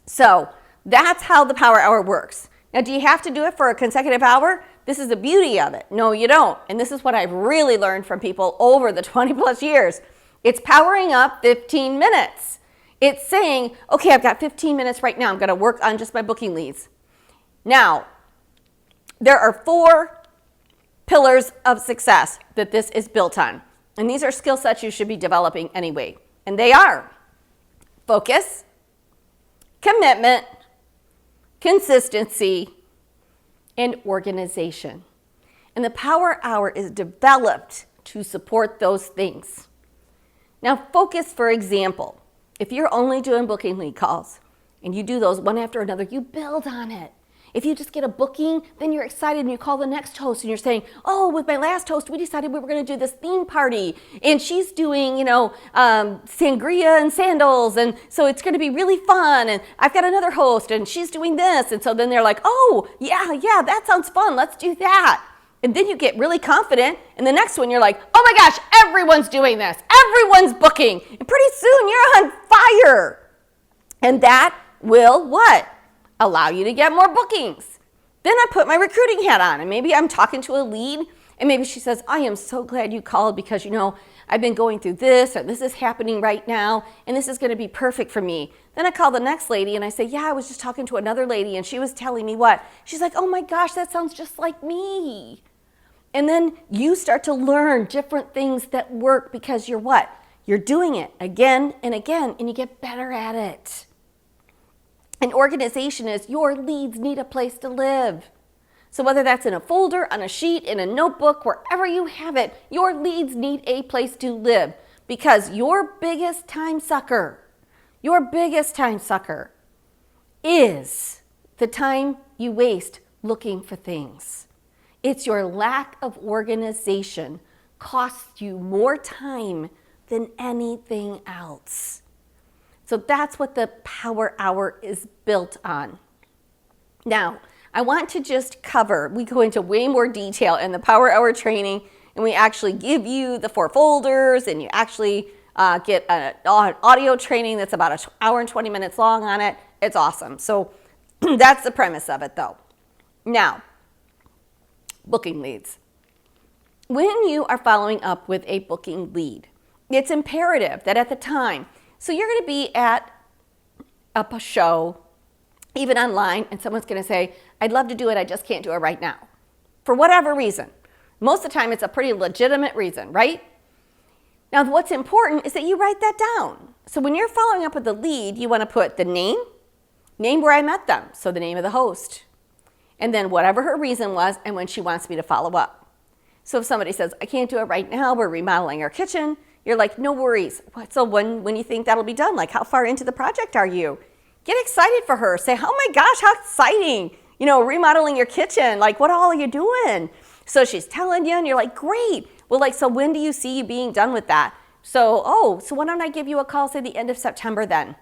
[SPEAKER 3] So that's how the Power Hour works. Now, do you have to do it for a consecutive hour? This is the beauty of it. No, you don't. And this is what I've really learned from people over the 20 plus years. It's powering up 15 minutes. It's saying, okay, I've got 15 minutes right now. I'm going to work on just my booking leads. Now, there are 4 pillars of success that this is built on. And these are skill sets you should be developing anyway. And they are focus, commitment, consistency, and organization. And the Power Hour is developed to support those things. Now, focus, for example, if you're only doing booking lead calls and you do those one after another, you build on it. If you just get a booking, then you're excited and you call the next host and you're saying, oh, with my last host, we decided we were going to do this theme party and she's doing, sangria and sandals. And so it's going to be really fun. And I've got another host and she's doing this. And so then they're like, oh, yeah, that sounds fun. Let's do that. And then you get really confident. And the next one, you're like, oh my gosh, everyone's doing this. Everyone's booking. And pretty soon you're on fire. And that will what? Allow you to get more bookings. Then I put my recruiting hat on and maybe I'm talking to a lead and maybe she says, I am so glad you called because I've been going through this or this is happening right now and this is going to be perfect for me. Then I call the next lady and I say, yeah, I was just talking to another lady and she was telling me what? She's like, oh my gosh, that sounds just like me. And then you start to learn different things that work because you're what? You're doing it again and again and you get better at it. An organization is your leads need a place to live. So whether that's in a folder, on a sheet, in a notebook, wherever you have it, your leads need a place to live because your biggest time sucker is the time you waste looking for things. It's your lack of organization costs you more time than anything else. So that's what the Power Hour is built on. Now, I want to just cover, we go into way more detail in the Power Hour training, and we actually give you the 4 folders, and you actually get an audio training that's about an hour and 20 minutes long on it. It's awesome. So that's the premise of it, though. Now, booking leads. When you are following up with a booking lead, it's imperative that at the time, so you're going to be at a show, even online, and someone's going to say, I'd love to do it, I just can't do it right now. For whatever reason. Most of the time, it's a pretty legitimate reason, right? Now, what's important is that you write that down. So when you're following up with the lead, you want to put the name where I met them, so the name of the host, and then whatever her reason was and when she wants me to follow up. So if somebody says, I can't do it right now, we're remodeling our kitchen, you're like, no worries. So when you think that'll be done? Like, how far into the project are you? Get excited for her. Say, oh my gosh, how exciting. Remodeling your kitchen. Like, what all are you doing? So she's telling you and you're like, great. Well, so when do you see you being done with that? So why don't I give you a call, say the end of September then?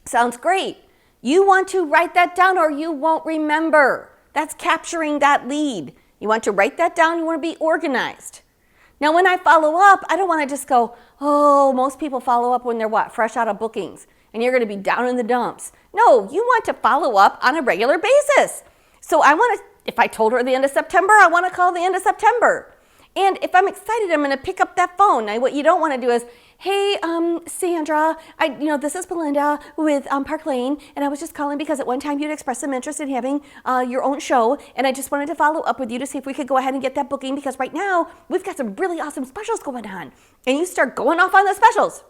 [SPEAKER 3] Sounds great. You want to write that down or you won't remember. That's capturing that lead. You want to write that down. You want to be organized. Now, when I follow up, I don't want to just go, most people follow up when they're fresh out of bookings and you're going to be down in the dumps. No, you want to follow up on a regular basis. So if I told her the end of September, I want to call the end of September. And if I'm excited, I'm going to pick up that phone. Now, what you don't want to do is, hey, Sandra, this is Belinda with Park Lane, and I was just calling because at one time you'd expressed some interest in having your own show, and I just wanted to follow up with you to see if we could go ahead and get that booking because right now we've got some really awesome specials going on. And you start going off on the specials.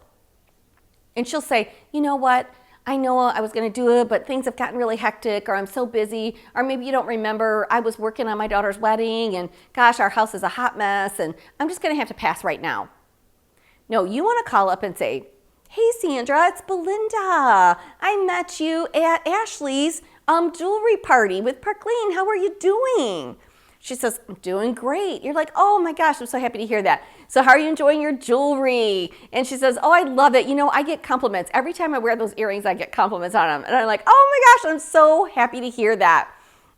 [SPEAKER 3] And she'll say, you know what? I know I was going to do it, but things have gotten really hectic, or I'm so busy, or maybe you don't remember, I was working on my daughter's wedding, and gosh, our house is a hot mess, and I'm just going to have to pass right now. No, you want to call up and say, hey, Sandra, it's Belinda. I met you at Ashley's jewelry party with Park Lane. How are you doing? She says, I'm doing great. You're like, oh my gosh, I'm so happy to hear that. So how are you enjoying your jewelry? And she says, oh, I love it. I get compliments. Every time I wear those earrings, I get compliments on them. And I'm like, oh my gosh, I'm so happy to hear that.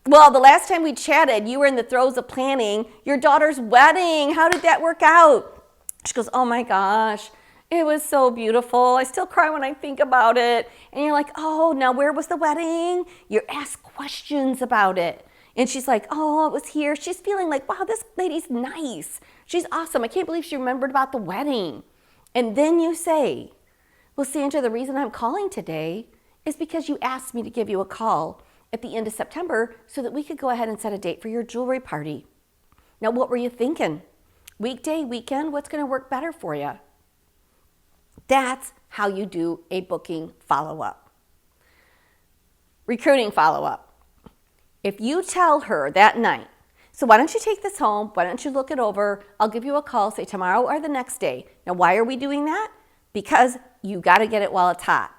[SPEAKER 3] Well, the last time we chatted, you were in the throes of planning your daughter's wedding. How did that work out? She goes, oh my gosh, it was so beautiful. I still cry when I think about it. And you're like, oh, now where was the wedding? You ask questions about it. And she's like, oh, it was here. She's feeling like, wow, this lady's nice. She's awesome. I can't believe she remembered about the wedding. And then you say, well, Sandra, the reason I'm calling today is because you asked me to give you a call at the end of September so that we could go ahead and set a date for your jewelry party. Now, what were you thinking? Weekday, weekend, what's going to work better for you? That's how you do a booking follow-up. Recruiting follow-up. If you tell her that night, so why don't you take this home? Why don't you look it over? I'll give you a call, say tomorrow or the next day. Now, why are we doing that? Because you got to get it while it's hot.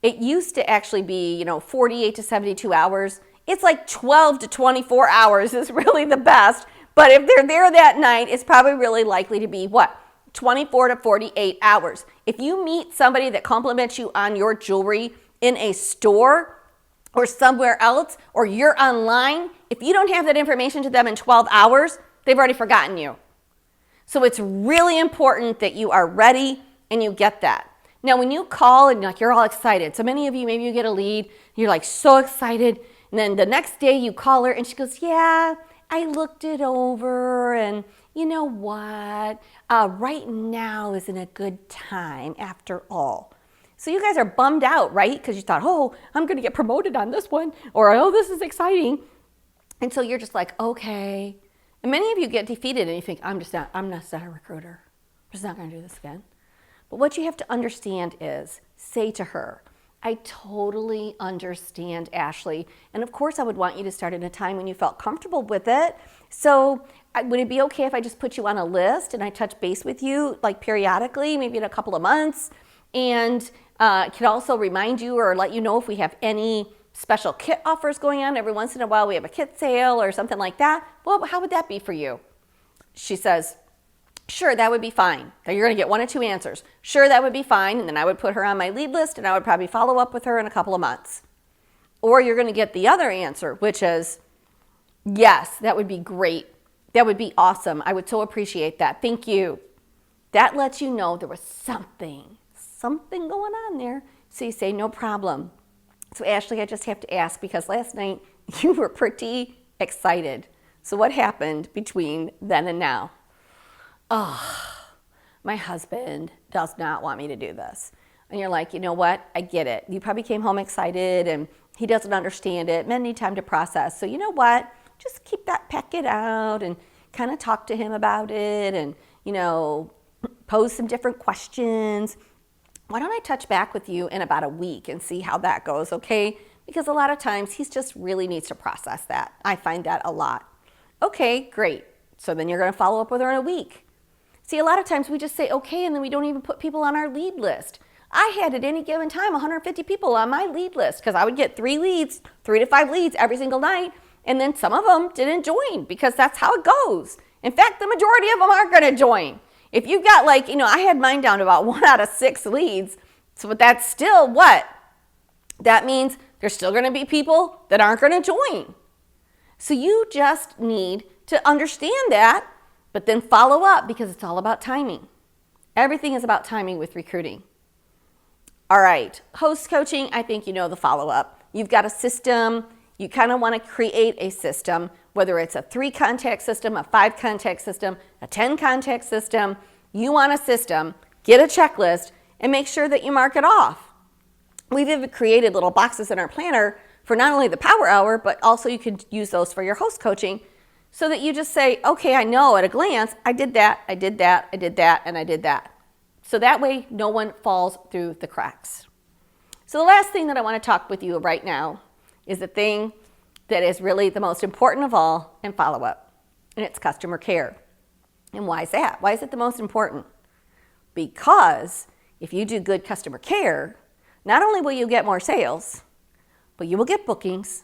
[SPEAKER 3] It used to actually be, 48 to 72 hours. It's like 12 to 24 hours is really the best. But if they're there that night, it's probably really likely to be 24 to 48 hours. If you meet somebody that compliments you on your jewelry in a store or somewhere else, or you're online, if you don't have that information to them in 12 hours, they've already forgotten you. So it's really important that you are ready and you get that. Now, when you call and you're all excited, so many of you, maybe you get a lead, you're like so excited, and then the next day you call her and she goes, yeah, I looked it over, and you know what? Right now isn't a good time after all. So you guys are bummed out, right? Because you thought, oh, I'm going to get promoted on this one, or oh, this is exciting. And so you're just like, okay. And many of you get defeated and you think, I'm not a recruiter. I'm just not going to do this again. But what you have to understand is, say to her, I totally understand, Ashley. And of course, I would want you to start at a time when you felt comfortable with it. So would it be okay if I just put you on a list and I touch base with you like periodically, maybe in a couple of months? And can also remind you or let you know if we have any special kit offers going on. Every once in a while we have a kit sale or something like that. Well, how would that be for you? She says, sure, that would be fine. Now you're going to get one of two answers. Sure, that would be fine. And then I would put her on my lead list and I would probably follow up with her in a couple of months. Or you're going to get the other answer, which is, yes, that would be great. That would be awesome. I would so appreciate that. Thank you. That lets you know there was something going on there. So you say, no problem. So Ashley, I just have to ask because last night you were pretty excited. So what happened between then and now? Oh, my husband does not want me to do this. And you're like, you know what? I get it. You probably came home excited and he doesn't understand it. Men need time to process. So you know what? Just keep that packet out and kind of talk to him about it and, pose some different questions. why don't I touch back with you in about a week and see how that goes, okay? Because a lot of times he just really needs to process that. I find that a lot. Okay, great. So then you're going to follow up with her in a week. See, a lot of times we just say okay, and then we don't even put people on our lead list. I had at any given time 150 people on my lead list because I would get 3 to 5 leads every single night, and then some of them didn't join because that's how it goes. In fact, the majority of them aren't going to join. If you've got I had mine down to about 1 out of 6 leads, so but that's still what? That means there's still going to be people that aren't going to join. So you just need to understand that, but then follow up because it's all about timing. Everything is about timing with recruiting. All right, host coaching, I think you know the follow-up. You've got a system. You kind of want to create a system, whether it's a 3-contact system, a 5-contact system, a 10-contact system. You want a system, get a checklist, and make sure that you mark it off. We've even created little boxes in our planner for not only the power hour, but also you can use those for your host coaching so that you just say, okay, I know at a glance, I did that, I did that, I did that, and I did that. So that way, no one falls through the cracks. So the last thing that I want to talk with you right now is the thing that is really the most important of all in follow-up, and it's customer care. And why is that? Why is it the most important? Because if you do good customer care, not only will you get more sales, but you will get bookings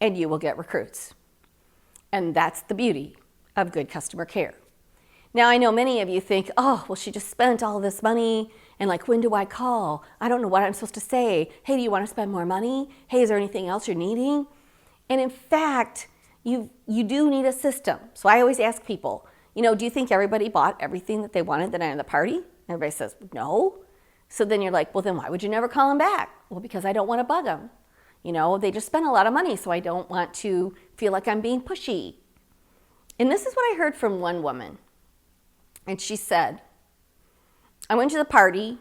[SPEAKER 3] and you will get recruits. And that's the beauty of good customer care. Now, I know many of you think, oh, well, she just spent all this money, and when do I call? I don't know what I'm supposed to say. Hey, do you want to spend more money? Hey, is there anything else you're needing? And in fact, you do need a system. So I always ask people, do you think everybody bought everything that they wanted the night of the party? Everybody says, no. So then you're like, well, then why would you never call them back? Well, because I don't want to bug them. They just spent a lot of money, so I don't want to feel like I'm being pushy. And this is what I heard from one woman. And she said, I went to the party,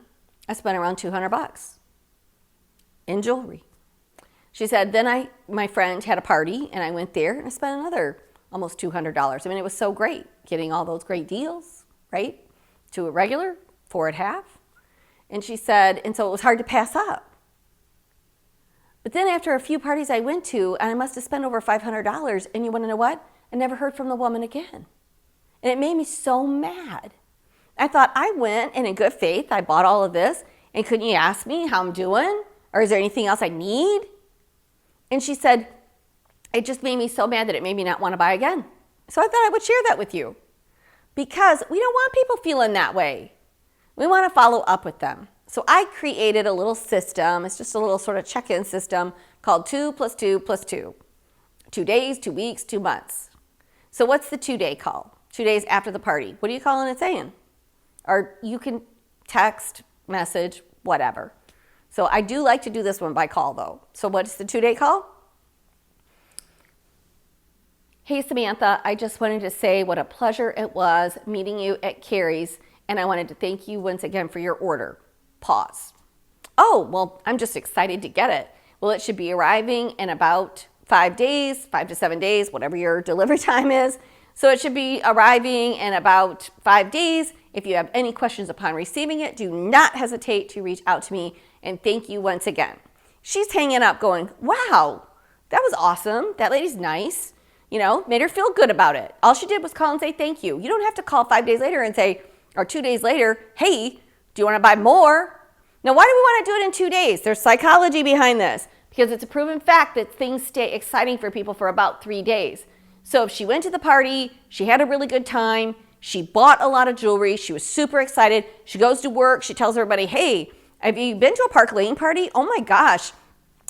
[SPEAKER 3] I spent around $200 in jewelry. She said, then my friend had a party and I went there and I spent another almost $200. I mean, it was so great getting all those great deals, right? 2 at regular, 4 at half. And she said, and so it was hard to pass up. But then after a few parties I went to, and I must have spent over $500, and you want to know what? I never heard from the woman again. And it made me so mad. I thought, I went and in good faith, I bought all of this, and couldn't you ask me how I'm doing? Or is there anything else I need? And she said, it just made me so mad that it made me not want to buy again. So I thought I would share that with you. Because we don't want people feeling that way. We want to follow up with them. So I created a little system. It's just a little sort of check-in system called 2 + 2 + 2. 2 days, 2 weeks, 2 months. So what's the 2-day call? 2 days after the party. What are you calling it saying? Or you can text, message, whatever. So I do like to do this one by call though. So what's the 2-day call? Hey Samantha, I just wanted to say what a pleasure it was meeting you at Carrie's, and I wanted to thank you once again for your order. Pause. Oh, well, I'm just excited to get it. Well, it should be arriving in about 5 days, 5 to 7 days, whatever your delivery time is. So it should be arriving in about 5 days. If you have any questions upon receiving it, do not hesitate to reach out to me, and thank you once again. She's hanging up going, wow, that was awesome. That lady's nice. Made her feel good about it. All she did was call and say thank you. You don't have to call 5 days later and say, or 2 days later, hey, do you want to buy more? Now, why do we want to do it in 2 days? There's psychology behind this because it's a proven fact that things stay exciting for people for about 3 days. So if she went to the party, she had a really good time, she bought a lot of jewelry, she was super excited, she goes to work, she tells everybody, hey, have you been to a Park Lane party? Oh my gosh,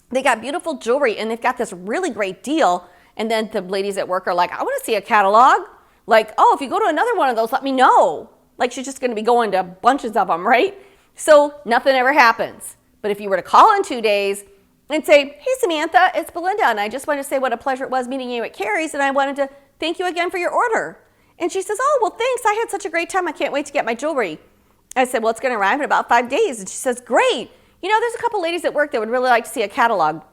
[SPEAKER 3] they got beautiful jewelry and they've got this really great deal. And then the ladies at work are like, I want to see a catalog. Oh, if you go to another one of those, let me know. She's just going to be going to bunches of them, right? So nothing ever happens. But if you were to call in 2 days and say, hey, Samantha, it's Belinda, and I just wanted to say what a pleasure it was meeting you at Carrie's, and I wanted to thank you again for your order. And she says, oh, well, thanks. I had such a great time. I can't wait to get my jewelry. I said, well, it's going to arrive in about 5 days. And she says, great. There's a couple ladies at work that would really like to see a catalog.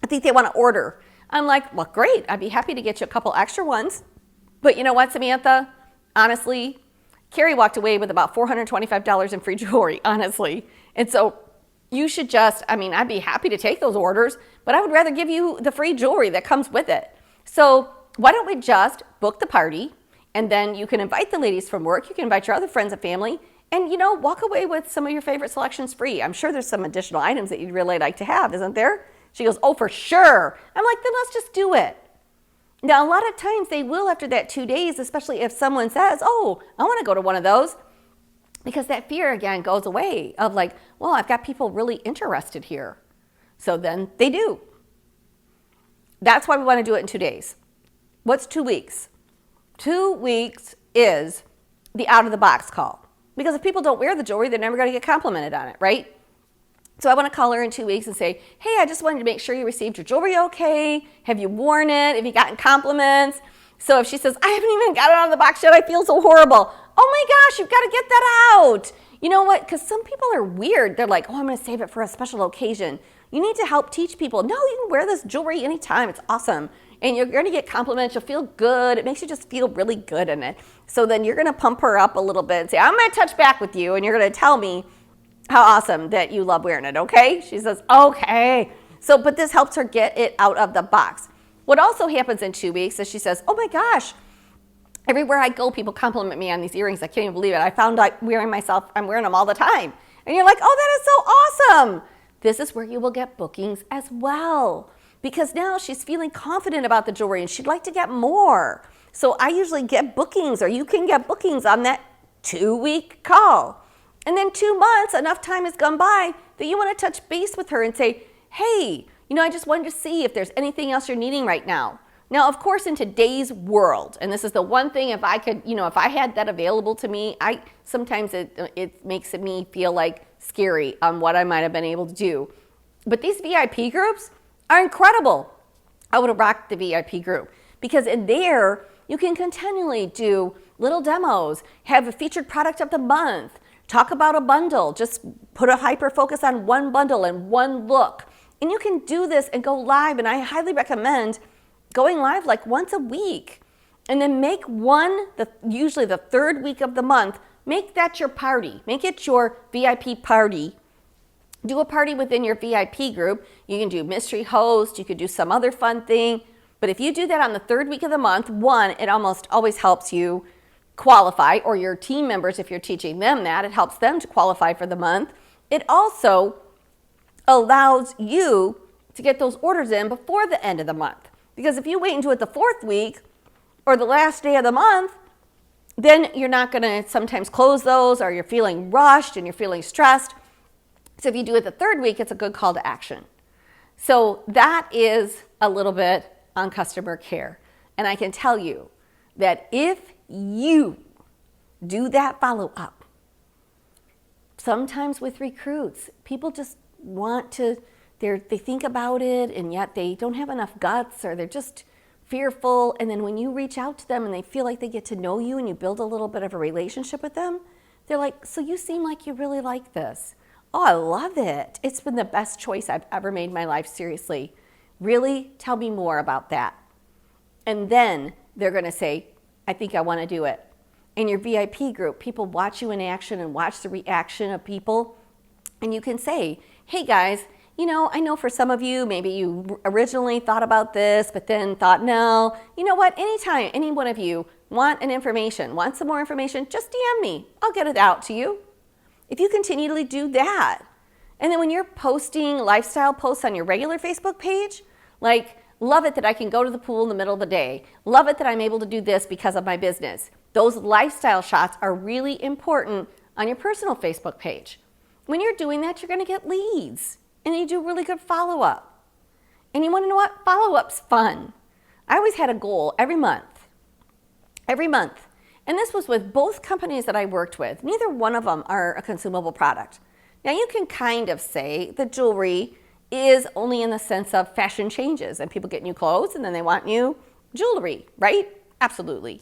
[SPEAKER 3] I think they want to order. I'm like, well, great. I'd be happy to get you a couple extra ones. But you know what, Samantha? Honestly, Carrie walked away with about $425 in free jewelry, honestly. And so you should just, I'd be happy to take those orders, but I would rather give you the free jewelry that comes with it. So why don't we just book the party, and then you can invite the ladies from work, you can invite your other friends and family, and walk away with some of your favorite selections free. I'm sure there's some additional items that you'd really like to have, isn't there? She goes, oh, for sure. I'm like, then let's just do it. Now, a lot of times they will after that 2 days, especially if someone says, oh, I want to go to one of those, because that fear again goes away of like, well, I've got people really interested here. So then they do. That's why we want to do it in 2 days. What's 2 weeks? 2 weeks is the out of the box call. Because if people don't wear the jewelry, they're never going to get complimented on it, right? So I want to call her in 2 weeks and say, hey, I just wanted to make sure you received your jewelry okay. Have you worn it? Have you gotten compliments? So if she says, I haven't even got it out of the box yet, I feel so horrible. Oh my gosh, you've got to get that out. You know what? Because some people are weird. They're like, oh, I'm going to save it for a special occasion. You need to help teach people. No, you can wear this jewelry anytime. It's awesome. And you're going to get compliments. You'll feel good. It makes you just feel really good in it. So then you're going to pump her up a little bit and say, I'm going to touch back with you. And you're going to tell me how awesome that you love wearing it, okay? She says, okay. So, but this helps her get it out of the box. What also happens in 2 weeks is she says, oh my gosh, everywhere I go, people compliment me on these earrings. I can't even believe it. I found out I'm wearing them all the time. And you're like, oh, that is so awesome. This is where you will get bookings as well. Because now she's feeling confident about the jewelry and she'd like to get more. So I usually get bookings, or you can get bookings on that 2-week call. And then 2 months, enough time has gone by that you want to touch base with her and say, hey, I just wanted to see if there's anything else you're needing right now. Now, of course, in today's world, and this is the one thing, if I could, if I had that available to me, sometimes it makes me feel like scary on what I might have been able to do. But these VIP groups are incredible. I would have rocked the VIP group, because in there, you can continually do little demos, have a featured product of the month, talk about a bundle, just put a hyper focus on one bundle and one look. And you can do this and go live, and I highly recommend going live like once a week. And then make usually the 3rd week of the month, make that your party. Make it your VIP party. Do a party within your VIP group. You can do mystery host, you could do some other fun thing. But if you do that on the 3rd week of the month, it almost always helps you qualify, or your team members, if you're teaching them that, it helps them to qualify for the month. It also allows you to get those orders in before the end of the month. Because if you wait until the 4th week or the last day of the month, then you're not going to sometimes close those, or you're feeling rushed and you're feeling stressed. So if you do it the 3rd week, it's a good call to action. So that is a little bit on customer care. And I can tell you that if you do that follow-up, sometimes with recruits, people just want to, they think about it, and yet they don't have enough guts, or they're just fearful. And then when you reach out to them and they feel like they get to know you and you build a little bit of a relationship with them, they're like, so you seem like you really like this. Oh, I love it. It's been the best choice I've ever made in my life, seriously. Really? Tell me more about that. And then they're going to say, I think I want to do it. In your VIP group, people watch you in action and watch the reaction of people. And you can say, hey guys, I know for some of you, maybe you originally thought about this, but then thought, no, you know what? Anytime any one of you want some more information, just DM me. I'll get it out to you. If you continually do that, and then when you're posting lifestyle posts on your regular Facebook page, like, love it that I can go to the pool in the middle of the day. Love it that I'm able to do this because of my business. Those lifestyle shots are really important on your personal Facebook page. When you're doing that, you're going to get leads, and you do really good follow-up. And you want to know what? Follow-up's fun. I always had a goal every month. And this was with both companies that I worked with. Neither one of them are a consumable product. Now you can kind of say the jewelry is only in the sense of fashion changes, and people get new clothes and then they want new jewelry, right? Absolutely.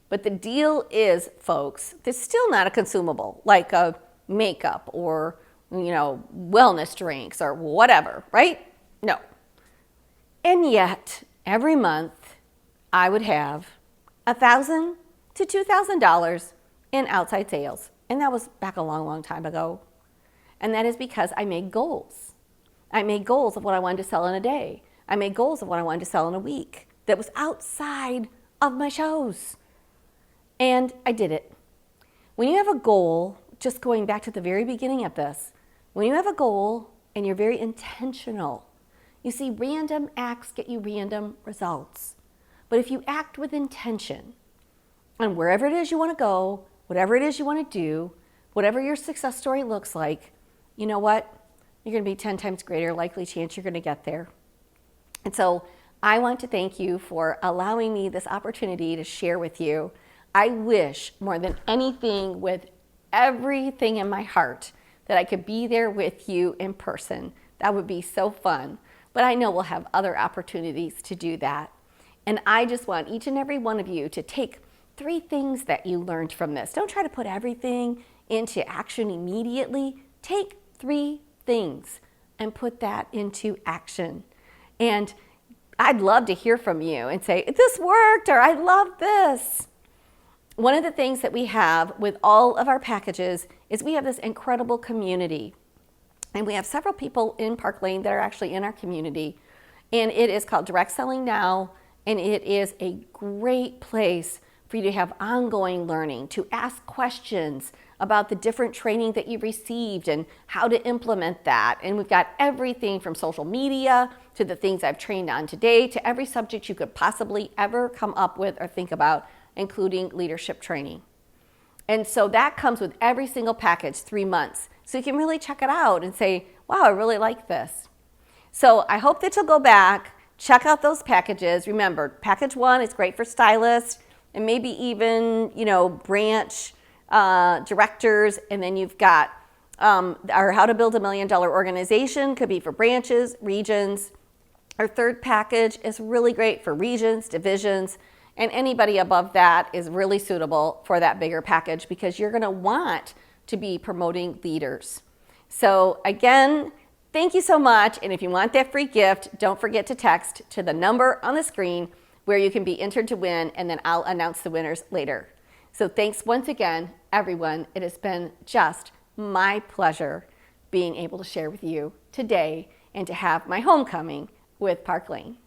[SPEAKER 3] But the deal is, folks, it's still not a consumable, like a makeup or, wellness drinks or whatever, right? No. And yet, every month, I would have $1,000 to $2,000 in outside sales. And that was back a long, long time ago. And that is because I made goals. I made goals of what I wanted to sell in a day. I made goals of what I wanted to sell in a week that was outside of my shows. And I did it. When you have a goal, just going back to the very beginning of this, when you have a goal and you're very intentional, you see, random acts get you random results. But if you act with intention, and wherever it is you want to go, whatever it is you want to do, whatever your success story looks like, you know what? You're going to be 10 times greater likely chance you're going to get there. And so I want to thank you for allowing me this opportunity to share with you. I wish more than anything with everything in my heart that I could be there with you in person. That would be so fun. But I know we'll have other opportunities to do that. And I just want each and every one of you to take 3 things that you learned from this. Don't try to put everything into action immediately. Take 3 things and put that into action. And I'd love to hear from you and say, this worked, or I love this. One of the things that we have with all of our packages is we have this incredible community. And we have several people in Park Lane that are actually in our community. And it is called Direct Selling Now. And it is a great place for you to have ongoing learning, to ask questions about the different training that you've received and how to implement that. And we've got everything from social media to the things I've trained on today to every subject you could possibly ever come up with or think about, including leadership training. And so that comes with every single package, 3 months. So you can really check it out and say, wow, I really like this. So I hope that you'll go back, check out those packages. Remember, package 1 is great for stylists and maybe even, branch directors. And then you've got our How to Build $1 Million Organization, could be for branches, regions. Our 3rd package is really great for regions, divisions, and anybody above that is really suitable for that bigger package because you're going to want to be promoting leaders. So again, thank you so much. And if you want that free gift, don't forget to text to the number on the screen where you can be entered to win, and then I'll announce the winners later. So thanks once again, everyone. It has been just my pleasure being able to share with you today and to have my homecoming with Park Lane.